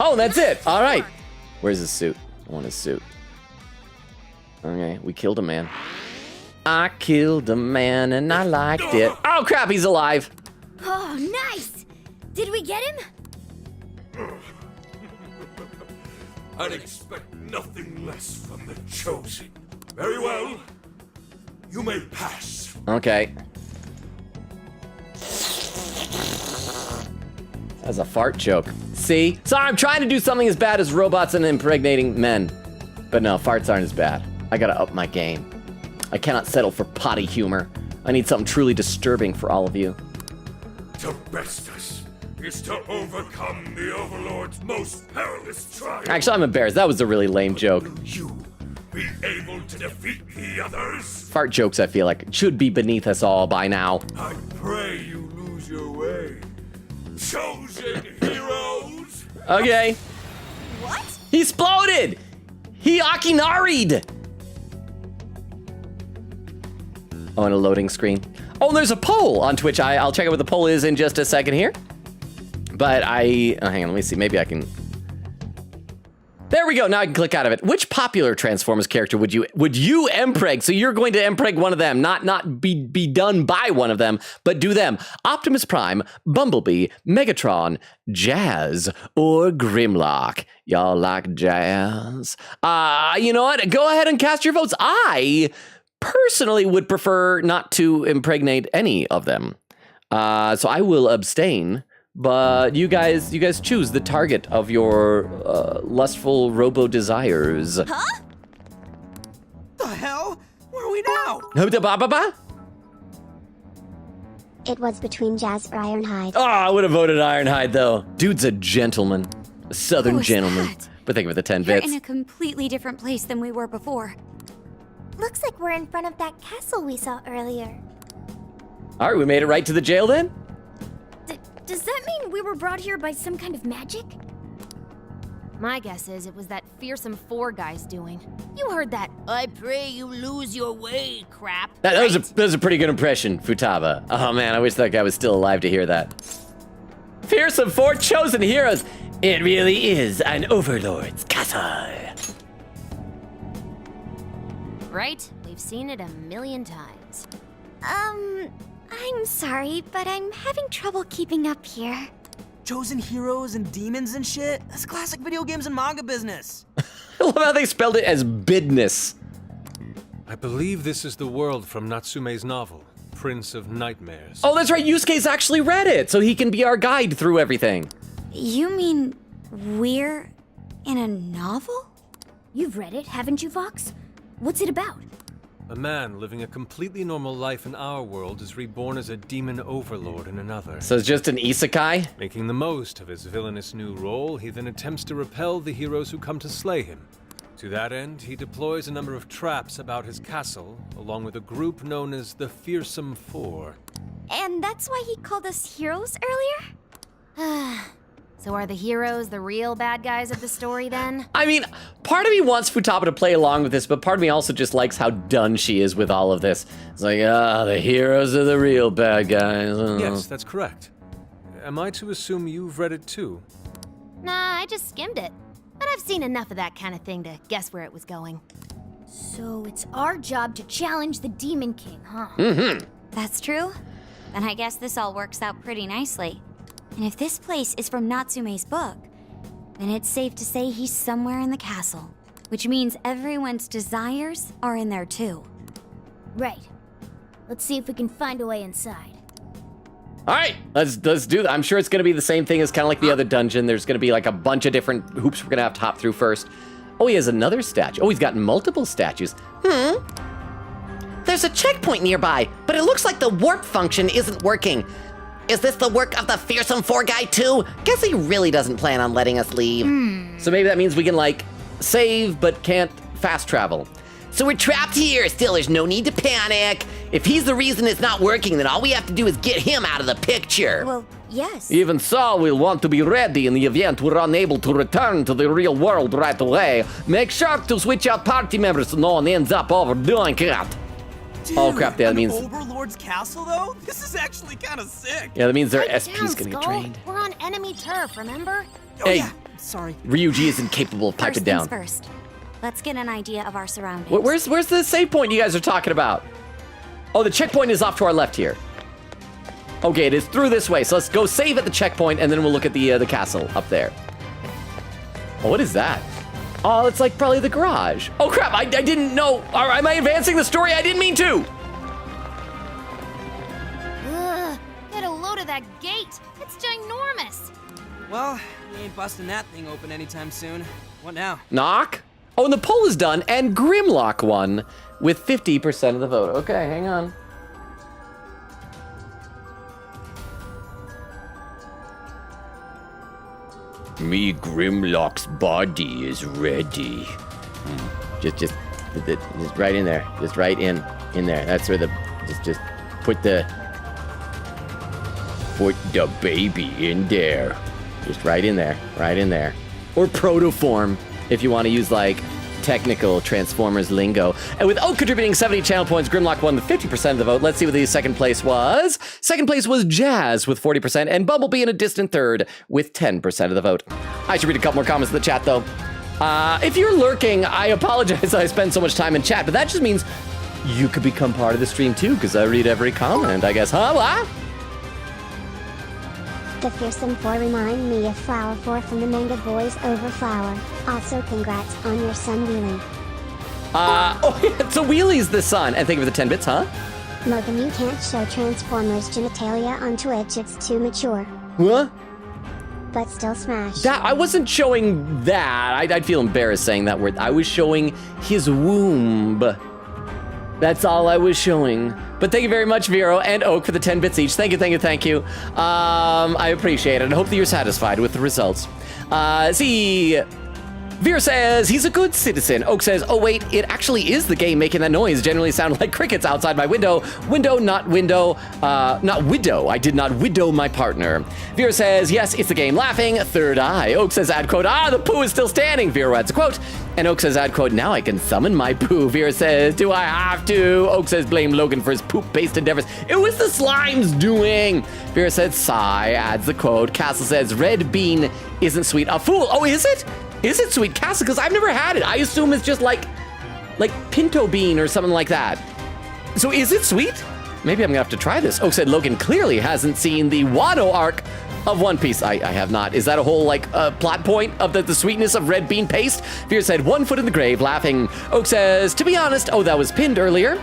Oh, that's it. All right. Where's his suit? I want his suit. Okay, we killed a man. I killed a man and I liked it. Oh crap, he's alive. Oh, nice! Did we get him? I'd expect nothing less from the chosen. Very well. You may pass. Okay. That's a fart joke. See? So I'm trying to do something as bad as robots and impregnating men. But no, farts aren't as bad. I gotta up my game. I cannot settle for potty humor. I need something truly disturbing for all of you. To best us is to overcome the Overlord's most perilous trial. Actually, I'm embarrassed. That was a really lame joke. You be able to defeat the others? Fart jokes, I feel like, should be beneath us all by now. I pray you lose your way. Chosen heroes! Okay. What? He exploded! He Akinari'd! Oh, and a loading screen. Oh, there's a poll on Twitch. I'll check out what the poll is in just a second here. But hang on, let me see. Maybe I can. There we go. Now I can click out of it. Which popular Transformers character would you empreg? So you're going to empreg one of them, not be done by one of them, but do them. Optimus Prime, Bumblebee, Megatron, Jazz, or Grimlock. Y'all like Jazz? You know what? Go ahead and cast your votes. I personally would prefer not to impregnate any of them. So I will abstain. But you guys choose the target of your lustful robo desires. Huh? The hell? Where are we now? It was between Jazz or Ironhide. Oh, I would have voted Ironhide though. Dude's a gentleman, a southern gentleman. But thank you for the 10 You're bits. in a completely different place than we were before. Looks like we're in front of that castle we saw earlier. All right, we made it right to the jail then. Does that mean we were brought here by some kind of magic? My guess is it was that fearsome four guy's doing. You heard that "I pray you lose your way" crap. That was a pretty good impression, Futaba. Oh man, I wish that guy was still alive to hear that. Fearsome four chosen heroes. It really is an overlord's castle. Right? We've seen it a million times. I'm sorry, but I'm having trouble keeping up here. Chosen heroes and demons and shit? That's classic video games and manga business. I love how they spelled it as bidness. I believe this is the world from Natsume's novel, Prince of Nightmares. Oh, that's right. Yusuke's actually read it, so he can be our guide through everything. You mean we're in a novel? You've read it, haven't you, Fox? What's it about? A man living a completely normal life in our world is reborn as a demon overlord in another. So it's just an isekai? Making the most of his villainous new role, he then attempts to repel the heroes who come to slay him. To that end, he deploys a number of traps about his castle, along with a group known as the Fearsome Four. And that's why he called us heroes earlier? So are the heroes the real bad guys of the story then? I mean, part of me wants Futaba to play along with this, but part of me also just likes how done she is with all of this. It's like, the heroes are the real bad guys. Yes, that's correct. Am I to assume you've read it too? Nah, I just skimmed it. But I've seen enough of that kind of thing to guess where it was going. So it's our job to challenge the Demon King, huh? Mm-hmm. That's true. Then I guess this all works out pretty nicely. And if this place is from Natsume's book, then it's safe to say he's somewhere in the castle. Which means everyone's desires are in there too. Right. Let's see if we can find a way inside. All right, let's do that. I'm sure it's going to be the same thing as kind of like the other dungeon. There's going to be like a bunch of different hoops we're going to have to hop through first. Oh, he has another statue. Oh, he's got multiple statues. There's a checkpoint nearby, but it looks like the warp function isn't working. Is this the work of the Fearsome Four guy too? Guess he really doesn't plan on letting us leave. So maybe that means we can like save but can't fast travel. So we're trapped here. Still, there's no need to panic. If he's the reason it's not working, then all we have to do is get him out of the picture. Well, yes. Even so, we'll want to be ready in the event we're unable to return to the real world right away. Make sure to switch out party members so no one ends up overdoing it. Dude, oh crap, that means... Overlord's castle, though? This is actually kind of sick. Yeah, that means their Pipe SP's down, gonna get Skull. trained. We're on enemy turf, remember? Oh, Hey, yeah. Sorry. Ryuji is incapable of piping First down. things first. Let's get an idea of our surroundings. Where's the save point you guys are talking about? Oh, the checkpoint is off to our left here. Okay, it is through this way, so let's go save at the checkpoint, and then we'll look at the castle up there. Oh, what is that? Oh, it's like probably the garage. Oh crap, I didn't know. Am I advancing the story? I didn't mean to. Ugh, get a load of that gate. It's ginormous. Well, we ain't busting that thing open anytime soon. What now? Knock. Oh, and the poll is done, and Grimlock won with 50% of the vote. Okay, hang on. Me Grimlock's body is ready. Just right in there. Just right in there. That's where just put the baby in there. Just right in there. Right in there. Or protoform, if you want to use like technical Transformers lingo. And with Oak contributing 70 channel points, Grimlock won with 50% of the vote. Let's see what the second place was. Second place was Jazz with 40%, and Bumblebee in a distant third with 10% of the vote. I should read a couple more comments in the chat though. If you're lurking, I apologize that I spend so much time in chat, but that just means you could become part of the stream too, because I read every comment, I guess. Huh? What? The Fearsome Four remind me of Flower 4 from the manga Boys Over Flower. Also, congrats on your son Wheelie. Oh yeah, so Wheelie's the son. And thank you for the 10 bits, huh? Logan, you can't show Transformers genitalia on Twitch, it's too mature. What? But still smash. That I wasn't showing that. I'd feel embarrassed saying that word. I was showing his womb. That's all I was showing. But thank you very much, Vero and Oak, for the 10 bits each. Thank you, thank you, thank you. I appreciate it, and hope that you're satisfied with the results. See... Veer says, he's a good citizen. Oak says, oh wait, it actually is the game making that noise. Generally sound like crickets outside my window. Window, not window. Not widow. I did not widow my partner. Veer says, yes, it's the game laughing. Third eye. Oak says, add quote, the poo is still standing. Veer adds a quote. And Oak says, add quote, now I can summon my poo. Veer says, do I have to? Oak says, blame Logan for his poop-based endeavors. It was the slime's doing. Veer says, sigh, adds the quote. Castle says, red bean isn't sweet. A fool. Oh, is it? Is it Sweet Castle? Because I've never had it. I assume it's just like pinto bean or something like that. So is it sweet? Maybe I'm gonna have to try this. Oak said Logan clearly hasn't seen the Wano arc of One Piece. I have not. Is that a whole, like, plot point of the sweetness of red bean paste? Veer said, 1 foot in the grave, laughing. Oak says, to be honest, oh, that was pinned earlier.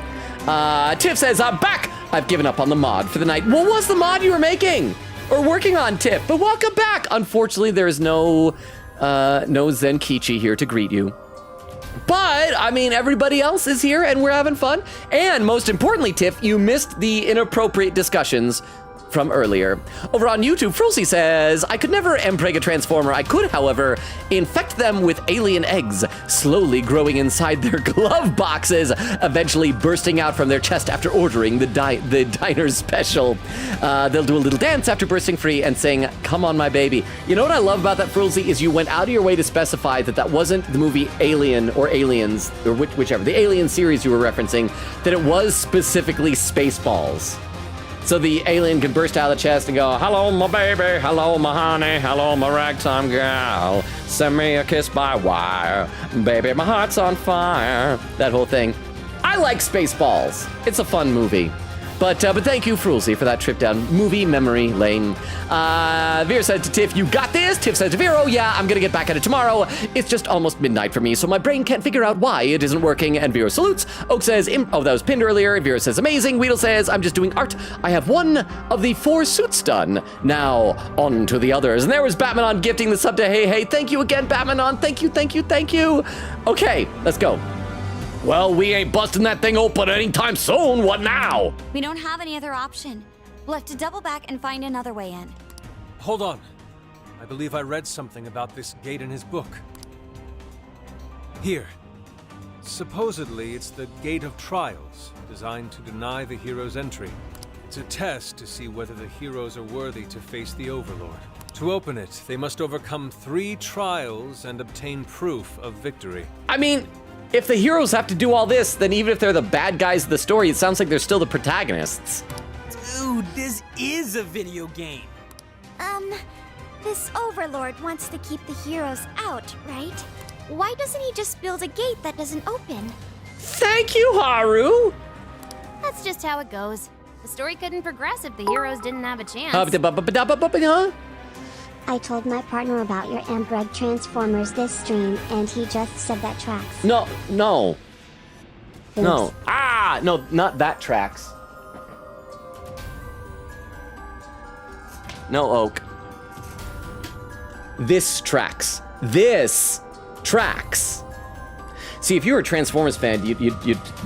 Tiff says, I'm back. I've given up on the mod for the night. What was the mod you were making? Or working on, Tiff? But welcome back. Unfortunately, there is no Zenkichi here to greet you. But, I mean, everybody else is here and we're having fun. And most importantly, Tiff, you missed the inappropriate discussions from earlier. Over on YouTube, Frosty says, I could never empreg a transformer. I could, however, infect them with alien eggs, slowly growing inside their glove boxes, eventually bursting out from their chest after ordering the diner's special. They'll do a little dance after bursting free and saying, come on, my baby. You know what I love about that, Frosty, is you went out of your way to specify that that wasn't the movie Alien or Aliens, or whichever, the Alien series you were referencing, that it was specifically Spaceballs. So the alien can burst out of the chest and go, hello, my baby, hello, my honey, hello, my ragtime gal, send me a kiss by wire, baby, my heart's on fire, that whole thing. I like Spaceballs. It's a fun movie. But thank you, Frulzy, for that trip down movie memory lane. Veer said to Tiff, you got this? Tiff said to Veer, oh yeah, I'm gonna get back at it tomorrow. It's just almost midnight for me, so my brain can't figure out why it isn't working. And Veer salutes. Oak says, oh, that was pinned earlier. Veer says, amazing. Weedle says, I'm just doing art. I have 1 of the 4 suits done. Now, on to the others. And there was Batmanon gifting the sub to Hey Hey. Thank you again, Batmanon. Thank you, thank you, thank you. Okay, let's go. Well, we ain't busting that thing open anytime soon. What now? We don't have any other option. We'll have to double back and find another way in. Hold on. I believe I read something about this gate in his book. Here. Supposedly, it's the Gate of Trials, designed to deny the heroes entry. It's a test to see whether the heroes are worthy to face the Overlord. To open it, they must overcome 3 trials and obtain proof of victory. I mean, if the heroes have to do all this, then even if they're the bad guys of the story, it sounds like they're still the protagonists. Dude, this is a video game. This Overlord wants to keep the heroes out, right? Why doesn't he just build a gate that doesn't open? Thank you, Haru! That's just how it goes. The story couldn't progress if the heroes didn't have a chance. I told my partner about your Ambreg Transformers this stream, and he just said that tracks. No. Oops. No. Ah! No, not that tracks. No, Oak. This tracks. This tracks. See, if you were a Transformers fan, you'd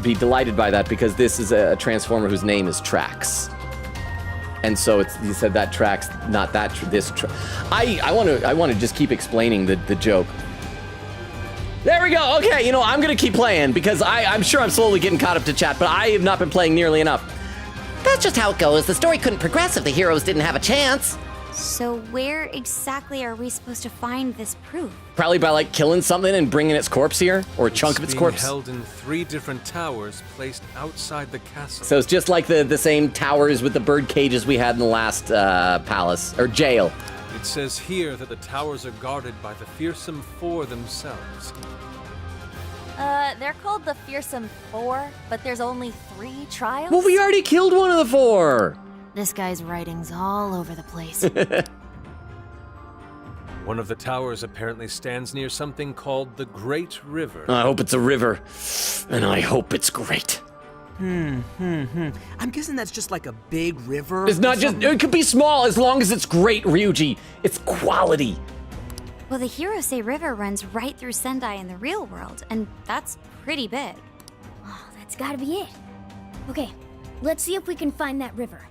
be delighted by that because this is a Transformer whose name is Trax. And so you said that tracks, not that, I want to just keep explaining the joke. There we go. Okay, you know, I'm going to keep playing because I'm sure I'm slowly getting caught up to chat, but I have not been playing nearly enough. That's just how it goes. The story couldn't progress if the heroes didn't have a chance. So where exactly are we supposed to find this proof? Probably by, like, killing something and bringing its corpse here, or a chunk of its corpse. It's being held in 3 different towers placed outside the castle. So it's just like the same towers with the bird cages we had in the last palace, or jail. It says here that the towers are guarded by the fearsome 4 themselves. They're called the Fearsome 4, but there's only 3 trials? Well, we already killed one of the 4! This guy's writing's all over the place. One of the towers apparently stands near something called the Great River. I hope it's a river, and I hope it's great. I'm guessing that's just like a big river. It's not just, it could be small as long as it's great, Ryuji. It's quality. Well, the heroes say river runs right through Sendai in the real world, and that's pretty big. Oh, that's gotta be it. Okay, let's see if we can find that river.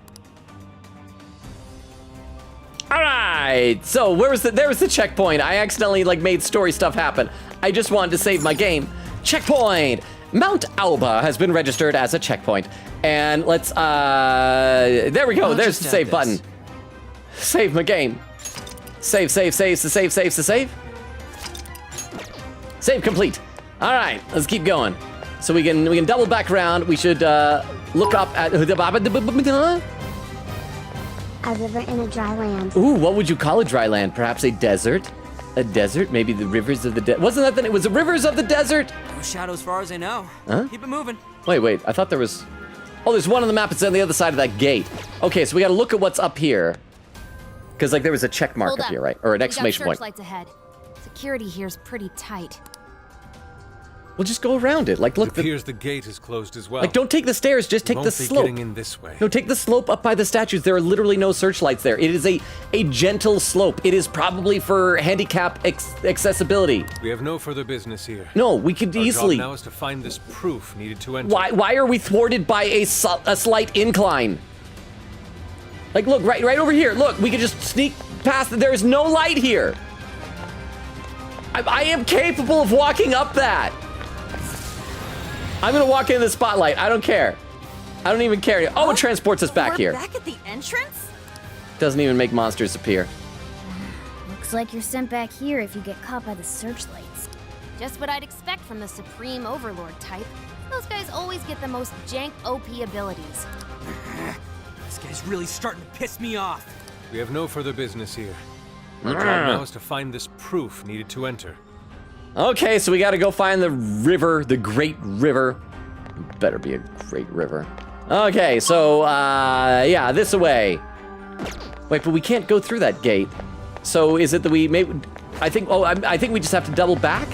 All right, so there was the checkpoint. I accidentally made story stuff happen. I just wanted to save my game. Checkpoint. Mount Alba has been registered as a checkpoint. And let's, there we go. There's the save button. Save my game. Save. Save complete. All right, let's keep going. So we can double back around. We should look up at A river in a dry land. Ooh, what would you call a dry land? Perhaps a desert? A desert? Maybe the rivers of the desert. Wasn't that it was the rivers of the desert? No shadow as far as I know. Huh? Keep it moving. Wait. I thought there was... Oh, there's one on the map. It's on the other side of that gate. Okay, so we gotta look at what's up here. Because, like, there was a check mark Hold up up. here, right? Or an We exclamation got point. searchlights ahead. Security here's pretty tight. We'll just go around it. Like, look. It appears the gate is closed as well. Like, don't take the stairs, just take the Won't be slope. getting in this way. No, take the slope up by the statues. There are literally no searchlights there. It is a gentle slope. It is probably for handicap accessibility. We have no further business here. No, we could Our easily. job now is to find this proof needed to enter. Why are we thwarted by a slight incline? Like, look, right over here. Look, we could just sneak past. There is no light here. I am capable of walking up that. I'm gonna walk in the spotlight. I don't care. I don't even care. Oh, it transports us back here. Back at the entrance? Doesn't even make monsters appear. Looks like you're sent back here if you get caught by the searchlights. Just what I'd expect from the Supreme Overlord type. Those guys always get the most jank OP abilities. This guy's really starting to piss me off. We have no further business here. Our job now is to find this proof needed to enter. Okay, so we gotta go find the river, the Great River. Better be a great river. Okay, so, yeah, this way. Wait, but we can't go through that gate. So is it that we maybe, I think we just have to double back?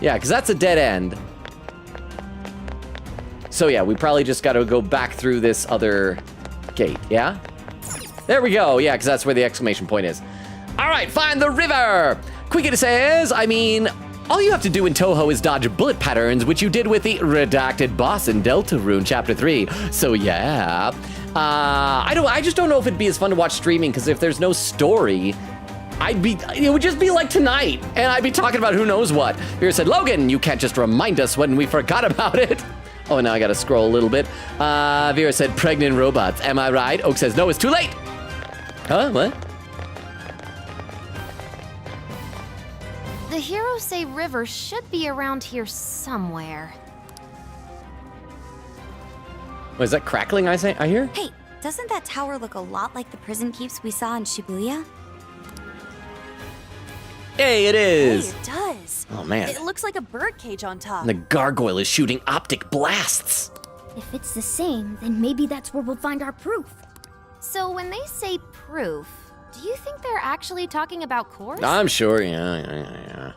Yeah, because that's a dead end. So yeah, we probably just gotta go back through this other gate, yeah? There we go, yeah, because that's where the exclamation point is. All right, find the river! Quickity says, all you have to do in Touhou is dodge bullet patterns, which you did with the redacted boss in Deltarune Chapter 3. So yeah, I just don't know if it'd be as fun to watch streaming, because if there's no story, it would just be like tonight, and I'd be talking about who knows what. Vera said, Logan, you can't just remind us when we forgot about it. Oh, now I gotta scroll a little bit. Vera said, pregnant robots, am I right? Oak says, no, it's too late. Huh, what? The heroes say river should be around here somewhere. What, is that crackling I hear? Hey, doesn't that tower look a lot like the prison keeps we saw in Shibuya? Hey, it is. Hey, it does. Oh, man. It looks like a birdcage on top. The gargoyle is shooting optic blasts. If it's the same, then maybe that's where we'll find our proof. So when they say proof, do you think they're actually talking about cores? I'm sure, yeah.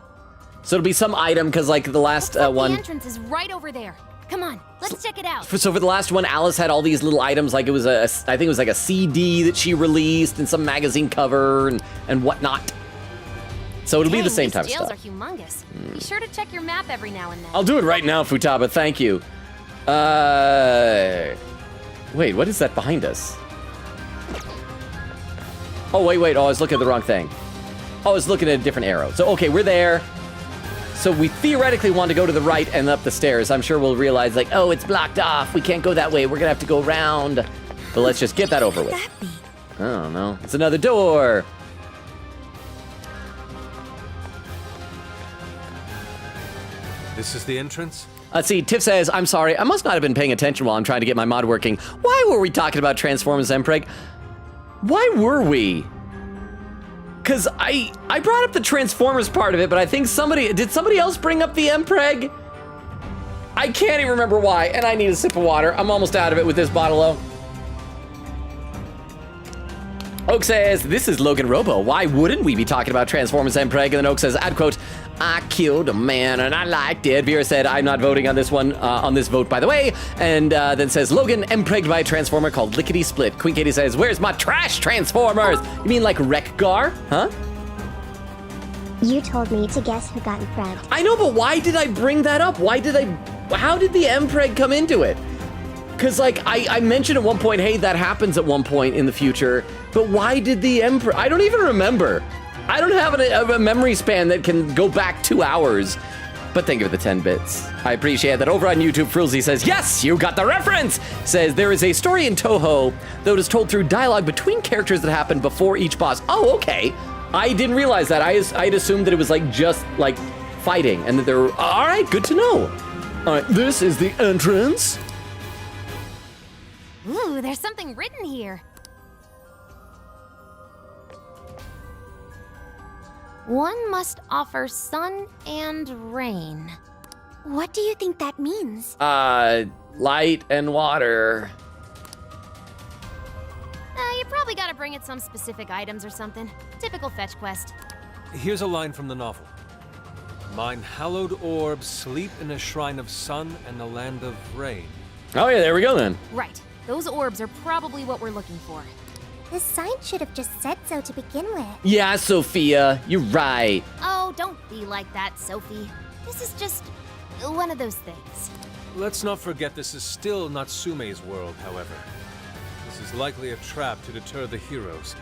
So it'll be some item, because like the last one. The entrance is right over there. Come on, let's check it out. So for the last one, Alice had all these little items, like it was I think it was like a CD that she released and some magazine cover and whatnot. So it'll be the same type of jails stuff. Are humongous. Be sure to check your map every now and then. I'll do it right now, Futaba. Thank you. Wait, what is that behind us? Oh, wait. Oh, I was looking at the wrong thing. Oh, I was looking at a different arrow. So, okay, we're there. So we theoretically want to go to the right and up the stairs. I'm sure we'll realize, like, oh, it's blocked off. We can't go that way. We're going to have to go around. But let's just get that over with. I don't know. It's another door. This is the entrance? Let's see, Tiff says, I'm sorry, I must not have been paying attention while I'm trying to get my mod working. Why were we talking about Transformers Mpreg? Why were we? Because I brought up the Transformers part of it, but I think did somebody else bring up the Mpreg? I can't even remember why, and I need a sip of water. I'm almost out of it with this bottle though. Oak says, this is Logan Robo. Why wouldn't we be talking about Transformers Mpreg? And then Oak says, ad quote, I killed a man and I liked it. Vera said, I'm not voting on this one, on this vote, by the way. And then says, Logan Mpregged by a Transformer called Lickety Split. Queen Katie says, where's my trash Transformers? You mean like Wreck-Gar? Huh? You told me to guess who got Mpregged. I know, but why did I bring that up? How did the Mpreg come into it? Because, like, I mentioned at one point, hey, that happens at one point in the future, but why did the Mpreg... I don't even remember. I don't have a memory span that can go back 2 hours. But thank you for the 10 bits. I appreciate that. Over on YouTube, Frilzy says, yes, you got the reference! Says, there is a story in Touhou that is told through dialogue between characters that happened before each boss. Oh, okay. I didn't realize that. I'd assumed that it was, like, just, like, fighting, and that there were... All right, good to know. All right, this is the entrance. Ooh, there's something written here. One must offer sun and rain. What do you think that means? Light and water. You probably got it bring it some specific items or something? Typical fetch quest. Here's a line from the novel. Mine hallowed orbs sleep in a shrine of sun and the land of rain. Oh yeah, there we go then. Right. Those orbs are probably what we're looking for. The sign should have just said so to begin with. Yeah, Sophia, you're right. Oh, don't be like that, Sophie. This is just one of those things. Let's not forget this is still Natsume's world, however. This is likely a trap to deter the heroes.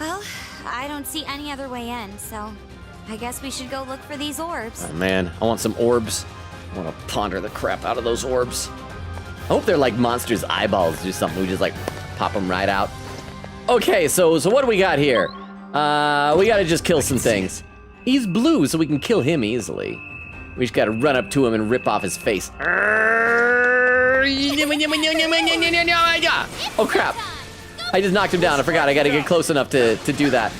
Well, I don't see any other way in, so I guess we should go look for these orbs. Oh man, I want some orbs. I want to ponder the crap out of those orbs. I hope they're like monsters' eyeballs or something. We just like pop them right out. Okay, so what do we got here? We gotta just kill some things. He's blue, so we can kill him easily. We just gotta run up to him and rip off his face. Oh crap. I just knocked him down. I forgot. I gotta get close enough to do that.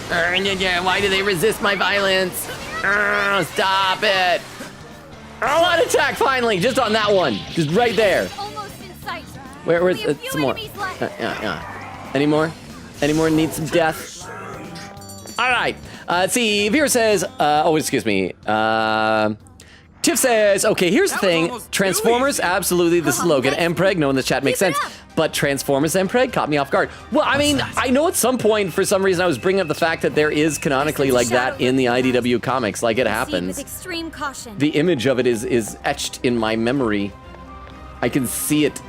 Why do they resist my violence? Stop it. Light attack finally, just on that one. Just right there. Almost in sight. Where's some more? Any more? Any more need some death? All right. Let's see. Vera says, excuse me. Tiff says, okay, here's the thing. Transformers, absolutely. This is Logan. Mpreg, no in the chat makes sense. But Transformers Mpreg caught me off guard. Well, I mean, I know at some point, for some reason, I was bringing up the fact that there is canonically like that in the IDW comics. Like it happens. With extreme caution. The image of it is etched in my memory. I can see it.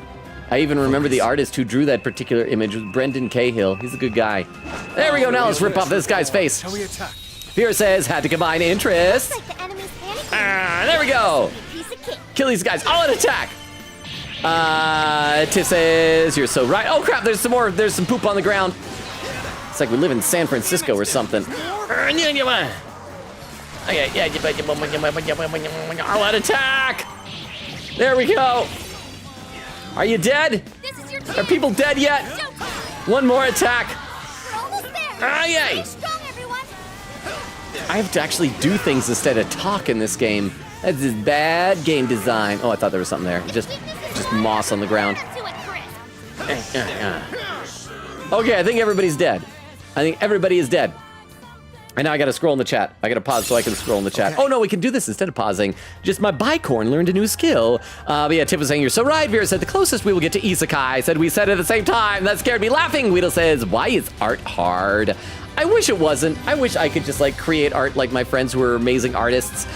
I even remember the artist who drew that particular image, Brendan Cahill. He's a good guy. There we go. Now let's rip off this guy's face. Shall we attack? Vera says, had to combine interest. Looks like the enemy's panicking. There we go. Piece of cake. Kill these guys. All out attack. Tiff says, you're so right. Oh crap, there's some more. There's some poop on the ground. It's like we live in San Francisco or something. Okay, all out attack. There we go. Are you dead? Are people dead yet? One more attack. Yay. I have to actually do things instead of talk in this game. That's just bad game design. Oh, I thought there was something there. Just moss on the ground. Okay, I think everybody's dead. I think everybody is dead. And now I gotta scroll in the chat. I gotta pause so I can scroll in the chat. Oh no, we can do this instead of pausing. Just my bicorn learned a new skill. But yeah, Tiff was saying, you're so right. Vera said, the closest we will get to isekai. Said we said it at the same time. That scared me laughing. Weedle says, why is art hard? I wish it wasn't. I wish I could just like create art like my friends who are amazing artists.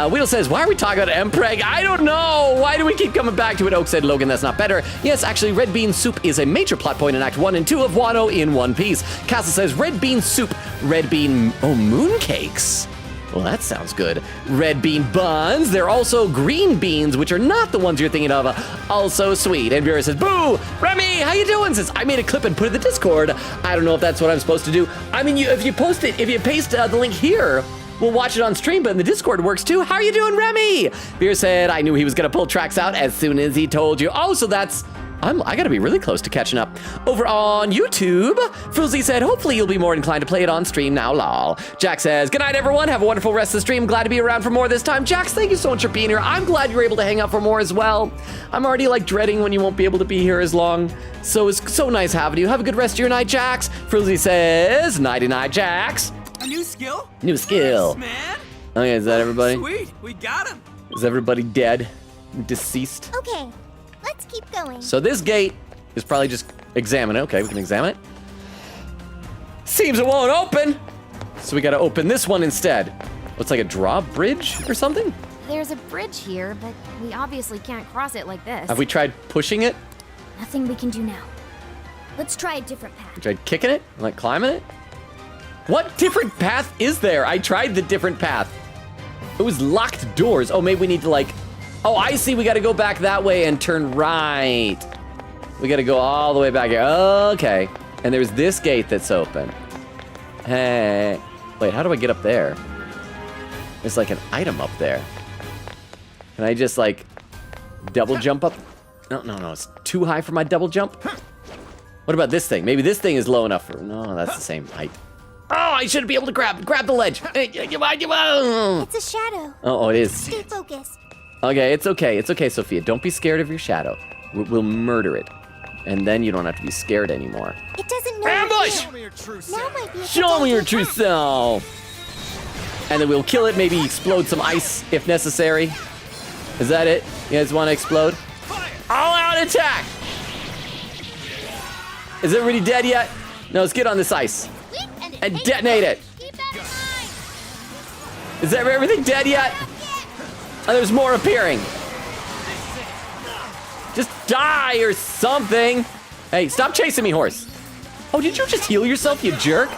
Weedle says, why are we talking about Mpreg? I don't know. Why do we keep coming back to it? Oak said, Logan, that's not better. Yes, actually, red bean soup is a major plot point in Act 1 and 2 of Wano in One Piece. Castle says, red bean soup, red bean, mooncakes. Well, that sounds good. Red bean buns. They're also green beans, which are not the ones you're thinking of. Also sweet. And Vera says, boo! Remy, how you doing? Says, I made a clip and put it in the Discord. I don't know if that's what I'm supposed to do. I mean, if you post it, if you paste the link here, we'll watch it on stream, but in the Discord works too. How are you doing, Remy? Vera said, I knew he was going to pull tracks out as soon as he told you. Oh, so that's... I gotta be really close to catching up. Over on YouTube, Fruzy said, hopefully you'll be more inclined to play it on stream now, lol. Jack says, good night, everyone. Have a wonderful rest of the stream. Glad to be around for more this time. Jax, thank you so much for being here. I'm glad you're able to hang out for more as well. I'm already like dreading when you won't be able to be here as long. So it's so nice having you. Have a good rest of your night, Jax. Fruzy says, nighty-night, Jax. A new skill? New skill. Man. Okay, is that everybody? Sweet, we got him. Is everybody dead? Deceased? Okay, let's keep going. So this gate is probably just examine it. Okay, we can examine it. Seems it won't open. So we gotta open this one instead. Looks like a drawbridge or something? There's a bridge here, but we obviously can't cross it like this. Have we tried pushing it? Nothing we can do now. Let's try a different path. We tried kicking it? Like climbing it? What different path is there? I tried the different path. It was locked doors. Oh, maybe we need to like... Oh, I see. We gotta go back that way and turn right. We gotta go all the way back here. Okay. And there's this gate that's open. Hey. Wait, how do I get up there? There's like an item up there. Can I just like double jump up? No, it's too high for my double jump. What about this thing? Maybe this thing is low enough for, no, that's the same height. Oh, I should be able to grab the ledge. It's a shadow. Oh, it is. Stay focused. Okay, it's okay, Sophia. Don't be scared of your shadow. We'll murder it. And then you don't have to be scared anymore. It doesn't didn't know. Ambush! Show me your true self. Now might be a Show me your good true time. self. And then we'll kill it, maybe explode some ice if necessary. Is that it? You guys want to explode? All out attack! Is everybody dead yet? No, let's get on this ice and detonate it. Is everything dead yet? Oh, there's more appearing. Just die or something. Hey, stop chasing me, horse. Oh, did you just heal yourself, you jerk?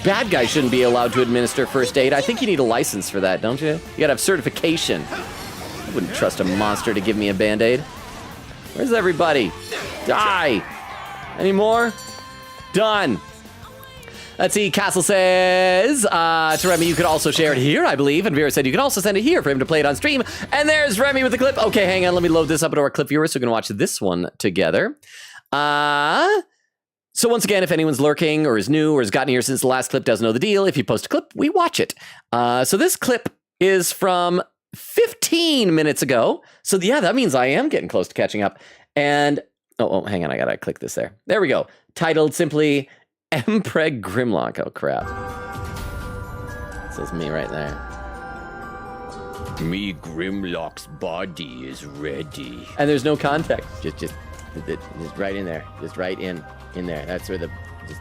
Bad guys shouldn't be allowed to administer first aid. I think you need a license for that, don't you? You gotta have certification. I wouldn't trust a monster to give me a band-aid. Where's everybody? Die. Any more? Done. Let's see, Castle says, to Remy, you could also share it here, I believe. And Vera said you can also send it here for him to play it on stream. And there's Remy with the clip. Okay, hang on, let me load this up into our clip viewers so we can watch this one together. So once again, if anyone's lurking or is new or has gotten here since the last clip, doesn't know the deal, if you post a clip, we watch it. So this clip is from 15 minutes ago. So yeah, that means I am getting close to catching up. And, oh, hang on, I gotta click this there. There we go. Titled simply, Mpreg Grimlock. Oh, crap. This is me right there. Me Grimlock's body is ready. And there's no context. Just right in there. Just right in there. That's where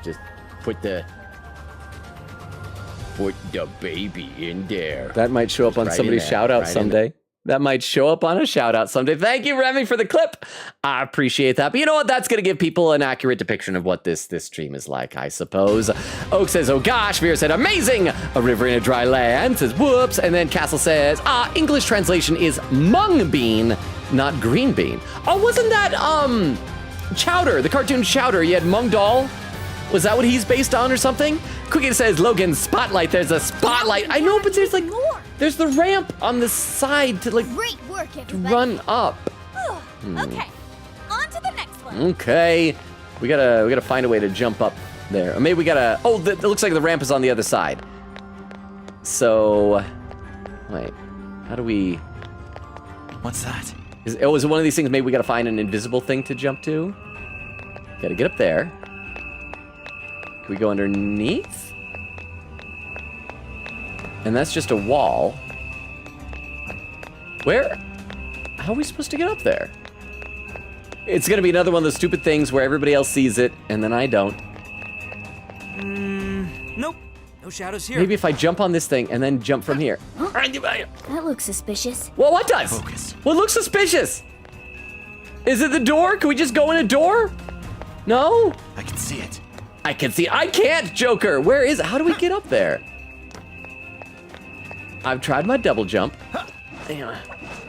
just put the baby in there. That might show up on somebody's shout out someday. That might show up on a shout out someday. Thank you, Remy, for the clip. I appreciate that. But you know what? That's going to give people an accurate depiction of what this stream is like, I suppose. Oak says, oh gosh. Vera said, amazing. A river in a dry land. Says, whoops. And then Castle says, English translation is mung bean, not green bean. Oh, wasn't that, Chowder, the cartoon Chowder? You had Mung Doll. Was that what he's based on or something? Cookie says, Logan, spotlight. There's a spotlight. I know, but there's the ramp on the side to Great work, everybody. run up. Okay, on to the next one. Okay, we gotta find a way to jump up there. Or maybe we gotta. Oh, it looks like the ramp is on the other side. So, wait, how do we? What's that? Is it one of these things? Maybe we gotta find an invisible thing to jump to. Gotta get up there. Can we go underneath? And that's just a wall. Where? How are we supposed to get up there? It's gonna be another one of those stupid things where everybody else sees it and then I don't. Nope. No shadows here. Maybe if I jump on this thing and then jump from here. That looks suspicious. Well, what does? Focus. What looks suspicious? Is it the door? Can we just go in a door? No? I can see it. I can see. I can't, Joker. Where is it? How do we get up there? I've tried my double jump.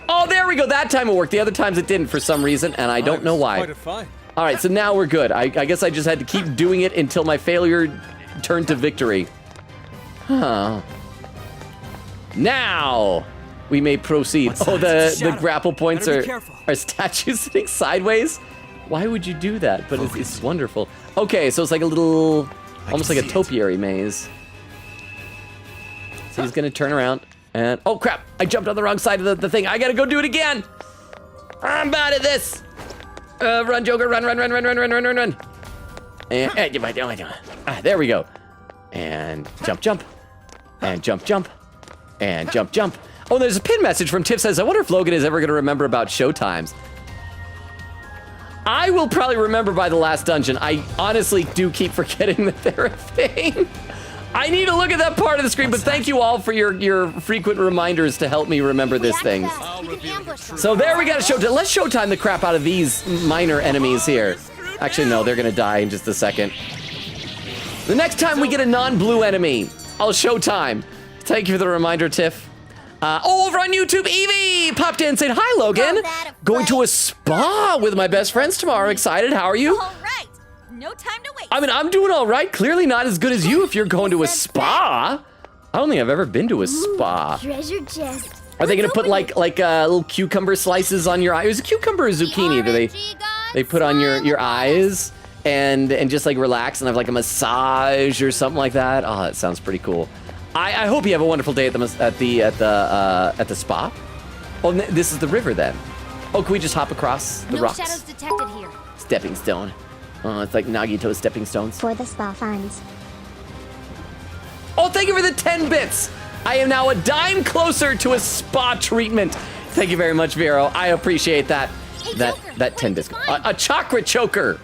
Oh, there we go. That time it worked. The other times it didn't for some reason, and I don't know why. Quite a fight. All right, so now we're good. I guess I just had to keep doing it until my failure turned to victory. Huh. Now we may proceed. Oh, the grapple points are statues sitting sideways. Why would you do that? But it's wonderful. Okay, so it's like a little, almost like a topiary maze. So he's gonna turn around and, oh crap, I jumped on the wrong side of the thing. I gotta go do it again. I'm bad at this. Run, Joker, run. And there we go. And jump. And jump. And jump. Oh, there's a pin message from Tiff says, I wonder if Logan is ever gonna remember about showtimes. I will probably remember by the last dungeon. I honestly do keep forgetting that they're a thing. I need to look at that part of the screen, but thank you all for your frequent reminders to help me remember these things. So there we got a showtime. Let's showtime the crap out of these minor enemies here. Actually, no, they're gonna die in just a second. The next time we get a non-blue enemy, I'll showtime. Thank you for the reminder, Tiff. Over on YouTube, Evie popped in saying, hi, Logan. Going to a spa with my best friends tomorrow. Excited. How are you? All right. No time to wait. I mean, I'm doing all right. Clearly not as good as you if you're going to a spa. I don't think I've ever been to a spa. Treasure chest. Are they going to put like little cucumber slices on your eyes? Is it cucumber or zucchini? Do they put on your eyes and just like relax and have like a massage or something like that? Oh, that sounds pretty cool. I hope you have a wonderful day at the spa. Oh, this is the river then. Oh, can we just hop across the rocks? No shadows detected here. Stepping stone. Oh, it's like Nagito's stepping stones. For the spa funds. Oh, thank you for the 10 bits. I am now a dime closer to a spa treatment. Thank you very much, Vero. I appreciate that. Hey, that 10 bits. A chakra choker.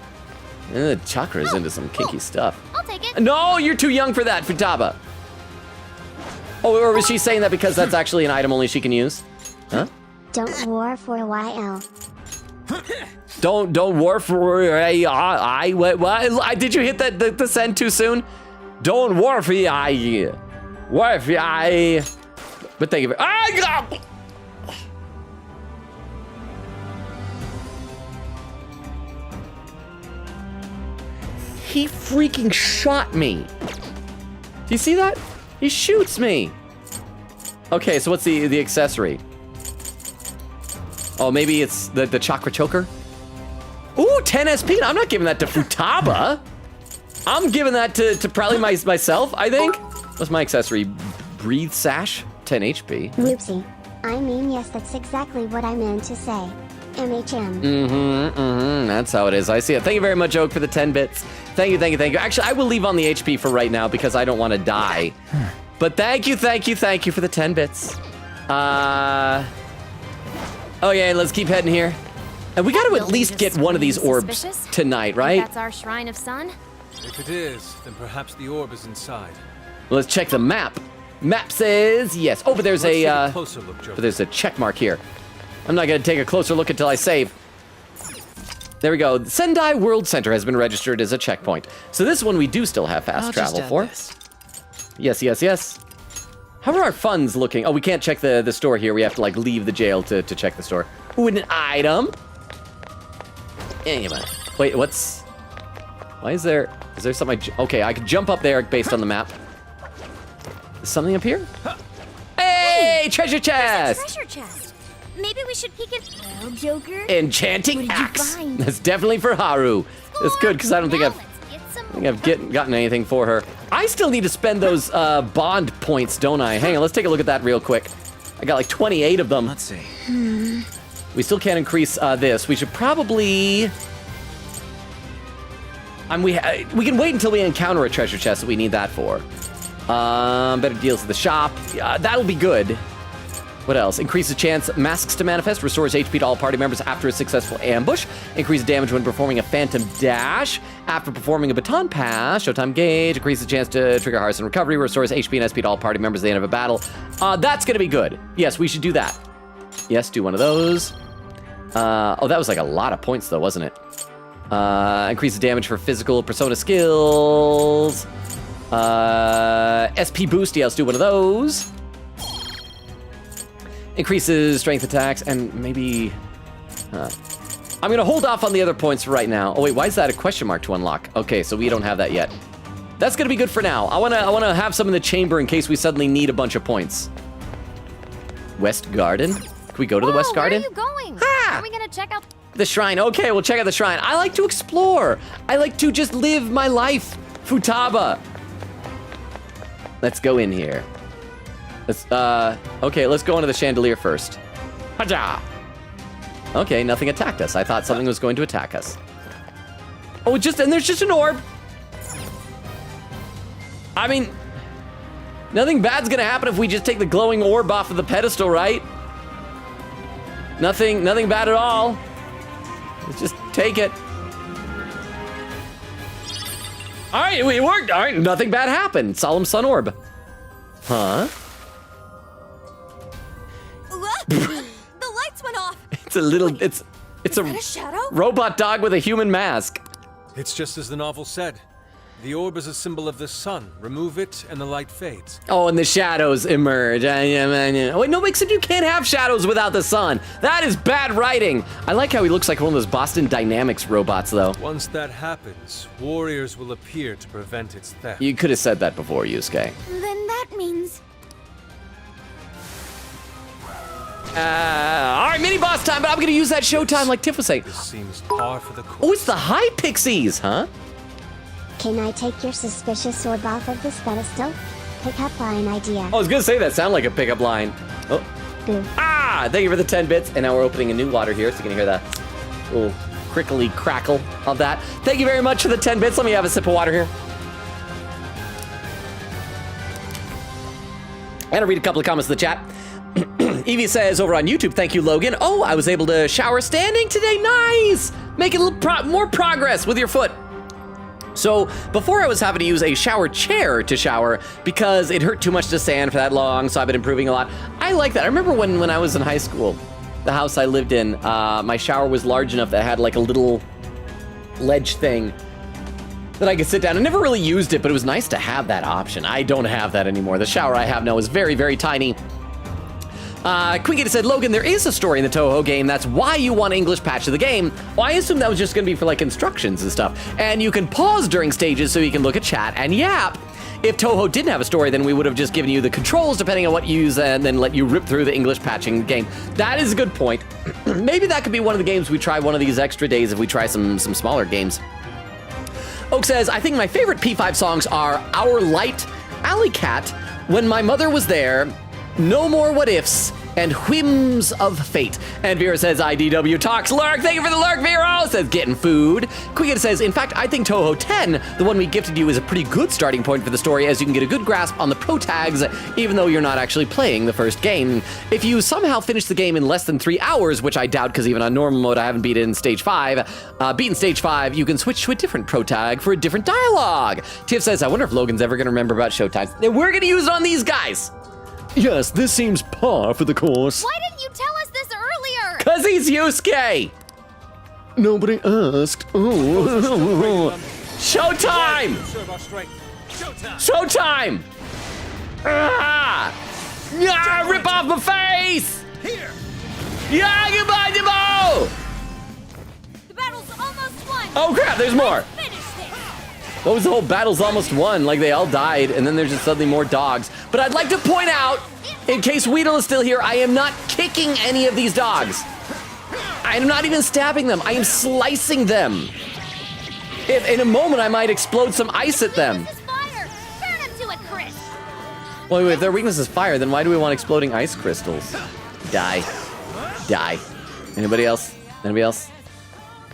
Chakra's into some kinky stuff. I'll take it. No, you're too young for that, Futaba. Oh, or was she saying that because that's actually an item only she can use? Huh? Don't war for a YL. Don't war for what? Did you hit the send too soon? Don't war for war for But thank you. He freaking shot me. Do you see that? He shoots me. Okay, so what's the accessory? Oh, maybe it's the chakra choker? Ooh, 10 SP. I'm not giving that to Futaba. I'm giving that to probably myself, I think. What's my accessory? Breathe sash? 10 HP. Whoopsie. I mean, yes, that's exactly what I meant to say. MHM. That's how it is. I see it. Thank you very much, Oak, for the 10 bits. Thank you. Actually, I will leave on the HP for right now because I don't want to die. But thank you for the 10 bits. Okay, let's keep heading here. And we got to at least get one of these orbs tonight, right? That's our Shrine of Sun? If it is, then perhaps the orb is inside. Let's check the map. Map says yes. Oh, but there's Let's take a closer look, Joker. but there's a check mark here. I'm not gonna take a closer look until I save. There we go. Sendai World Center has been registered as a checkpoint. So this one we do still have fast travel for. Yes. How are our funds looking? Oh, we can't check the store here. We have to like leave the jail to check the store. Ooh, an item. Anyway, wait, why is there something? Okay, I can jump up there based on the map. Is something up here? Hey, treasure chest! There's a treasure chest. Maybe we should peek in. Well, Joker. Enchanting axe. That's definitely for Haru. That's good because I don't think I've gotten anything for her. I still need to spend those bond points, don't I? Hang on, let's take a look at that real quick. I got like 28 of them. Let's see. We still can't increase this. We should probably. We can wait until we encounter a treasure chest that we need that for. Better deals at the shop. That'll be good. What else? Increases chance masks to manifest. Restores HP to all party members after a successful ambush. Increases damage when performing a phantom dash. After performing a baton pass. Showtime gauge. Increases chance to trigger Harson recovery. Restores HP and SP to all party members at the end of a battle. That's gonna be good. Yes, we should do that. Yes, do one of those. Oh, that was like a lot of points though, wasn't it? Increases damage for physical persona skills. SP boost, yeah, let's do one of those. Increases strength attacks and maybe... I'm gonna hold off on the other points right now. Oh wait, why is that a question mark to unlock? Okay, so we don't have that yet. That's gonna be good for now. I wanna have some in the chamber in case we suddenly need a bunch of points. West Garden? Can we go to the West Garden? Where are you going? Ah! Are we gonna check out The shrine. Okay, we'll check out the shrine. I like to explore. I like to just live my life. Futaba. Let's go in here. Okay, let's go into the chandelier first. Haja! Okay, nothing attacked us. I thought something was going to attack us. Oh, and there's just an orb. I mean, nothing bad's gonna happen if we just take the glowing orb off of the pedestal, right? Nothing bad at all. Let's just take it. All right, it worked. All right, nothing bad happened. Solemn Sun Orb. Huh? The lights went off. It's a little. It's a shadow? Robot dog with a human mask. It's just as the novel said. The orb is a symbol of the sun. Remove it, and the light fades. Oh, and the shadows emerge. Wait, no, except you can't have shadows without the sun. That is bad writing. I like how he looks like one of those Boston Dynamics robots, though. Once that happens, warriors will appear to prevent its theft. You could have said that before, Yusuke. Then that means... All right, mini boss time, but I'm gonna use that showtime like Tiff was saying. This seems par for the course. Oh, it's the high pixies, huh? Can I take your suspicious orb off of this pedestal? Pickup line idea. I was gonna say that sounded like a pickup line. Oh. Boo. Ah! Thank you for the 10 bits. And now we're opening a new water here, so you can hear that. Oh. crickly crackle of that. Thank you very much for the 10 bits. Let me have a sip of water here. And I'll read a couple of comments in the chat. Evie says over on YouTube, thank you, Logan. Oh, I was able to shower standing today. Nice! Making a little more progress with your foot. So before I was having to use a shower chair to shower because it hurt too much to stand for that long, so I've been improving a lot. I like that. I remember when I was in high school, the house I lived in, my shower was large enough that it had like a little ledge thing that I could sit down. I never really used it, but it was nice to have that option. I don't have that anymore. The shower I have now is very, very tiny. Quinky said, Logan, there is a story in the Toho game. That's why you want English patch of the game. Well, I assumed that was just going to be for like instructions and stuff. And you can pause during stages so you can look at chat and yap. If Toho didn't have a story, then we would have just given you the controls depending on what you use and then let you rip through the English patching game. That is a good point. Maybe that could be one of the games we try one of these extra days if we try some smaller games. Oak says, I think my favorite P5 songs are Our Light, Alley Cat, When My Mother Was There, No More What Ifs, and Whims of Fate. And Vera says, IDW talks. Lurk, thank you for the lurk, Vera. Says, getting food. Quiggin says, in fact, I think Toho 10, the one we gifted you, is a pretty good starting point for the story, as you can get a good grasp on the pro tags, even though you're not actually playing the first game. If you somehow finish the game in less than 3 hours, which I doubt because even on normal mode I haven't beaten stage 5, stage 5, you can switch to a different pro tag for a different dialogue. Tiff says, I wonder if Logan's ever going to remember about showtimes. We're going to use it on these guys. Yes, this seems par for the course. Why didn't you tell us this earlier? Cause he's Yusuke! Nobody asked. Oh. Showtime! Showtime! Ah! Ah, rip off my face! Here! Yeah, goodbye, Debo! The battle's almost won! Oh crap, there's more! Finish this! What was the whole battle's almost won? Like they all died, and then there's just suddenly more dogs. But I'd like to point out, in case Weedle is still here, I am not kicking any of these dogs. I am not even stabbing them. I am slicing them. If in a moment I might explode some ice at them. Well, if their weakness is fire, then why do we want exploding ice crystals? Die. Die. Anybody else? Anybody else?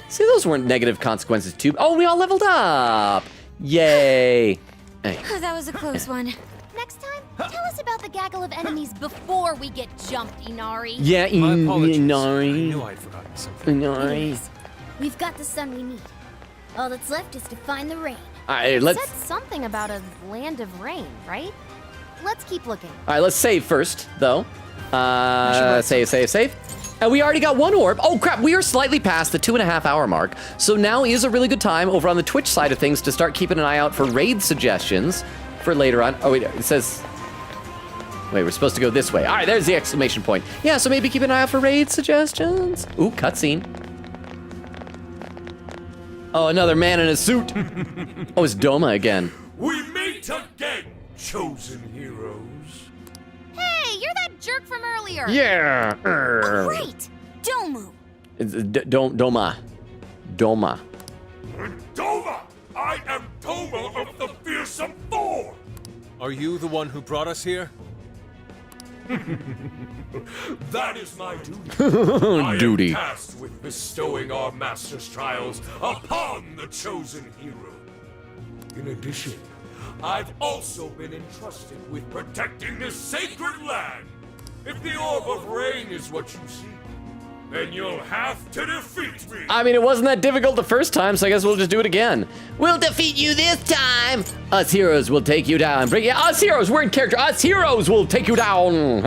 See, those weren't negative consequences too. Oh, we all leveled up. Yay. Hey. Oh, that was a close one. Next time, tell us about the gaggle of enemies before we get jumped, Inari. Yeah, Inari. I knew I'd forgotten something. Inari. Anyways, we've got the sun we need. All that's left is to find the rain. All right, You let's. said something about a land of rain, right? Let's keep looking. All right, let's save first, though. Save. And we already got one orb. Oh crap, we are slightly past the 2.5 hour mark. So now is a really good time over on the Twitch side of things to start keeping an eye out for raid suggestions for later on. Oh wait, it says, wait, we're supposed to go this way. All right, there's the exclamation point. Yeah, so maybe keep an eye out for raid suggestions. Ooh, cutscene. Oh, another man in a suit. Oh, it's Doma again. We meet again, chosen heroes. Hey, you're that jerk from earlier. Yeah. Oh, right. Domu. It's Doma. Doma! I am Doma of the Fearsome Four! Are you the one who brought us here? That is my duty. Duty. I am tasked with bestowing our master's trials upon the chosen hero. In addition, I've also been entrusted with protecting this sacred land. If the Orb of Rain is what you seek, then you'll have to defeat me. I mean, it wasn't that difficult the first time, so I guess we'll just do it again. We'll defeat you this time. Us heroes will take you down. Us heroes, we're in character. Us heroes will take you down.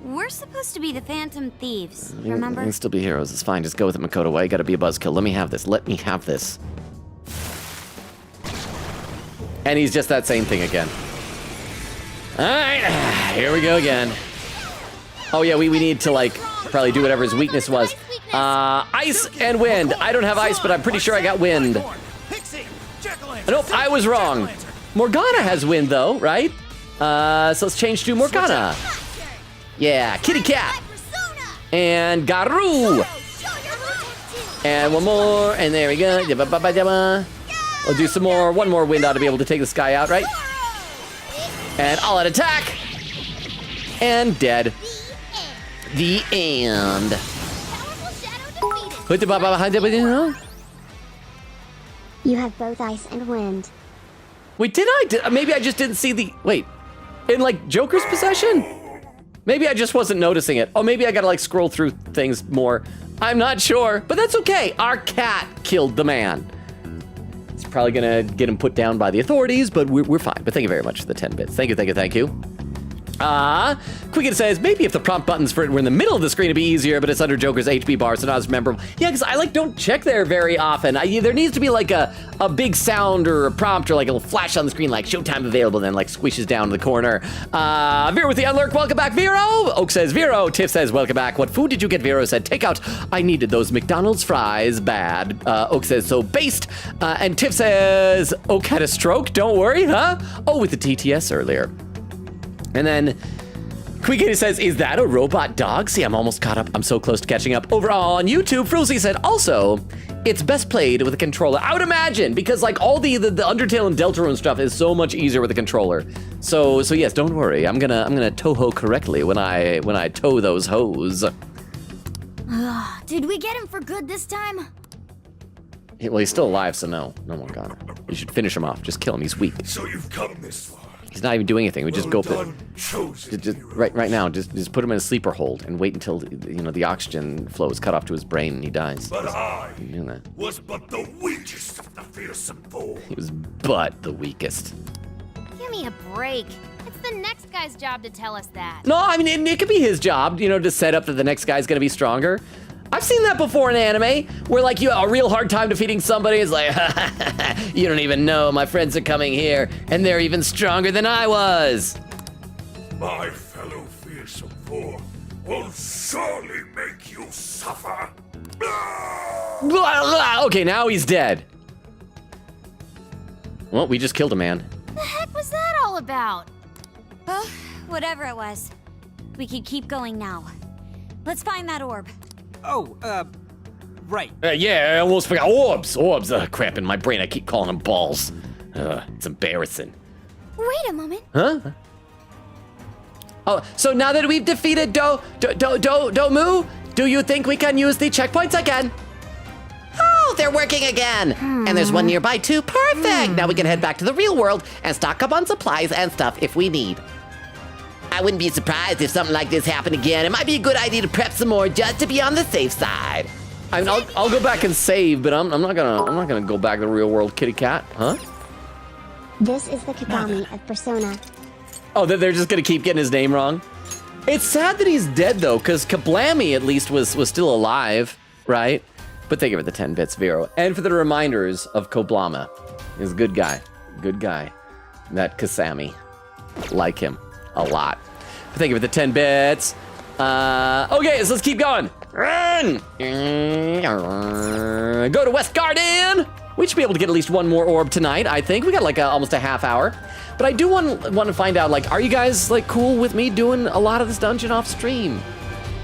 We're supposed to be the Phantom Thieves, remember? We can still be heroes. It's fine. Just go with it, Makoto. Why you gotta be a buzzkill? Let me have this. Let me have this. And he's just that same thing again. All right, here we go again. Oh yeah, we need to like probably do whatever his weakness was. Ice and wind. I don't have ice, but I'm pretty sure I got wind. Nope, I was wrong. Morgana has wind though, right? So let's change to Morgana. Yeah, Kitty Cat. And Garu. And one more, and there we go. We'll do some more. One more wind ought to be able to take this guy out, right? And all out attack. And dead. The end. You have both ice and wind. Wait, maybe I just didn't see the, wait, in like Joker's possession? Maybe I just wasn't noticing it. Oh, maybe I gotta like scroll through things more. I'm not sure, but that's okay. Our cat killed the man. It's probably gonna get him put down by the authorities, but we're fine. But thank you very much for the 10 bits. Thank you. Quicken says, maybe if the prompt buttons for it were in the middle of the screen, it'd be easier, but it's under Joker's HP bar, so not as memorable. Yeah, because I like don't check there very often. There needs to be like a big sound or a prompt or like a little flash on the screen, like showtime available, then like squishes down to the corner. Vero with the unlurk, welcome back, Vero. Oak says, Vero. Tiff says, welcome back. What food did you get? Vero said, takeout. I needed those McDonald's fries bad. Oak says, so based. And Tiff says, Oak had a stroke, don't worry, huh? Oh, with the TTS earlier. And then Quick says, is that a robot dog? See, I'm almost caught up. I'm so close to catching up. Over on YouTube, Frulzy said, also, it's best played with a controller. I would imagine, because like all the Undertale and Deltarune stuff is so much easier with a controller. So yes, don't worry. I'm gonna Toho correctly when I tow those hoes. Did we get him for good this time? Well, he's still alive, so no more gone. You should finish him off. Just kill him. He's weak. So you've come this far. He's not even doing anything. We just go right now. Just put him in a sleeper hold and wait until the oxygen flow is cut off to his brain and he dies. But I that. was but the weakest of the fearsome foe. He was but the weakest. Give me a break. It's the next guy's job to tell us that. No, I mean it could be his job, to set up that the next guy's gonna be stronger. I've seen that before in anime, where like you have a real hard time defeating somebody. It's like, you don't even know, my friends are coming here, and they're even stronger than I was. My fellow fearsome foe will surely make you suffer. Okay, now he's dead. Well, we just killed a man. The heck was that all about? Whatever it was. We could keep going now. Let's find that orb. Oh, right. Yeah, I almost forgot. Orbs. Crap in my brain. I keep calling them balls. It's embarrassing. Wait a moment. Huh? Oh, so now that we've defeated Domu, do you think we can use the checkpoints again? Oh, they're working again. And there's one nearby too. Perfect. Now we can head back to the real world and stock up on supplies and stuff if we need. I wouldn't be surprised if something like this happened again. It might be a good idea to prep some more just to be on the safe side. I mean, I'll go back and save, but I'm not gonna go back to the real world, kitty cat, huh? This is the Kagami of Persona. Oh, they're just gonna keep getting his name wrong. It's sad that he's dead though, because Kablammy at least was still alive, right? But thank you for the 10 bits, Vero, and for the reminders of Koblama. He's a good guy, That Kasami, like him a lot. But thank you for the 10 bits. Okay, so let's keep going. Run! Go to West Garden. We should be able to get at least one more orb tonight, I think. We got like almost a half hour. But I do want to find out, like, are you guys like cool with me doing a lot of this dungeon off stream?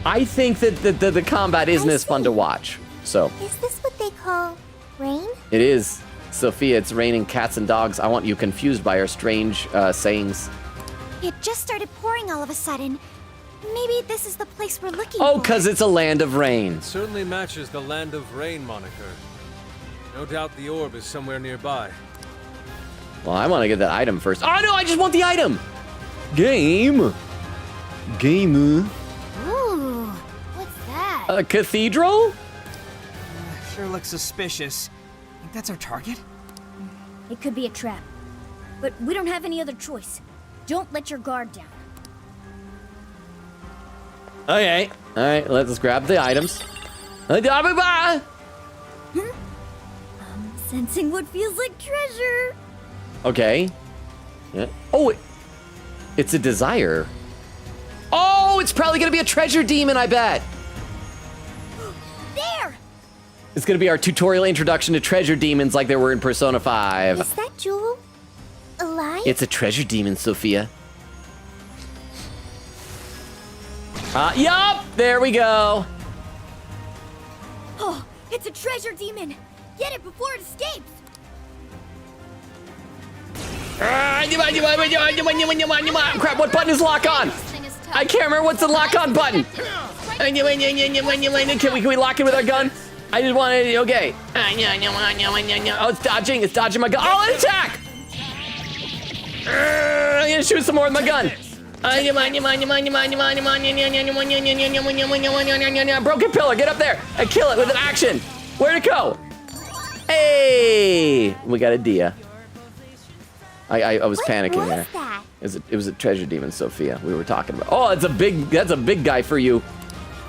I think that the combat isn't as fun to watch. So. Is this what they call rain? It is. Sophia, it's raining cats and dogs. I want you confused by our strange sayings. It just started pouring all of a sudden. Maybe this is the place we're looking for. Oh, because it's a land of rain. It certainly matches the land of rain moniker. No doubt the orb is somewhere nearby. Well, I want to get that item first. Oh, no, I just want the item. Game. Ooh, what's that? A cathedral? Sure looks suspicious. Think that's our target? It could be a trap. But we don't have any other choice. Don't let your guard down. Okay. All right, let's grab the items. I'm sensing what feels like treasure. Okay. Yeah. Oh, it's a desire. Oh, it's probably going to be a treasure demon, I bet. There! It's going to be our tutorial introduction to treasure demons like there were in Persona 5. Is that jewel alive? It's a treasure demon, Sophia. Yup, there we go. Oh, it's a treasure demon. Get it before it escapes. Crap, what button is lock on? I can't remember what's the lock on button. Can we lock it with our gun? I just wanted, okay. Oh, it's dodging my gun. Oh, an attack! I'm gonna shoot some more with my gun. Broken pillar, get up there and kill it with an action. Where'd it go? Hey, we got a Dia. I was panicking there. That? It was a treasure demon, Sophia. We were talking about. Oh, that's a big guy for you.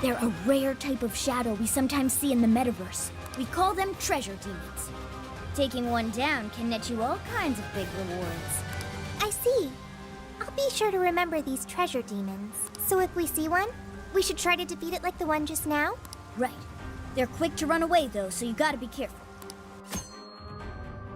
They're a rare type of shadow we sometimes see in the metaverse. We call them treasure demons. Taking one down can net you all kinds of big rewards. I see. I'll be sure to remember these treasure demons. So if we see one, we should try to defeat it like the one just now? Right. They're quick to run away, though, so you gotta be careful.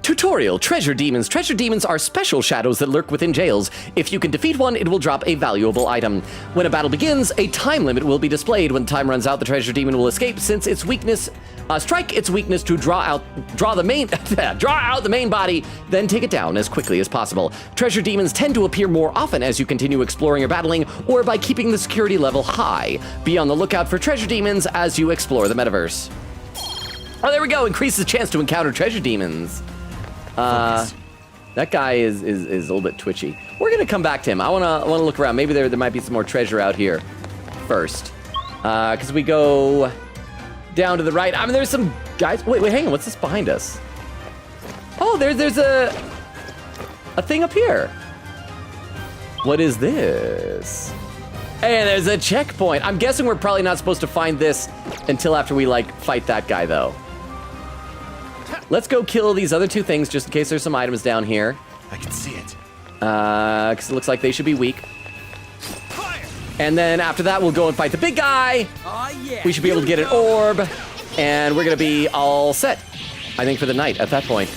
Tutorial, Treasure Demons. Treasure Demons are special shadows that lurk within jails. If you can defeat one, it will drop a valuable item. When a battle begins, a time limit will be displayed. When time runs out, the Treasure Demon will escape since its weakness, strike its weakness to draw out the main body, then take it down as quickly as possible. Treasure Demons tend to appear more often as you continue exploring or battling, or by keeping the security level high. Be on the lookout for Treasure Demons as you explore the metaverse. Oh, there we go. Increases chance to encounter Treasure Demons. That guy is a little bit twitchy. We're gonna come back to him. I wanna look around. Maybe there might be some more treasure out here first. Cause we go down to the right. I mean, there's some guys. Wait, hang on. What's this behind us? Oh, there's a thing up here. What is this? Hey, there's a checkpoint. I'm guessing we're probably not supposed to find this until after we like fight that guy though. Let's go kill these other two things just in case there's some items down here. I can see it. Because it looks like they should be weak. And then after that, we'll go and fight the big guy. We should be able to get an orb. And we're going to be all set, I think, for the night at that point.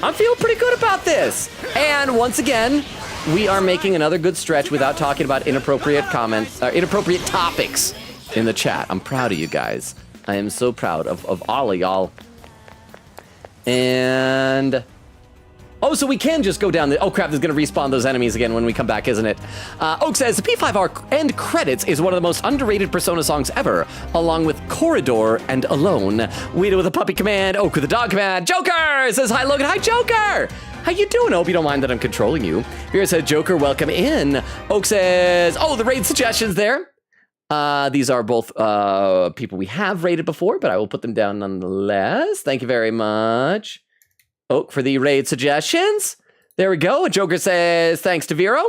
I'm feeling pretty good about this. And once again, we are making another good stretch without talking about inappropriate comments, or inappropriate topics in the chat. I'm proud of you guys. I am so proud of all of y'all. And oh, so we can just go down the, oh crap, there's gonna respawn those enemies again when we come back, isn't it? Oak says, the P5R end credits is one of the most underrated Persona songs ever, along with Corridor and Alone. Weeda with a puppy command, Oak with a dog command. Joker says, hi Logan, hi Joker! How you doing? Hope you don't mind that I'm controlling you. Vera said, Joker, welcome in. Oak says, oh, the raid suggestions there. These are both people we have rated before, but I will put them down nonetheless. Thank you very much, Oak, for the raid suggestions. There we go. Joker says, thanks to Vero.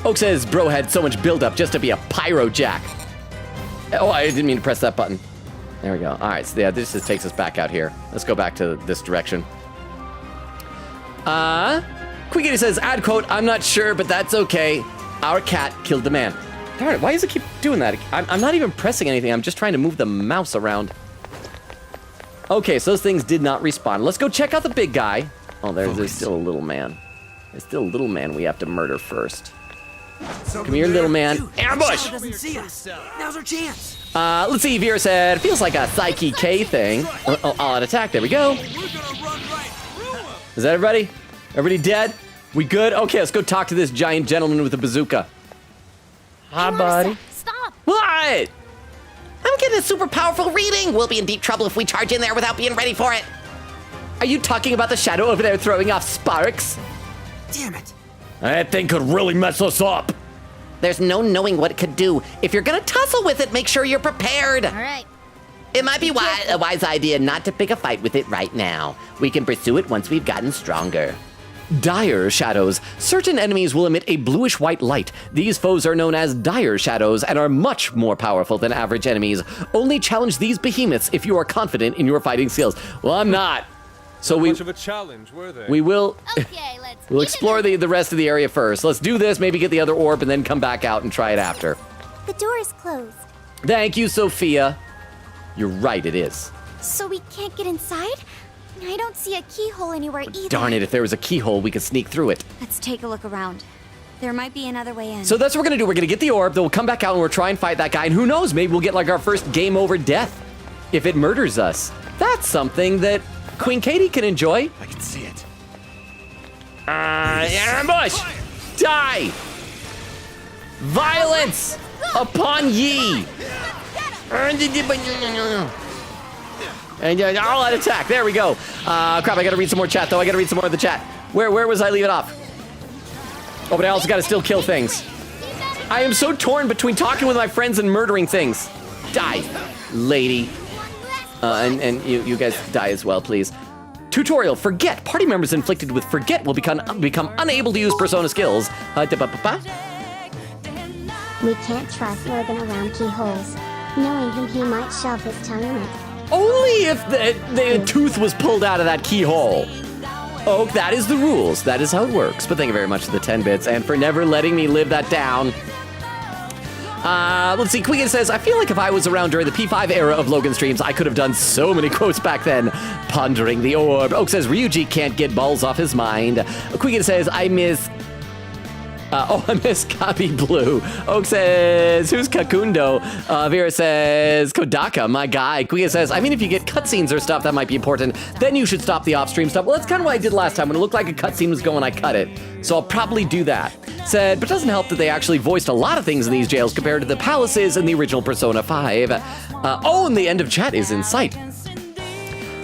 Oak says, bro had so much buildup just to be a pyro jack. Oh, I didn't mean to press that button. There we go. All right, so yeah, this just takes us back out here. Let's go back to this direction. Quiggity says, ad quote, I'm not sure, but that's okay. Our cat killed the man. Darn it, why does it keep doing that? I'm not even pressing anything. I'm just trying to move the mouse around. Okay, so those things did not respawn. Let's go check out the big guy. Oh, there's still a little man. There's still a little man we have to murder first. Come here, little man. Ambush! Doesn't see us. Now's our chance. Let's see, Vera said, feels like a Psyche K thing. All-out attack, there we go. Is that everybody? Everybody dead? We good? Okay, let's go talk to this giant gentleman with a bazooka. Hi, buddy. Stop! What? I'm getting a super powerful reading. We'll be in deep trouble if we charge in there without being ready for it. Are you talking about the shadow over there throwing off sparks? Damn it. That thing could really mess us up. There's no knowing what it could do. If you're gonna tussle with it, make sure you're prepared. All right. It might be a wise idea not to pick a fight with it right now. We can pursue it once we've gotten stronger. Dire shadows. Certain enemies will emit a bluish-white light. These foes are known as dire shadows and are much more powerful than average enemies. Only challenge these behemoths if you are confident in your fighting skills. Well, I'm not. So much of a challenge, were they? We will. Okay, let's. We'll explore the rest of the area first. Let's do this. Maybe get the other orb and then come back out and try it after. The door is closed. Thank you, Sophia. You're right. It is. So we can't get inside? I don't see a keyhole anywhere either. Darn it, if there was a keyhole, we could sneak through it. Let's take a look around. There might be another way in. So that's what we're gonna do. We're gonna get the orb, then we'll come back out and we'll try and fight that guy. And who knows, maybe we'll get like our first game over death if it murders us. That's something that Queen Katie can enjoy. I can see it. Ambush! Die! Violence upon ye! And all out attack. There we go. Crap, I gotta read some more chat, though. I gotta read some more of the chat. Where was I leaving off? Oh, but I also gotta still kill things. I am so torn between talking with my friends and murdering things. Die, lady. And you guys die as well, please. Tutorial, forget. Party members inflicted with forget will become unable to use persona skills. We can't trust Logan around keyholes. Knowing him, he might shove his tongue in it. Only if the tooth was pulled out of that keyhole. Oh, that is the rules. That is how it works. But thank you very much for the 10 bits and for never letting me live that down. Let's see. Quigan says, I feel like if I was around during the P5 era of Logan streams, I could have done so many quotes back then. Pondering the orb. Oak says, Ryuji can't get balls off his mind. Quigan says, I miss Copy Blue. Oak says, who's Kakundo? Vera says, Kodaka, my guy. Kuya says, I mean, if you get cutscenes or stuff that might be important, then you should stop the off-stream stuff. Well, that's kind of what I did last time. When it looked like a cutscene was going, I cut it. So I'll probably do that. Said, but it doesn't help that they actually voiced a lot of things in these jails compared to the palaces in the original Persona 5. And the end of chat is in sight.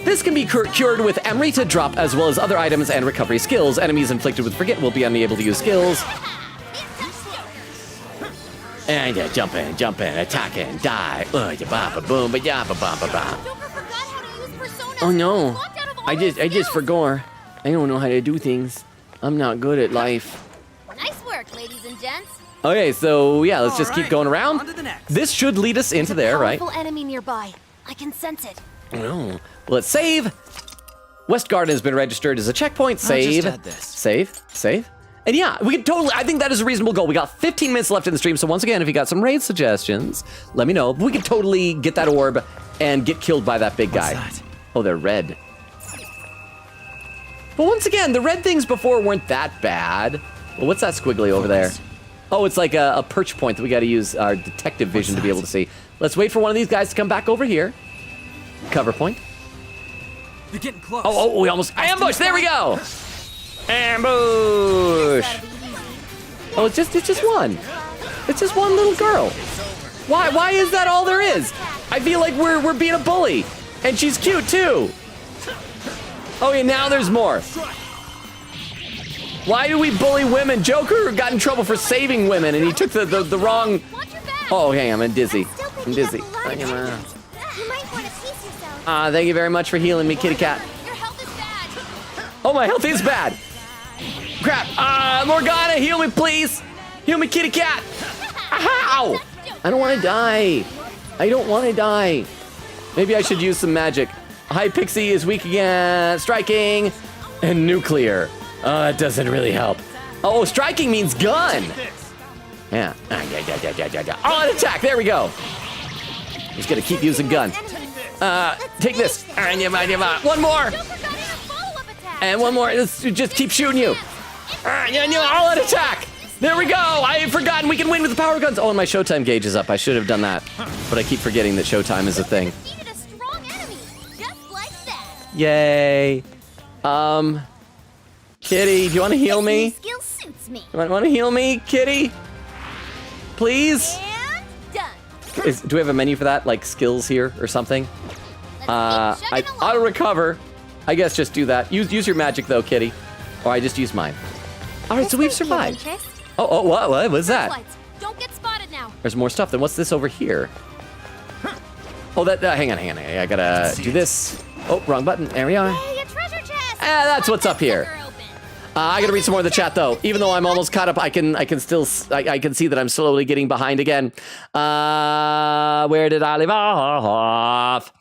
This can be cured with Amrita drop as well as other items and recovery skills. Enemies inflicted with forget will be unable to use skills. And jump in, attack in, die. Boom, Oh no, I just forgot. I don't know how to do things. I'm not good at life. Nice work, ladies and gents. Okay, so yeah, let's just keep going around. This should lead us into there, right? Powerful enemy nearby. I can sense it. Oh, let's save. West Garden has been registered as a checkpoint. Save. Save. And yeah, we can totally, I think that is a reasonable goal. We got 15 minutes left in the stream, so once again, if you got some raid suggestions, let me know. We can totally get that orb and get killed by that big guy. What's that? Oh, they're red. But once again, the red things before weren't that bad. Well, what's that squiggly over there? Oh, it's like a perch point that we gotta use our detective vision to be able to see. Let's wait for one of these guys to come back over here. Cover point. You're getting close. Oh, we almost, ambush, there we go! Ambush! Oh, it's just one. It's just one little girl. Why is that all there is? I feel like we're being a bully. And she's cute too. Oh yeah, now there's more. Why do we bully women? Joker got in trouble for saving women and he took the wrong... Oh, hang on, I'm dizzy. Thank you very much for healing me, kitty cat. Oh, my health is bad. Crap. Morgana, heal me, please. Heal me, kitty cat. Ow! I don't want to die. I don't want to die. Maybe I should use some magic. Hi, Pixie is weak again. Striking and nuclear. That doesn't really help. Oh, striking means gun. Yeah. All out attack. There we go. Just gonna keep using gun. Take this. One more. And one more. Let's just keep shooting you. All out attack. There we go. I had forgotten we can win with the power guns. Oh, and my showtime gauge is up. I should have done that. But I keep forgetting that showtime is a thing. Yay. Kitty, do you want to heal me? Skill suits me. You want to heal me, Kitty? Please? And done. Do we have a menu for that? Like skills here or something? I auto recover. I guess just do that. Use your magic though, Kitty. Or I just use mine. All right, so we've survived. Oh, what was that? Don't get spotted now. There's more stuff. Then what's this over here? Oh, hang on. I gotta do this. Oh, wrong button. There we are. Hey, a treasure chest. That's what's up here. I gotta read some more of the chat though. Even though I'm almost caught up, I can still I can see that I'm slowly getting behind again. Where did I leave off?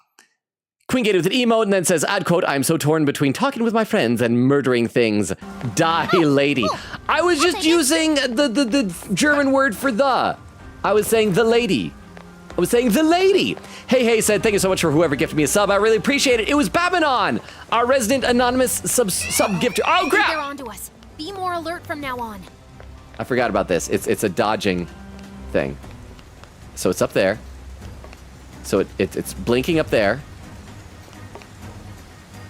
Queen Gate with an emote and then says, ad quote, I'm so torn between talking with my friends and murdering things. Die, lady. I was just using the German word for the. I was saying the lady. Hey said, thank you so much for whoever gifted me a sub. I really appreciate it. It was Babinon, our resident anonymous sub gifter. Oh, crap. They're onto us. Be more alert from now on. I forgot about this. It's a dodging thing. So it's up there. So it's blinking up there.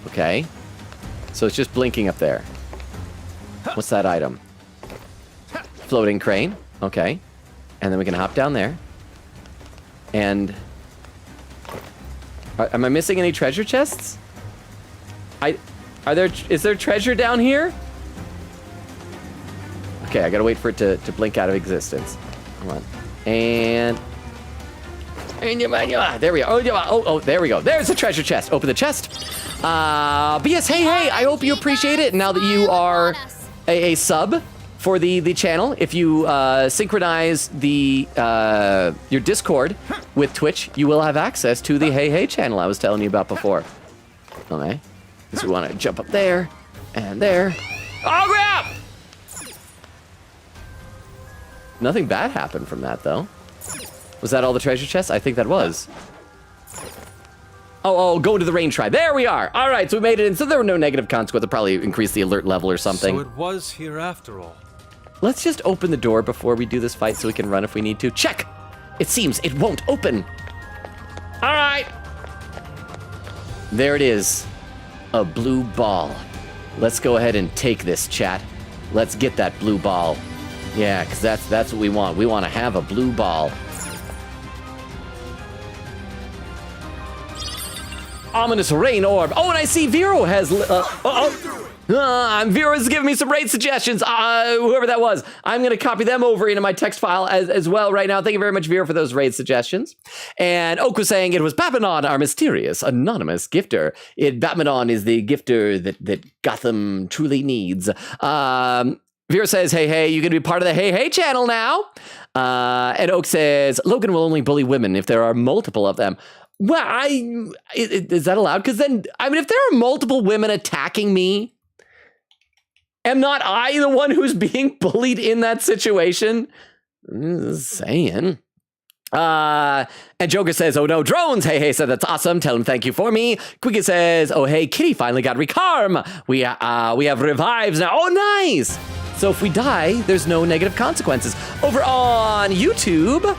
Okay. So it's just blinking up there. What's that item? Floating crane. Okay. And then we can hop down there. And... Am I missing any treasure chests? Is there treasure down here? Okay, I gotta wait for it to blink out of existence. Come on. And there we go. Oh, there we go. There's the treasure chest. Open the chest. But yes, hey, I hope you appreciate it. Now that you are a sub for the channel, if you synchronize your Discord with Twitch, you will have access to the Hey channel I was telling you about before. Okay. So we want to jump up there and there. Oh, crap! Nothing bad happened from that, though. Was that all the treasure chests? I think that was. Oh, go to the rain tribe. There we are. All right, so we made it in. So there were no negative consequences. Probably increase the alert level or something. So it was here after all. Let's just open the door before we do this fight so we can run if we need to. Check! It seems it won't open. All right. There it is. A blue ball. Let's go ahead and take this, chat. Let's get that blue ball. Yeah, because that's what we want. We want to have a blue ball. Ominous rain orb. Oh, and I see Vero has... Vero's giving me some raid suggestions. Whoever that was. I'm going to copy them over into my text file as well right now. Thank you very much, Vero, for those raid suggestions. And Oak was saying it was Babadon, our mysterious, anonymous gifter. Babadon is the gifter that Gotham truly needs. Vera says, hey, you can be part of the Hey channel now. And Oak says, Logan will only bully women if there are multiple of them. Well, is that allowed? Because then, if there are multiple women attacking me, am not I the one who's being bullied in that situation? Just saying. And Joker says, oh no, drones. Hey said that's awesome. Tell him thank you for me. Quicket says, oh hey, Kitty finally got recarm. We have revives now. Oh nice. So if we die, there's no negative consequences. Over on YouTube,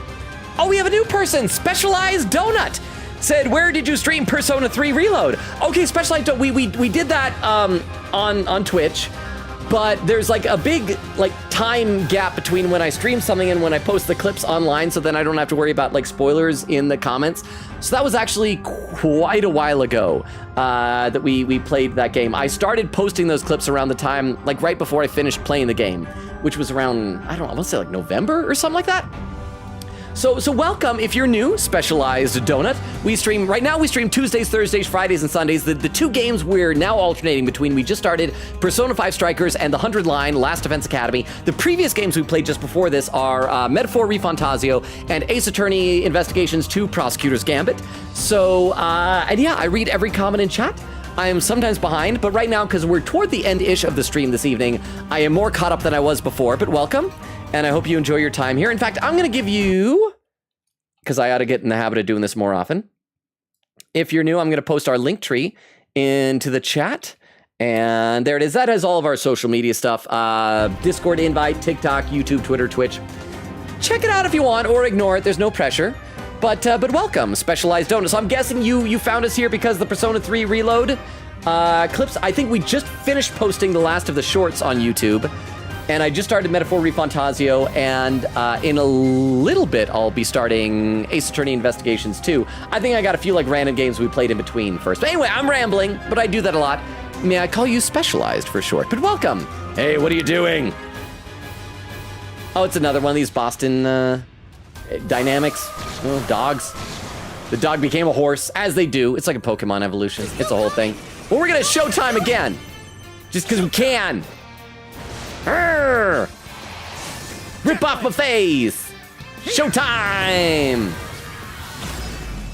oh, we have a new person, Specialized Donut. Said, where did you stream Persona 3 Reload? Okay, Specialized Donut, we did that on Twitch, but there's like a big time gap between when I stream something and when I post the clips online, so then I don't have to worry about spoilers in the comments. So that was actually quite a while ago that we played that game. I started posting those clips around the time, right before I finished playing the game, which was around, I want to say November or something like that. So welcome if you're new, Specialized Donut. Right now we stream Tuesdays, Thursdays, Fridays, and Sundays. The two games we're now alternating between, we just started Persona 5 Strikers and the 100 Line Last Defense Academy. The previous games we played just before this are Metaphor Refantasio and Ace Attorney Investigations 2 Prosecutor's Gambit. So, and yeah, I read every comment in chat. I am sometimes behind, but right now, because we're toward the end-ish of the stream this evening, I am more caught up than I was before, but welcome. And I hope you enjoy your time here. In fact, I'm going to give you, because I ought to get in the habit of doing this more often. If you're new, I'm going to post our link tree into the chat. And there it is. That has all of our social media stuff. Discord invite, TikTok, YouTube, Twitter, Twitch. Check it out if you want, or ignore it. There's no pressure. But welcome, Specialized Donut. So I'm guessing you found us here because the Persona 3 Reload clips. I think we just finished posting the last of the shorts on YouTube. And I just started Metaphor Refantasio, and in a little bit, I'll be starting Ace Attorney Investigations 2. I think I got a few random games we played in between first. But anyway, I'm rambling, but I do that a lot. May I call you Specialized for short? But welcome. Hey, what are you doing? Oh, it's another one of these Boston dynamics. Oh, dogs. The dog became a horse, as they do. It's like a Pokemon evolution. It's a whole thing. But we're going to showtime again, just because we can. Arr! Rip off my face! Showtime!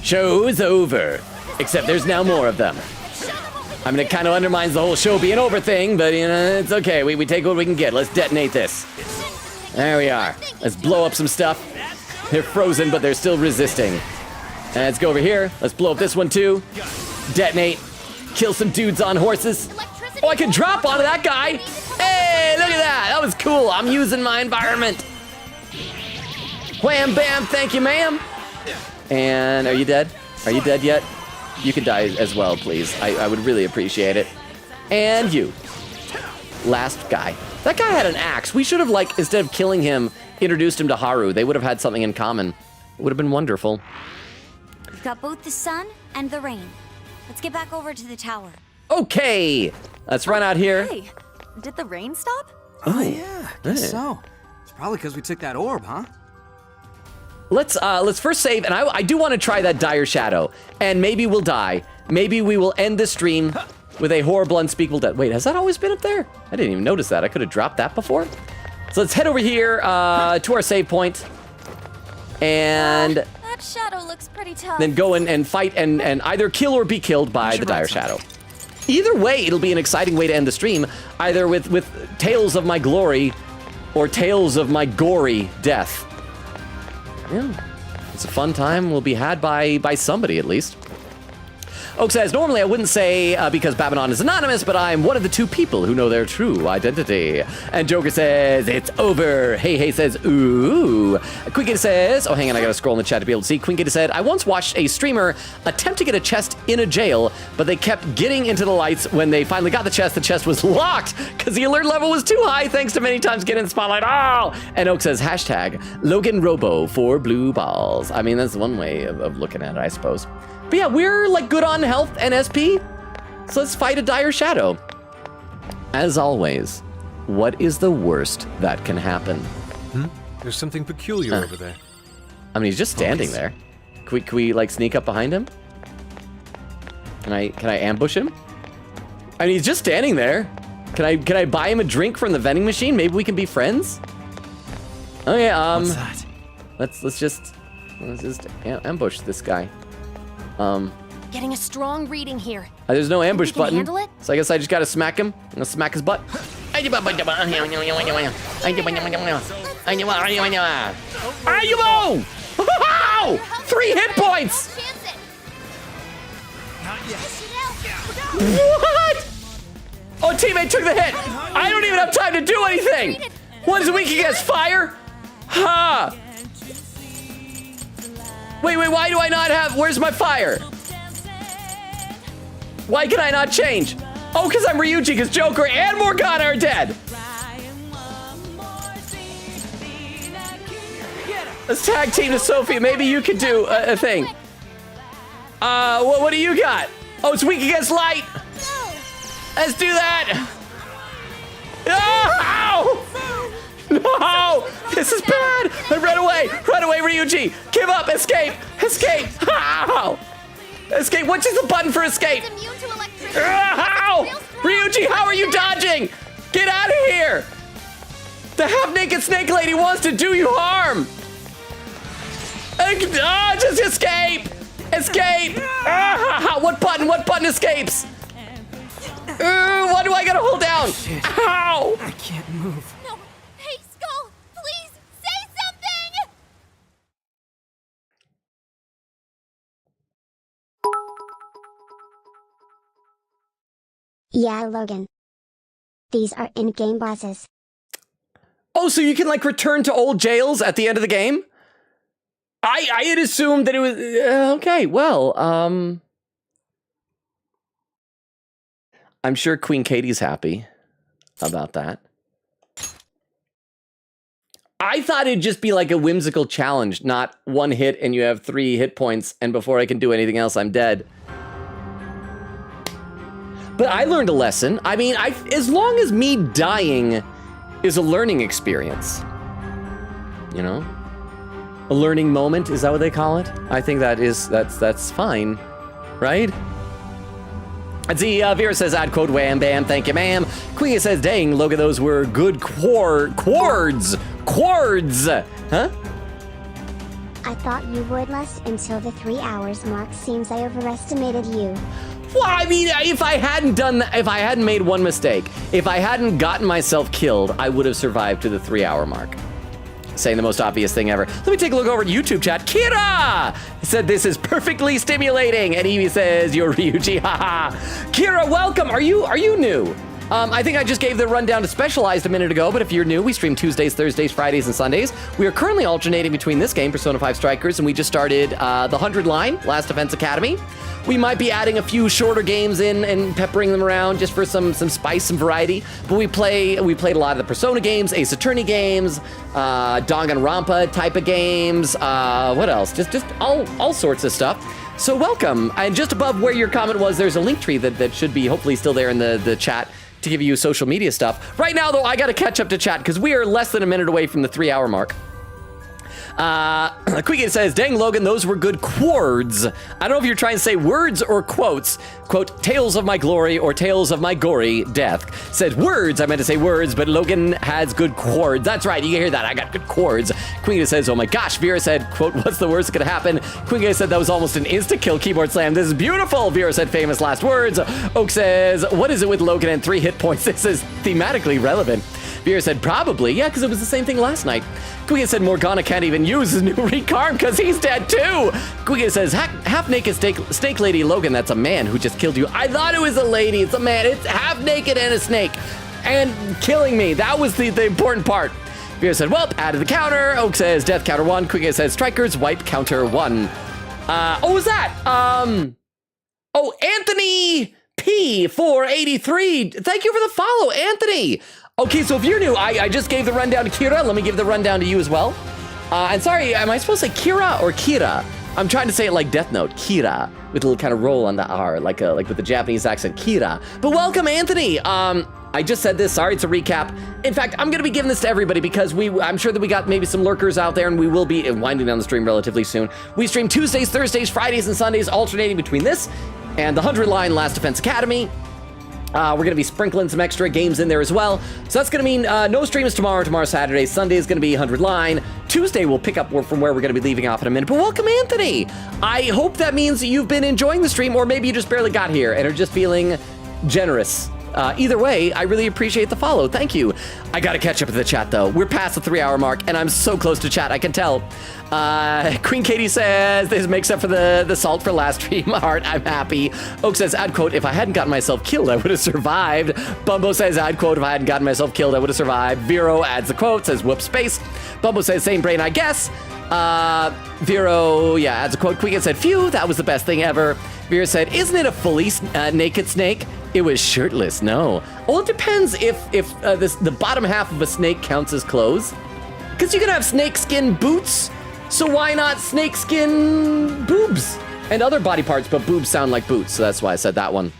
Show's over. Except there's now more of them. I mean, it kind of undermines the whole show being over thing, but it's okay. We take what we can get. Let's detonate this. There we are. Let's blow up some stuff. They're frozen, but they're still resisting. And let's go over here. Let's blow up this one too. Detonate. Kill some dudes on horses. Oh, I can drop onto that guy. Hey, look at that. That was cool. I'm using my environment. Wham, bam, thank you, ma'am. And are you dead? Are you dead yet? You can die as well, please. I would really appreciate it. And you. Last guy. That guy had an axe. We should have, instead of killing him, introduced him to Haru. They would have had something in common. It would have been wonderful. We've got both the sun and the rain. Let's get back over to the tower. Okay, let's run out here. Hey, did the rain stop? Oh yeah, guess so. It's probably because we took that orb, huh? Let's first save, and I do want to try that dire shadow, and maybe we'll die. Maybe we will end the stream with a horrible, unspeakable death. Wait, has that always been up there? I didn't even notice that. I could have dropped that before. So let's head over here to our save point, and That shadow looks pretty tough. then go in and fight and either kill or be killed by the dire shadow. Either way, it'll be an exciting way to end the stream, either with tales of my glory or tales of my gory death. Yeah, it's a fun time. Will be had by somebody at least. Oak says, normally I wouldn't say because Babylon is anonymous, but I'm one of the two people who know their true identity. And Joker says, it's over. Hey says, ooh. Quinkator says, oh, hang on, I gotta scroll in the chat to be able to see. Quinkator said, I once watched a streamer attempt to get a chest in a jail, but they kept getting into the lights. When they finally got the chest was locked because the alert level was too high thanks to many times getting in the spotlight. Oh! And Oak says, hashtag LoganRobo for blue balls. I mean, that's one way of looking at it, I suppose. But yeah, we're like good on health and SP, so let's fight a dire shadow. As always, what is the worst that can happen? There's something peculiar over there. I mean, he's just standing there. Can we like sneak up behind him? Can I ambush him? I mean, he's just standing there. Can I buy him a drink from the vending machine? Maybe we can be friends. Okay, What's that? Let's just ambush this guy. Getting a strong reading here. There's no ambush Think we can button, handle it? so I guess I just gotta smack him. I'm gonna smack his butt. Ayubo! 3 hit points! What? Oh, teammate took the hit. I don't even have time to do anything. What is weak against fire? Ha! Wait, why do I not have, where's my fire? Why can I not change? Oh, because I'm Ryuji, because Joker and Morgana are dead. Let's tag team to Sophie. Maybe you could do a thing. What do you got? Oh, it's weak against light. Let's do that. No! No! This is bad! Run away! Run away, Ryuji! Give up! Escape! Escape! Ow! Escape! Which is the button for escape? Ow! Ryuji, how are you dodging? Get out of here! The half-naked snake lady wants to do you harm! Just escape! Escape! What button? What button escapes? What do I gotta hold down? Shit. Ow! I can't move. No. Hey, Skull, please say something! Yeah, Logan. These are in-game bosses. Oh, so you can like return to old jails at the end of the game? I had assumed that it was okay. Well, I'm sure Queen Katie's happy about that. I thought it'd just be like a whimsical challenge, not one hit and you have 3 hit points, and before I can do anything else, I'm dead. But I learned a lesson. I mean, as long as me dying is a learning experience, you know? A learning moment, is that what they call it? I think that's fine, right? See, Vera says, add code wham bam, thank you ma'am. Queen says, dang, Logan, those were good quards, huh? I thought you would last until the 3 hours mark. Seems I overestimated you. Well, I mean, if I hadn't done that, if I hadn't made one mistake, if I hadn't gotten myself killed, I would have survived to the 3-hour mark. Saying the most obvious thing ever. Let me take a look over at YouTube chat. Kira said this is perfectly stimulating, and Evie says you're Ryuji. Haha. Kira, welcome. Are you new? I think I just gave the rundown to Specialized a minute ago, but if you're new, we stream Tuesdays, Thursdays, Fridays, and Sundays. We are currently alternating between this game, Persona 5 Strikers, and we just started the 100 line, Last Defense Academy. We might be adding a few shorter games in and peppering them around just for some spice, some variety. But we played a lot of the Persona games, Ace Attorney games, Danganronpa type of games. What else? Just all sorts of stuff. So welcome. And just above where your comment was, there's a link tree that should be hopefully still there in the chat to give you social media stuff. Right now, though, I got to catch up to chat because we are less than a minute away from the 3-hour mark. Quick says, dang Logan, those were good quards. I don't know if you're trying to say words or quotes. Quote, tales of my glory or tales of my gory death. Said words, I meant to say words, but Logan has good quards. That's right, you can hear that, I got good quards. Queen says, oh my gosh. Vera said, quote, what's the worst that could happen? Queen said, that was almost an insta-kill keyboard slam. This is beautiful. Vera said, famous last words. Oak says, what is it with Logan and 3 hit points? This is thematically relevant. Vera said, probably. Yeah, because it was the same thing last night. Queen said, Morgana can't even use his new recarm because he's dead too. Queen says, half-naked snake lady Logan, that's a man who just killed you. I thought it was a lady. It's a man. It's half-naked and a snake. And killing me. That was the important part. Vera said, well, added the counter. Oak says, death counter 1. Queen says, strikers, wipe counter 1. What was that? Oh, Anthony P483. Thank you for the follow, Anthony. Okay, so if you're new, I just gave the rundown to Kira. Let me give the rundown to you as well. And sorry, am I supposed to say Kira or Kira? I'm trying to say it like Death Note, Kira, with a little kind of roll on the R, like with the Japanese accent, Kira. But welcome, Anthony. I just said this, sorry, it's a recap. In fact, I'm gonna be giving this to everybody because I'm sure that we got maybe some lurkers out there and we will be winding down the stream relatively soon. We stream Tuesdays, Thursdays, Fridays, and Sundays, alternating between this and the 100 line Last Defense Academy. We're going to be sprinkling some extra games in there as well. So that's going to mean no streams tomorrow Saturday. Sunday is going to be 100 line. Tuesday we'll pick up from where we're going to be leaving off in a minute. But welcome, Anthony. I hope that means you've been enjoying the stream, or maybe you just barely got here and are just feeling generous. Either way, I really appreciate the follow. Thank you. I got to catch up with the chat, though. We're past the 3-hour mark, and I'm so close to chat. I can tell. Queen Katie says, this makes up for the salt for last stream. Heart, I'm happy. Oak says, ad quote, if I hadn't gotten myself killed, I would have survived. Bumbo says, ad quote, if I hadn't gotten myself killed, I would have survived. Vero adds the quote, says, whoop space. Bumbo says, same brain, I guess. Vero, yeah, adds a quote. Queen said, phew, that was the best thing ever. Vera said, isn't it a fully naked snake? It was shirtless, no. Well, it depends if the bottom half of a snake counts as clothes. Because you can have snakeskin boots, so why not snakeskin boobs? And other body parts, but boobs sound like boots, so that's why I said that one.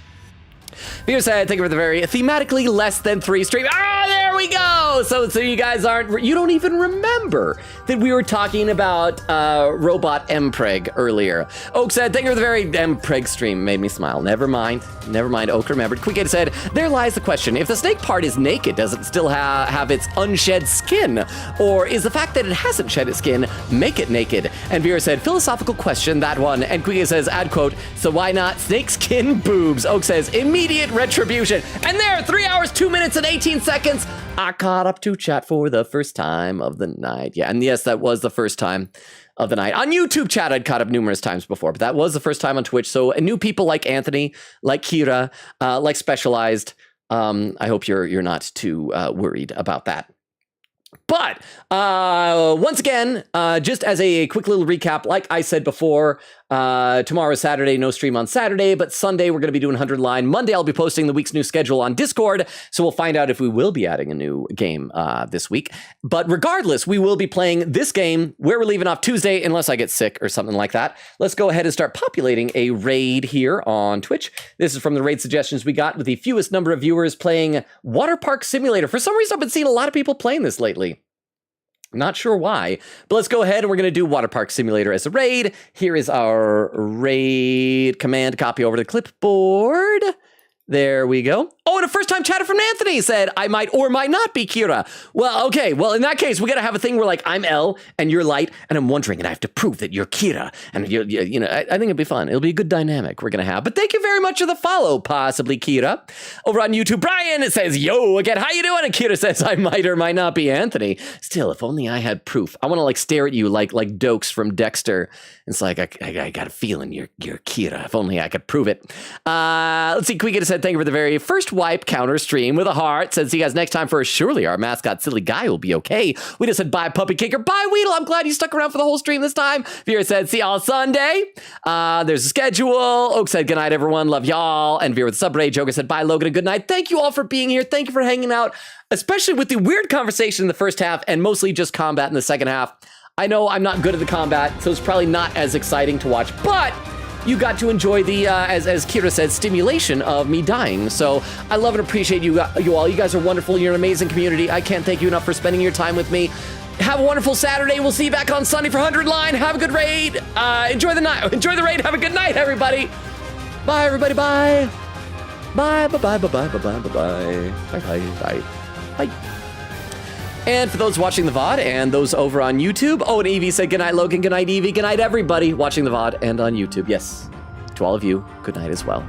Peter said, thank you for the very thematically less than 3 stream. Ah, there we go. So you guys you don't even remember that we were talking about Robot Mpreg earlier. Oak said, thank you for the very Mpreg stream. Made me smile. Never mind. Oak remembered. Quick said, there lies the question. If the snake part is naked, does it still have its unshed skin? Or is the fact that it hasn't shed its skin make it naked? And Vera said, philosophical question, that one. And Quick says, ad quote, so why not snakeskin boobs? Oak says, immediate retribution. And there, 3 hours, 2 minutes, and 18 seconds. I caught up to chat for the first time of the night. Yeah, and yes, that was the first time of the night. On YouTube chat, I'd caught up numerous times before, but that was the first time on Twitch. So new people like Anthony, like Kira, like Specialized, I hope you're not too worried about that. But once again, just as a quick little recap, like I said before, tomorrow is Saturday, no stream on Saturday, but Sunday we're going to be doing 100 line. Monday I'll be posting the week's new schedule on Discord, so we'll find out if we will be adding a new game this week. But regardless, we will be playing this game where we're leaving off Tuesday, unless I get sick or something like that. Let's go ahead and start populating a raid here on Twitch. This is from the raid suggestions we got with the fewest number of viewers playing Water Park Simulator. For some reason, I've been seeing a lot of people playing this lately. Not sure why, but let's go ahead and we're going to do Water Park Simulator as a raid. Here is our raid command. Copy over to the clipboard. There we go. Oh, and a first-time chatter from Anthony said, I might or might not be Kira. Well, okay. Well, in that case, we got to have a thing where, like, I'm L and you're Light, and I'm wondering, and I have to prove that you're Kira. And, you know, I think it'll be fun. It'll be a good dynamic we're going to have. But thank you very much for the follow, possibly Kira. Over on YouTube, Brian, it says, yo, again, how you doing? And Kira says, I might or might not be Anthony. Still, if only I had proof. I want to, like, stare at you like Dokes from Dexter. It's like, I got a feeling you're Kira. If only I could prove it. Let's see, Quick said, said, thank you for the very first wipe counter stream with a heart. Said, see you guys next time for surely our mascot silly guy will be okay. We just said, bye Puppy Kicker, bye Weedle. I'm glad you stuck around for the whole stream this time. Vera said, see y'all Sunday. There's a schedule. Oak said, good night everyone, love y'all. And Vera with the sub-ray. Joker said, bye Logan and good night. Thank you all for being here. Thank you for hanging out, especially with the weird conversation in the first half and mostly just combat in the second half. I know I'm not good at the combat, so it's probably not as exciting to watch, but you got to enjoy the, as Kira said, stimulation of me dying. So I love and appreciate you all. You guys are wonderful. You're an amazing community. I can't thank you enough for spending your time with me. Have a wonderful Saturday. We'll see you back on Sunday for 100 Line. Have a good raid. Enjoy the night. Enjoy the raid. Have a good night, everybody. Bye, everybody. Bye. Bye, bye, bye, bye, bye, bye, bye, bye, bye, bye, bye, bye. And for those watching the VOD and those over on YouTube, oh, and Evie said, good night, Logan, good night, Evie, good night, everybody watching the VOD and on YouTube. Yes, to all of you, good night as well.